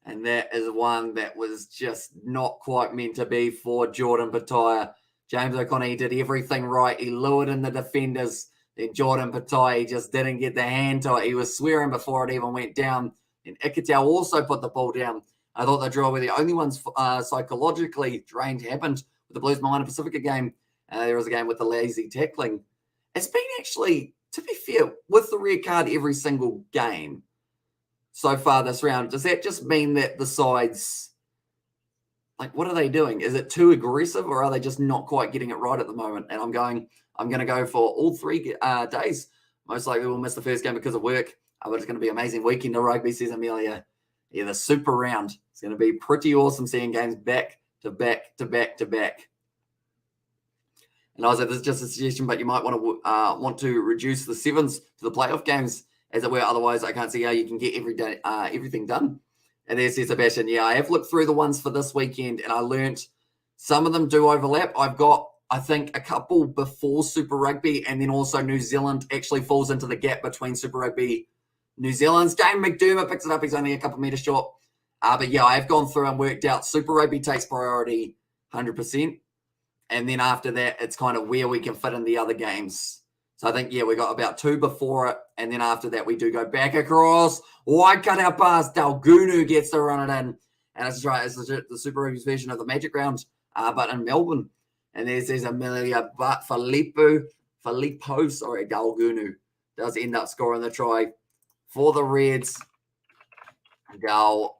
And that is one that was just not quite meant to be for Jordan Pataya. James O'Connor, he did everything right. He lured in the defenders. Then Jordan Pataya, he just didn't get the hand to it. He was swearing before it even went down. And Ikitau also put the ball down. I thought the draw were the only ones psychologically drained happened with the Blues Moana Pacifica game. There was a game with the lazy tackling. It's been actually, to be fair, with the red card every single game so far this round. Does that just mean that the sides, like, what are they doing? Is it too aggressive, or are they just not quite getting it right at the moment? And I'm going to go for all 3 days. Most likely we'll miss the first game because of work. But it's going to be an amazing weekend of rugby, says Amelia. Yeah, the super round. It's going to be pretty awesome seeing games back to back to back to back. And I was like, this is just a suggestion, but you might want to reduce the sevens to the playoff games, as it were. Otherwise, I can't see how you can get everything done. And there says Sebastian, yeah, I have looked through the ones for this weekend, and I learnt some of them do overlap. I've got, I think, a couple before Super Rugby, and then also New Zealand actually falls into the gap between Super Rugby New Zealand's game. McDermott picks it up. He's only a couple metres short. But yeah, I've gone through and worked out Super Rugby takes priority 100%. And then after that, it's kind of where we can fit in the other games. So I think, yeah, we got about 2 before it. And then after that, we do go back across. Wide cut out pass. Dalgunu gets to run it in. And it's right. It's the Super Rugby's version of the Magic Round, but in Melbourne. And there's Amelia, but Filippo, Dalgunu does end up scoring the try for the Reds. Dalgunu.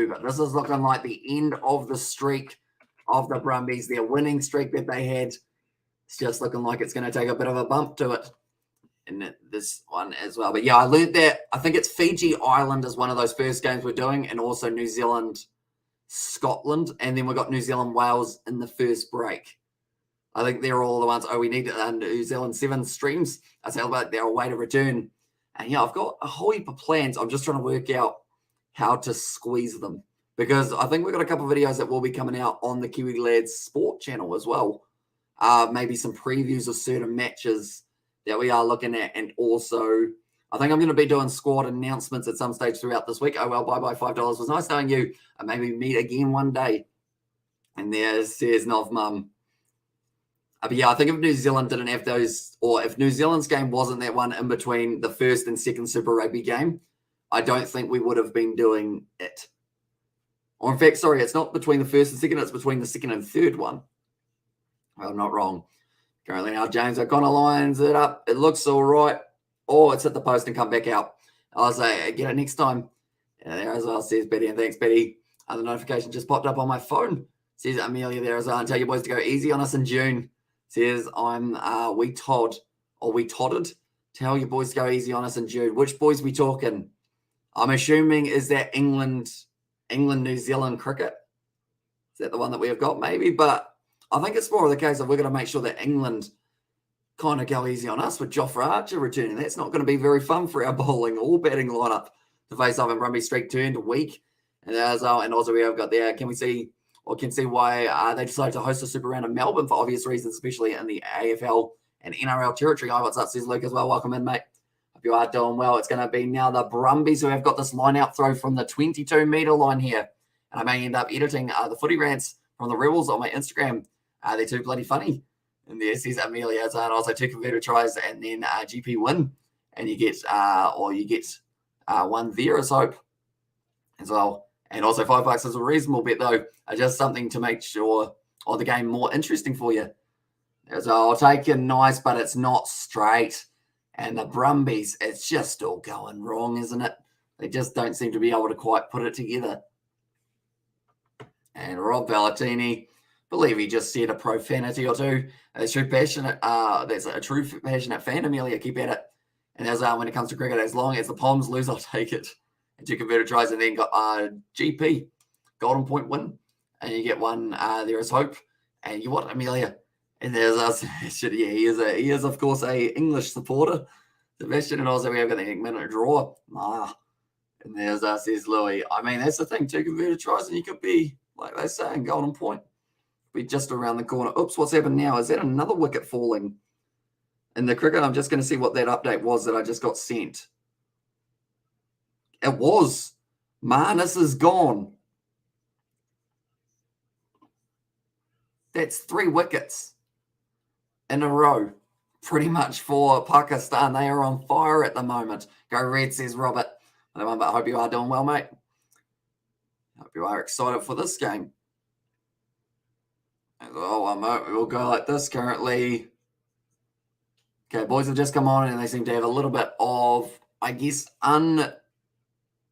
But this is looking like the end of the streak of the Brumbies, their winning streak that they had. It's just looking like it's going to take a bit of a bump to it. in this one as well. But yeah, I learned that. I think it's Fiji Island is one of those first games we're doing, and also New Zealand, Scotland, and then we've got New Zealand, Wales in the first break. I think they're all the ones. Oh, we need New Zealand 7 streams. I say about their way to return. And yeah, I've got a whole heap of plans. I'm just trying to work out how to squeeze them, because I think we've got a couple of videos that will be coming out on the Kiwi Lads Sport channel as well. Maybe some previews of certain matches that we are looking at. And also, I think I'm going to be doing squad announcements at some stage throughout this week. Oh, well, bye-bye, $5. Was nice knowing you. And maybe meet again one day. And there's Nov Mum. But yeah, I think if New Zealand didn't have those, or if New Zealand's game wasn't that one in between the first and second Super Rugby game, I don't think we would have been doing it. Or in fact, sorry, it's not between the first and second, it's between the second and third one. Well, I'm not wrong. Currently now, James O'Connor lines it up. It looks all right. Oh, it's hit the post and come back out. I'll say, get it next time. And there as well, says Betty. And thanks, Betty. The notification just popped up on my phone. Says Amelia there as well. And tell you boys to go easy on us in June. Says we todded. Tell your boys to go easy on us in June. Which boys we talking? I'm assuming is that England, New Zealand cricket. Is that the one that we have got? Maybe, but I think it's more of the case of we're going to make sure that England kind of go easy on us with Jofra Archer returning. That's not going to be very fun for our bowling or batting lineup to face off, and Brumbies streak turned weak. And also we have got there. Can see why they decided to host a Super Round in Melbourne for obvious reasons, especially in the AFL and NRL territory. Hi, what's up, says Luke as well. Welcome in, mate. Hope you are doing well. It's going to be now the Brumbies who have got this line out throw from the 22-metre line here. And I may end up editing the footy rants from the Rebels on my Instagram. They're too bloody funny. And there says Amelia, and also 2 converted tries and then GP win. And you get one there as hope as well. And also $5 is a reasonable bet, though. Just something to make sure the game more interesting for you. So I'll take it nice, but it's not straight. And the Brumbies, it's just all going wrong, isn't it? They just don't seem to be able to quite put it together. And Rob Valentini, believe he just said a profanity or two. That's true passionate. That's a true passionate fan, Amelia. Keep at it. And as when it comes to cricket, as long as the Poms lose, I'll take it. And 2 converted tries, and then got GP golden point win, and you get one. There is hope, and you want Amelia. And there's us. Yeah, he is of course a English supporter, Sebastian, and also we have got the minute draw. And there's us, says Louis. I mean, that's the thing. 2 converted tries, and you could be like they say, golden point. Be just around the corner. Oops, what's happened now? Is that another wicket falling in the cricket? I'm just going to see what that update was that I just got sent. It was. Marnus is gone. That's 3 wickets in a row, pretty much for Pakistan. They are on fire at the moment. Go Red, says Robert. I hope you are doing well, mate. Hope you are excited for this game. Oh, we'll go like this currently. Okay, boys have just come on and they seem to have a little bit of, I guess,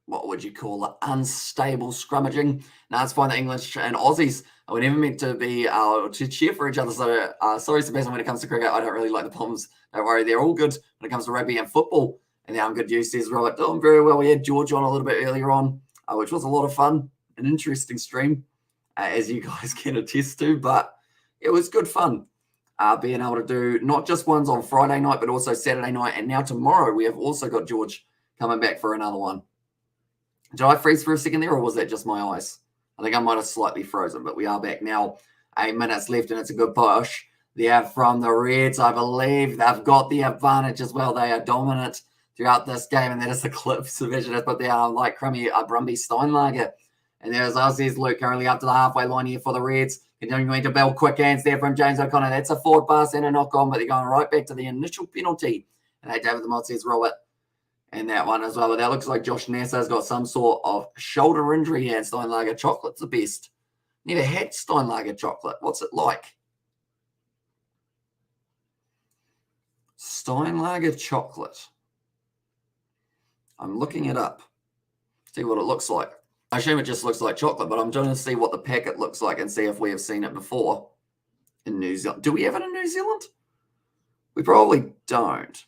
what would you call it? Unstable scrummaging. Now, it's fine that English and Aussies are never meant to be to cheer for each other. So, sorry, Sebastian, when it comes to cricket, I don't really like the Poms. Don't worry, they're all good when it comes to rugby and football. And now I'm good news, says Robert. Doing very well. We had George on a little bit earlier on, which was a lot of fun. An interesting stream, as you guys can attest to. But it was good fun being able to do not just ones on Friday night, but also Saturday night. And now tomorrow, we have also got George coming back for another one. Did I freeze for a second there, or was that just my eyes? I think I might have slightly frozen, but we are back now. 8 minutes left, and it's a good push there from the Reds. I believe they've got the advantage as well. They are dominant throughout this game, and that is the clips division. That's put down like crummy Brumby Steinlager. And there's us, says Luke, currently up to the halfway line here for the Reds. Continuing to build quick hands there from James O'Connor. That's a forward pass and a knock on, but they're going right back to the initial penalty. And hey, David the Mod says Robert. And that one as well. But that looks like Josh Nassau's got some sort of shoulder injury here. And Steinlager chocolate's the best. Never had Steinlager chocolate. What's it like? Steinlager chocolate. I'm looking it up. See what it looks like. I assume it just looks like chocolate, but I'm trying to see what the packet looks like and see if we have seen it before in New Zealand. Do we have it in New Zealand? We probably don't.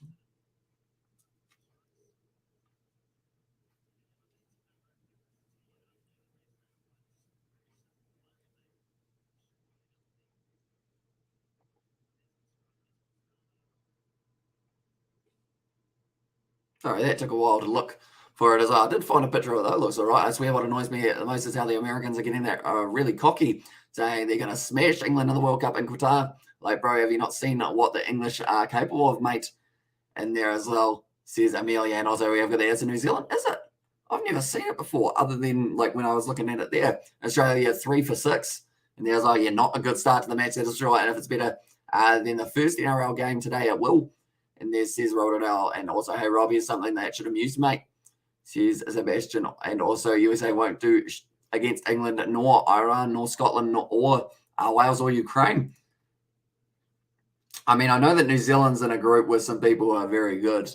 Sorry, that took a while to look for it as well. I did find a picture of it, though. It looks all right. I swear what annoys me the most is how the Americans are getting that really cocky, saying they're going to smash England in the World Cup in Qatar. Like, bro, have you not seen what the English are capable of, mate? And there as well, says Amelia. And also we have got the as in New Zealand. Is it? I've never seen it before, other than like when I was looking at it there. Australia 3 for 6. And there's like, yeah, not a good start to the match. That is right. And if it's better than the first NRL game today, it will. And there says Rodell. And also, hey, Robbie, is something that should amuse, mate. Says Sebastian. And also, USA won't do against England, nor Iran, nor Scotland, or Wales or Ukraine. I mean, I know that New Zealand's in a group with some people who are very good,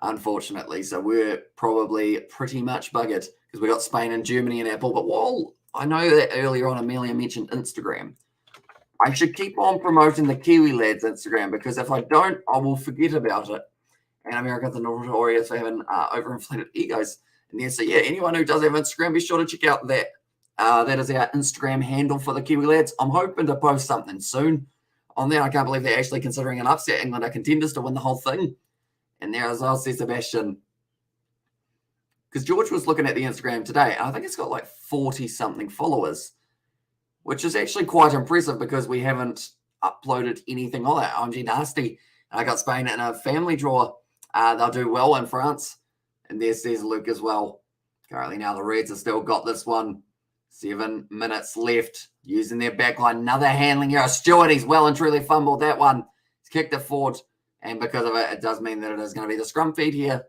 unfortunately. So we're probably pretty much buggered because we got Spain and Germany in our pool. But while I know that earlier on Amelia mentioned Instagram, I should keep on promoting the Kiwi Lads Instagram, because if I don't, I will forget about it. And Americans are notorious for having overinflated egos. And yeah, so yeah, anyone who does have Instagram, be sure to check out that. That is our Instagram handle for the Kiwi Lads. I'm hoping to post something soon on there. I can't believe they're actually considering an upset. England are contenders to win the whole thing. And there as well, says Sebastian. Because George was looking at the Instagram today, and I think it's got like 40-something followers, which is actually quite impressive because we haven't uploaded anything on that. OMG Nasty. And I got Spain in a family draw. They'll do well in France. And there says Luke as well. Currently now the Reds have still got this one. 7 minutes left. Using their backline. Another handling error. Stewart, he's well and truly fumbled that one. He's kicked it forward. And because of it, it does mean that it is going to be the scrum feed here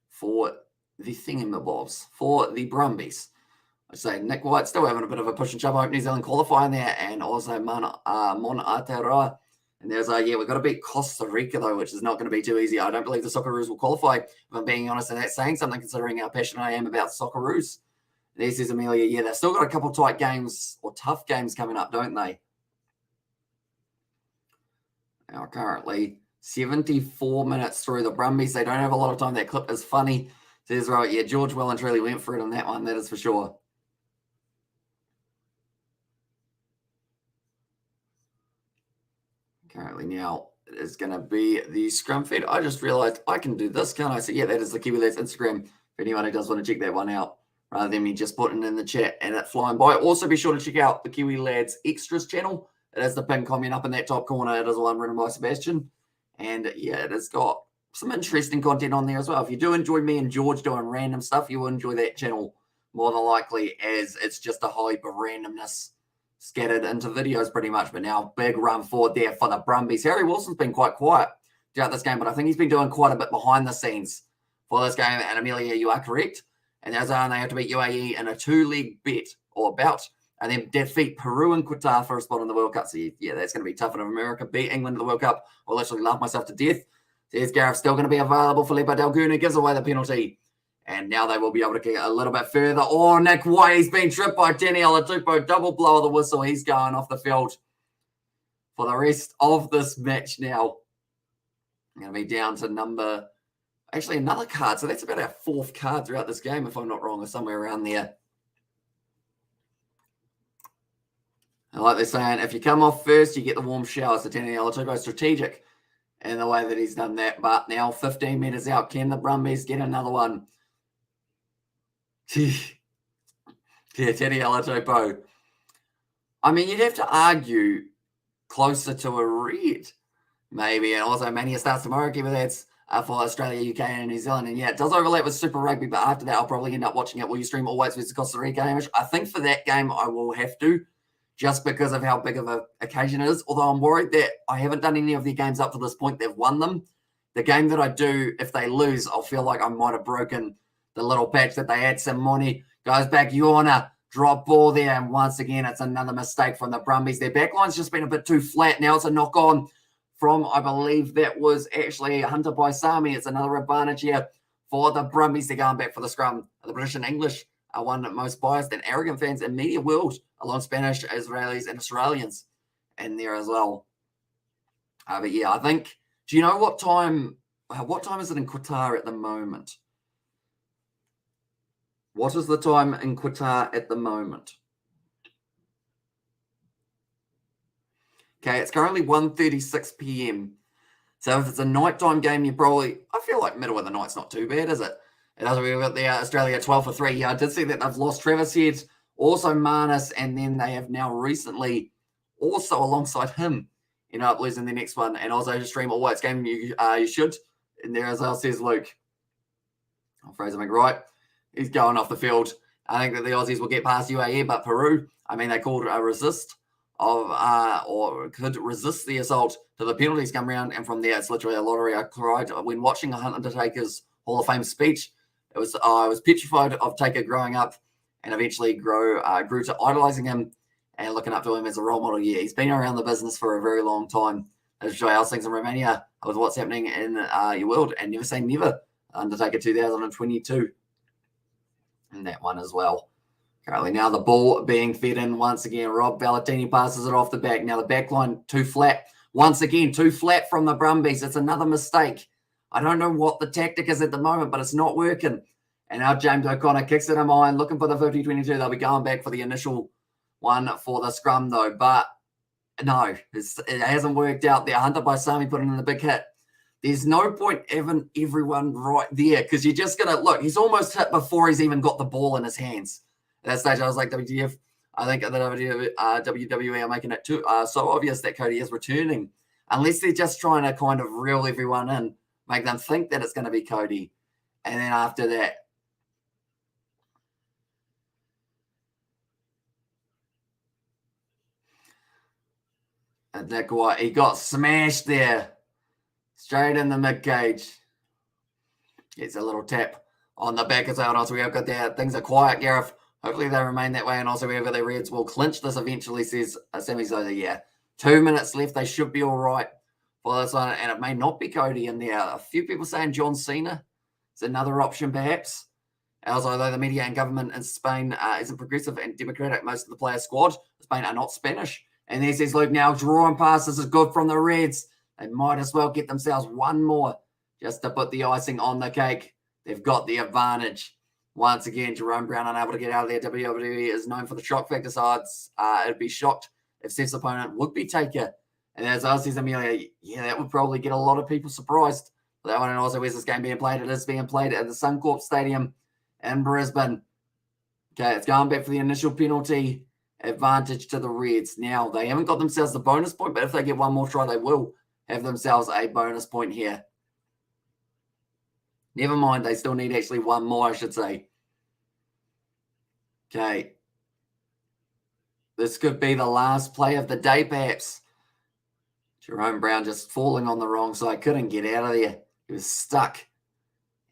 for the thingamabobs, for the Brumbies. I say Nick White still having a bit of a push and shove. I hope New Zealand qualifying there. And also Mon Aotearoa. And there's yeah, we've got to beat Costa Rica, though, which is not going to be too easy. I don't believe the Socceroos will qualify, if I'm being honest. And that's saying something considering how passionate I am about Socceroos. There says Amelia, yeah, they've still got a couple tight games or tough games coming up, don't they? Now, currently 74 minutes through the Brumbies. They don't have a lot of time. That clip is funny. Says, right, yeah, George well and truly went for it on that one. That is for sure. Currently now, it is going to be the scrum feed. I just realized I can do this, can't I? So, yeah, that is the Kiwi Lads Instagram. If anyone who does want to check that one out, rather than me just putting it in the chat and it flying by. Also, be sure to check out the Kiwi Lads Extras channel. It has the pinned comment up in that top corner. It is the one written by Sebastian. And, yeah, it has got some interesting content on there as well. If you do enjoy me and George doing random stuff, you will enjoy that channel more than likely, as it's just a hype of randomness scattered into videos pretty much. But now, big run forward there for the Brumbies. Harry Wilson's been quite quiet throughout this game, but I think he's been doing quite a bit behind the scenes for this game. And Amelia, you are correct. And there's they have to beat UAE in a 2-leg bet or bout, and then defeat Peru and Qatar for a spot in the World Cup. So, yeah, that's going to be tough. And if America beat England in the World Cup, I'll literally laugh myself to death. There's Gareth still going to be available. Felipe Delguna gives away the penalty. And now they will be able to kick it a little bit further. Oh, Nick White, he's been tripped by Teni Alatupo. Double blow of the whistle. He's going off the field for the rest of this match now. I'm going to be down to number... Actually, another card. So that's about our 4th card throughout this game, if I'm not wrong, or somewhere around there. And like they're saying, if you come off first, you get the warm shower. So Teni Alatupo strategic in the way that he's done that. But now 15 metres out. Can the Brumbies get another one? Yeah, Teni Alatupo. I mean, you'd have to argue closer to a red, maybe. And also, Mania starts tomorrow. Keep that's for Australia, UK, and New Zealand. And yeah, it does overlap with Super Rugby, but after that, I'll probably end up watching it. Will you stream All Whites versus Costa Rica, Hamish? I think for that game, I will have to, just because of how big of an occasion it is. Although I'm worried that I haven't done any of their games up to this point. They've won them. The game that I do, if they lose, I'll feel like I might have broken the little patch that they had. Simoni goes back. Yorna, drop ball there. And once again, it's another mistake from the Brumbies. Their backline's just been a bit too flat. Now it's a knock on from, I believe that was actually Hunter by Sami. It's another advantage here for the Brumbies. They're going back for the scrum. The British and English are one of the most biased and arrogant fans in media world, along Spanish, Israelis, and Australians in there as well. But yeah, I think, do you know what time is it in Qatar at the moment? What is the time in Qatar at the moment? Okay, it's currently 1:36 p.m. So if it's a nighttime game, I feel like middle of the night's not too bad, is it? It doesn't. We've got the Australia 12 for 3. Yeah, I did see that they've lost Travis Head, also Manus, and then they have now recently, also alongside him, up losing the next one. And also stream a White's game, you should. And there as well says Luke. Fraser McWright, he's going off the field. I think that the Aussies will get past UAE, but Peru, they called a resist or could resist the assault to the penalties come round, and from there it's literally a lottery. I cried when watching Hunt Undertaker's Hall of Fame speech. I was petrified of Taker growing up, and eventually grew to idolizing him and looking up to him as a role model. Yeah, he's been around the business for a very long time. As show how things in Romania with what's happening in your world, and never say never. Undertaker 2022, and that one as well. Currently now the ball being fed in once again. Rob Valentini passes it off the back. Now the back line too flat. Once again, too flat from the Brumbies. It's another mistake. I don't know what the tactic is at the moment, but it's not working. And now James O'Connor kicks it in mine, looking for the 50-22. They'll be going back for the initial one for the scrum, though. But no, it hasn't worked out there. Hunter by Sami putting in the big hit. There's no point having everyone right there because you're just going to look. He's almost hit before he's even got the ball in his hands. At that stage, I was like, WTF. I think the WWE are making it too so obvious that Cody is returning. Unless they're just trying to kind of reel everyone in, make them think that it's going to be Cody. And then after that, and Nick White, he got smashed there. Straight in the mid-cage. Gets a little tap on the back as well. And also we have got there. Things are quiet, Gareth. Hopefully they remain that way. And also we have got the Reds will clinch this eventually, says Sammy Zola. Yeah. 2 minutes left. They should be all right for this one. And it may not be Cody in there. A few people saying John Cena is another option, perhaps. Also, although the media and government in Spain isn't progressive and democratic, most of the player squad in Spain are not Spanish. And there says Luke now drawing passes is good from the Reds. They might as well get themselves one more just to put the icing on the cake. They've got the advantage. Once again, Jerome Brown unable to get out of there. WWE is known for the shock factor, so it'd be shocked if Seth's opponent would be Taker. And as I says, Amelia, yeah, that would probably get a lot of people surprised. That one, and also where's this game being played? It is being played at the Suncorp Stadium in Brisbane. Okay, it's going back for the initial penalty advantage to the Reds. Now, they haven't got themselves the bonus point, but if they get one more try, they will have themselves a bonus point here. Never mind, they still need actually one more, I should say. Okay. This could be the last play of the day, perhaps. Jerome Brown just falling on the wrong side. Couldn't get out of there. He was stuck.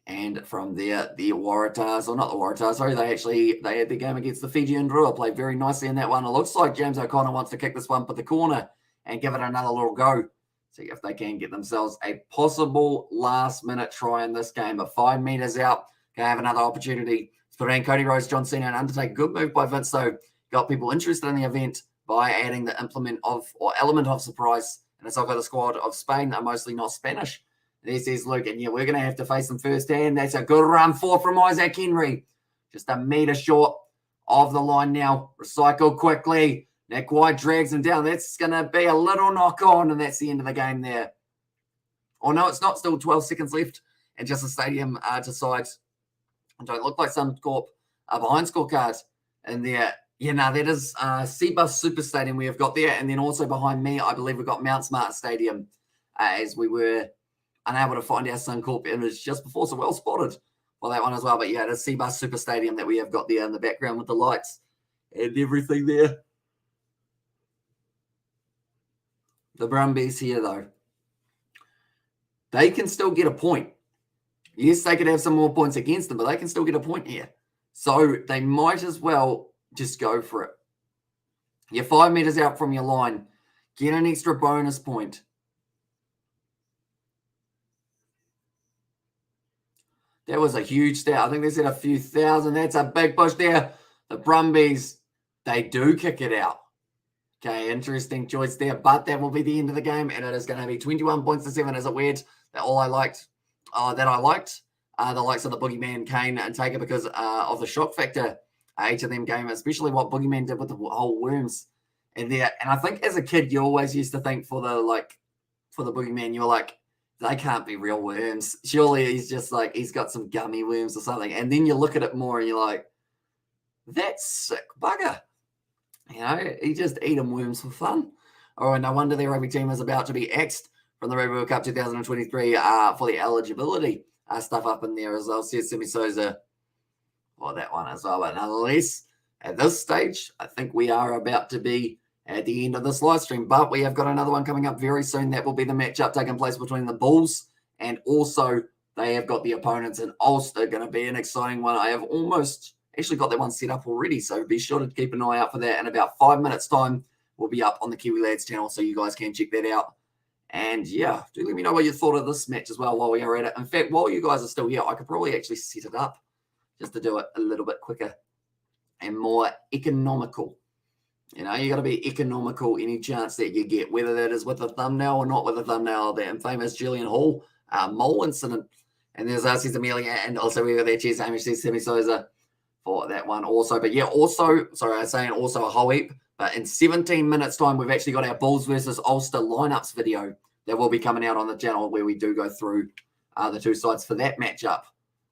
And from there, the Waratahs, or not the Waratahs, sorry, they had the game against the Fijian Drua. Played very nicely in that one. It looks like James O'Connor wants to kick this one for the corner and give it another little go. See if they can get themselves a possible last-minute try in this game. But 5 meters out, can have another opportunity. It's between Cody Rhodes, John Cena, and Undertaker. Good move by Vince, though. Got people interested in the event by adding the element of surprise. And it's over the squad of Spain are mostly not Spanish. There says Luke, and yeah, we're going to have to face them firsthand. That's a good run forward from Isaac Henry. Just a meter short of the line now. Recycle quickly. Nick White drags him down. That's going to be a little knock on, and that's the end of the game there. Oh, no, it's not. Still 12 seconds left, and just the stadium decides. Don't look like Suncorp behind scorecards. And there, yeah, no, that is Seabus Super Stadium we have got there. And then also behind me, I believe we've got Mount Smart Stadium, as we were unable to find our Suncorp image just before, so well spotted for that one as well. But yeah, it is Seabus Super Stadium that we have got there in the background with the lights and everything there. The Brumbies here, though, they can still get a point. Yes, they could have some more points against them, but they can still get a point here. So they might as well just go for it. You're 5 meters out from your line. Get an extra bonus point. That was a huge stat. I think they said a few thousand. That's a big push there. The Brumbies, they do kick it out. Okay, interesting choice there, but that will be the end of the game, and it is going to be 21 points to 7. Is it weird that I liked the likes of the Boogeyman, Kane, and Taker because of the shock factor each of them game, especially what Boogeyman did with the whole worms in there. And I think as a kid, you always used to think for the Boogeyman, you were like, they can't be real worms. Surely he's just like, he's got some gummy worms or something. And then you look at it more and you're like, that's sick bugger. You know, he just eat them worms for fun. Oh, no wonder their rugby team is about to be axed from the Rugby World Cup 2023 for the eligibility stuff up in there as well. Says Simi Souza for that one as well. But nonetheless, at this stage, I think we are about to be at the end of this live stream. But we have got another one coming up very soon. That will be the matchup taking place between the Bulls and also they have got the opponents in Ulster. Going to be an exciting one. I have almost actually got that one set up already, so be sure to keep an eye out for that. In about 5 minutes' time, we'll be up on the Kiwi Lads channel, so you guys can check that out. And yeah, do let me know what you thought of this match as well while we are at it. In fact, while you guys are still here, I could probably actually set it up just to do it a little bit quicker and more economical. You know, you got to be economical any chance that you get, whether that is with a thumbnail or not with a thumbnail. The infamous Julian Hall mole incident. And there's Cesar Amelia, and also we got there. Cheers, Hamish, says Semi Souza for that one also. But yeah, also, sorry, I was saying also a whole heap. But in 17 minutes' time, we've actually got our Bulls versus Ulster lineups video that will be coming out on the channel where we do go through the two sides for that matchup.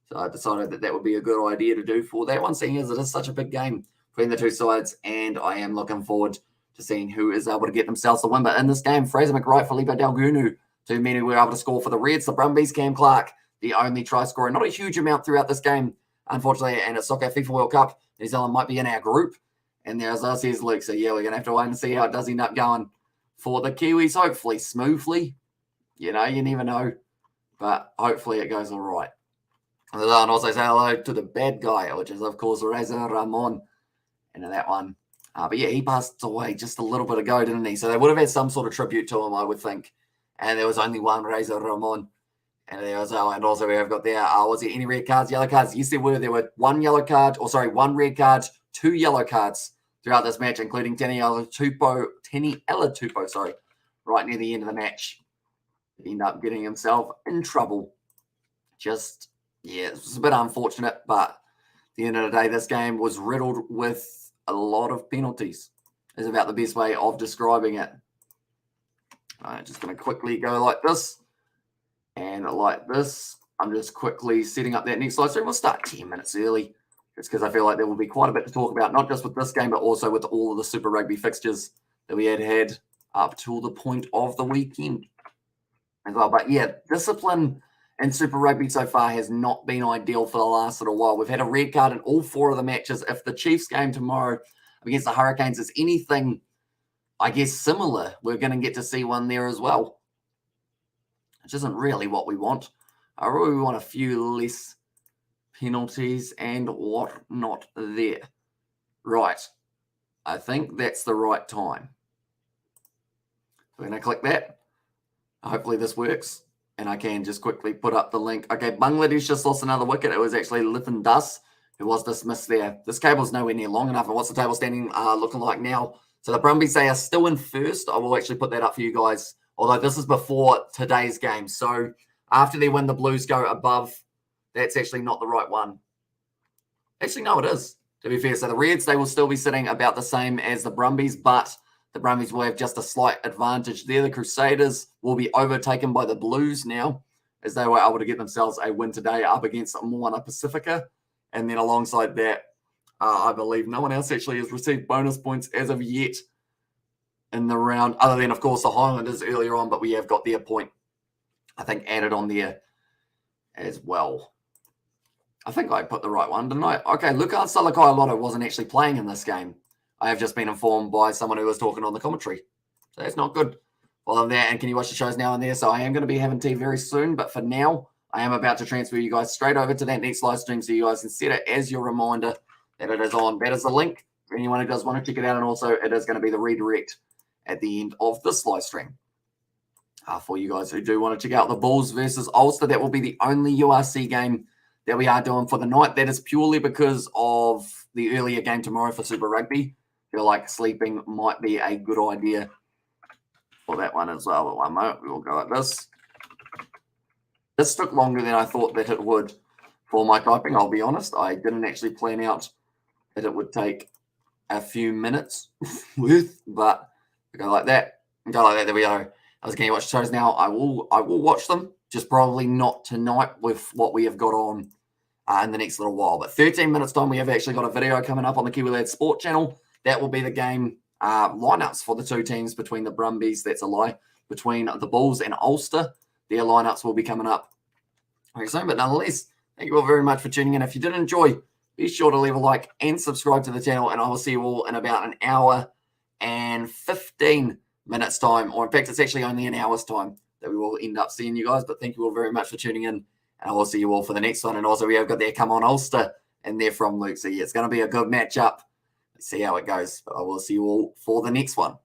So I decided that that would be a good idea to do for that one, seeing as it is such a big game between the two sides. And I am looking forward to seeing who is able to get themselves the win. But in this game, Fraser McWright, Felipe Dalgunu, two men who were able to score for the Reds. The Brumbies, Cam Clark, the only try scorer. Not a huge amount throughout this game, unfortunately. And it's Soccer FIFA World Cup. New Zealand might be in our group. And there's us, here's Luke. So yeah, we're going to have to wait and see how it does end up going for the Kiwis. Hopefully smoothly. You know, you never know. But hopefully it goes all right. And also say hello to the bad guy, which is, of course, Reza Ramon. Into that one. But yeah, he passed away just a little bit ago, didn't he? So they would have had some sort of tribute to him, I would think. And there was only one Reza Ramon. And there was, and also we have got there, was there any red cards, yellow cards? Yes, there were. There were one red card, 2 yellow cards throughout this match, including Taniela Tupou, right near the end of the match. He ended up getting himself in trouble. Just, yeah, it was a bit unfortunate, but at the end of the day, this game was riddled with a lot of penalties. Is about the best way of describing it. I'm just going to quickly go like this and like this. I'm just quickly setting up that next live stream. We'll start 10 minutes early. It's because I feel like there will be quite a bit to talk about, not just with this game, but also with all of the Super Rugby fixtures that we had up till the point of the weekend as well. But yeah, discipline in Super Rugby so far has not been ideal for the last little while. We've had a red card in all 4 of the matches. If the Chiefs game tomorrow against the Hurricanes is anything, I guess, similar, we're going to get to see one there as well, which isn't really what we want. I really want a few less penalties and whatnot there. Right. I think that's the right time. We're going to click that. Hopefully this works. And I can just quickly put up the link. Okay, Bangladesh just lost another wicket. It was actually Lithan Das who was dismissed there. This cable's nowhere near long enough. And what's the table standing looking like now? So the Brumbies, they are still in first. I will actually put that up for you guys. Although this is before today's game. So after they win, the Blues go above. That's actually not the right one. Actually, no, it is, to be fair. So the Reds, they will still be sitting about the same as the Brumbies, but the Brumbies will have just a slight advantage there. The Crusaders will be overtaken by the Blues now, as they were able to get themselves a win today up against Moana Pacifica. And then alongside that, I believe no one else actually has received bonus points as of yet in the round, other than, of course, the Highlanders earlier on, but we have got their point, I think, added on there as well. I think I put the right one, didn't I? Okay, Lukas Salakaia-Lotto wasn't actually playing in this game. I have just been informed by someone who was talking on the commentary. So that's not good. Well, I'm there, and can you watch the shows now and there? So I am going to be having tea very soon, but for now, I am about to transfer you guys straight over to that next live stream so you guys can set it as your reminder that it is on. That is the link for anyone who does want to check it out, and also it is going to be the redirect at the end of this live stream. For you guys who do want to check out the Bulls versus Ulster, that will be the only URC game that we are doing for the night. That is purely because of the earlier game tomorrow for Super Rugby. I feel like sleeping might be a good idea for that one as well. But one moment, we will go like this. This took longer than I thought that it would for my typing, I'll be honest. I didn't actually plan out that it would take a few minutes worth, but we go like that. Go like that, there we go. I was going to watch shows now. I will watch them, just probably not tonight with what we have got on in the next little while. But 13 minutes time, we have actually got a video coming up on the Kiwi Lads Sport channel. That will be the game lineups for the two teams between the Brumbies, that's a lie, between the Bulls and Ulster. Their lineups will be coming up very soon. But nonetheless, thank you all very much for tuning in. If you did enjoy, be sure to leave a like and subscribe to the channel. And I will see you all in about an hour and 15 minutes time. Or in fact, it's actually only an hour's time that we will end up seeing you guys. But thank you all very much for tuning in. And I will see you all for the next one. And also, we have got their Come On Ulster and they're from Luke. So yeah, it's going to be a good matchup. Let's see how it goes. But I will see you all for the next one.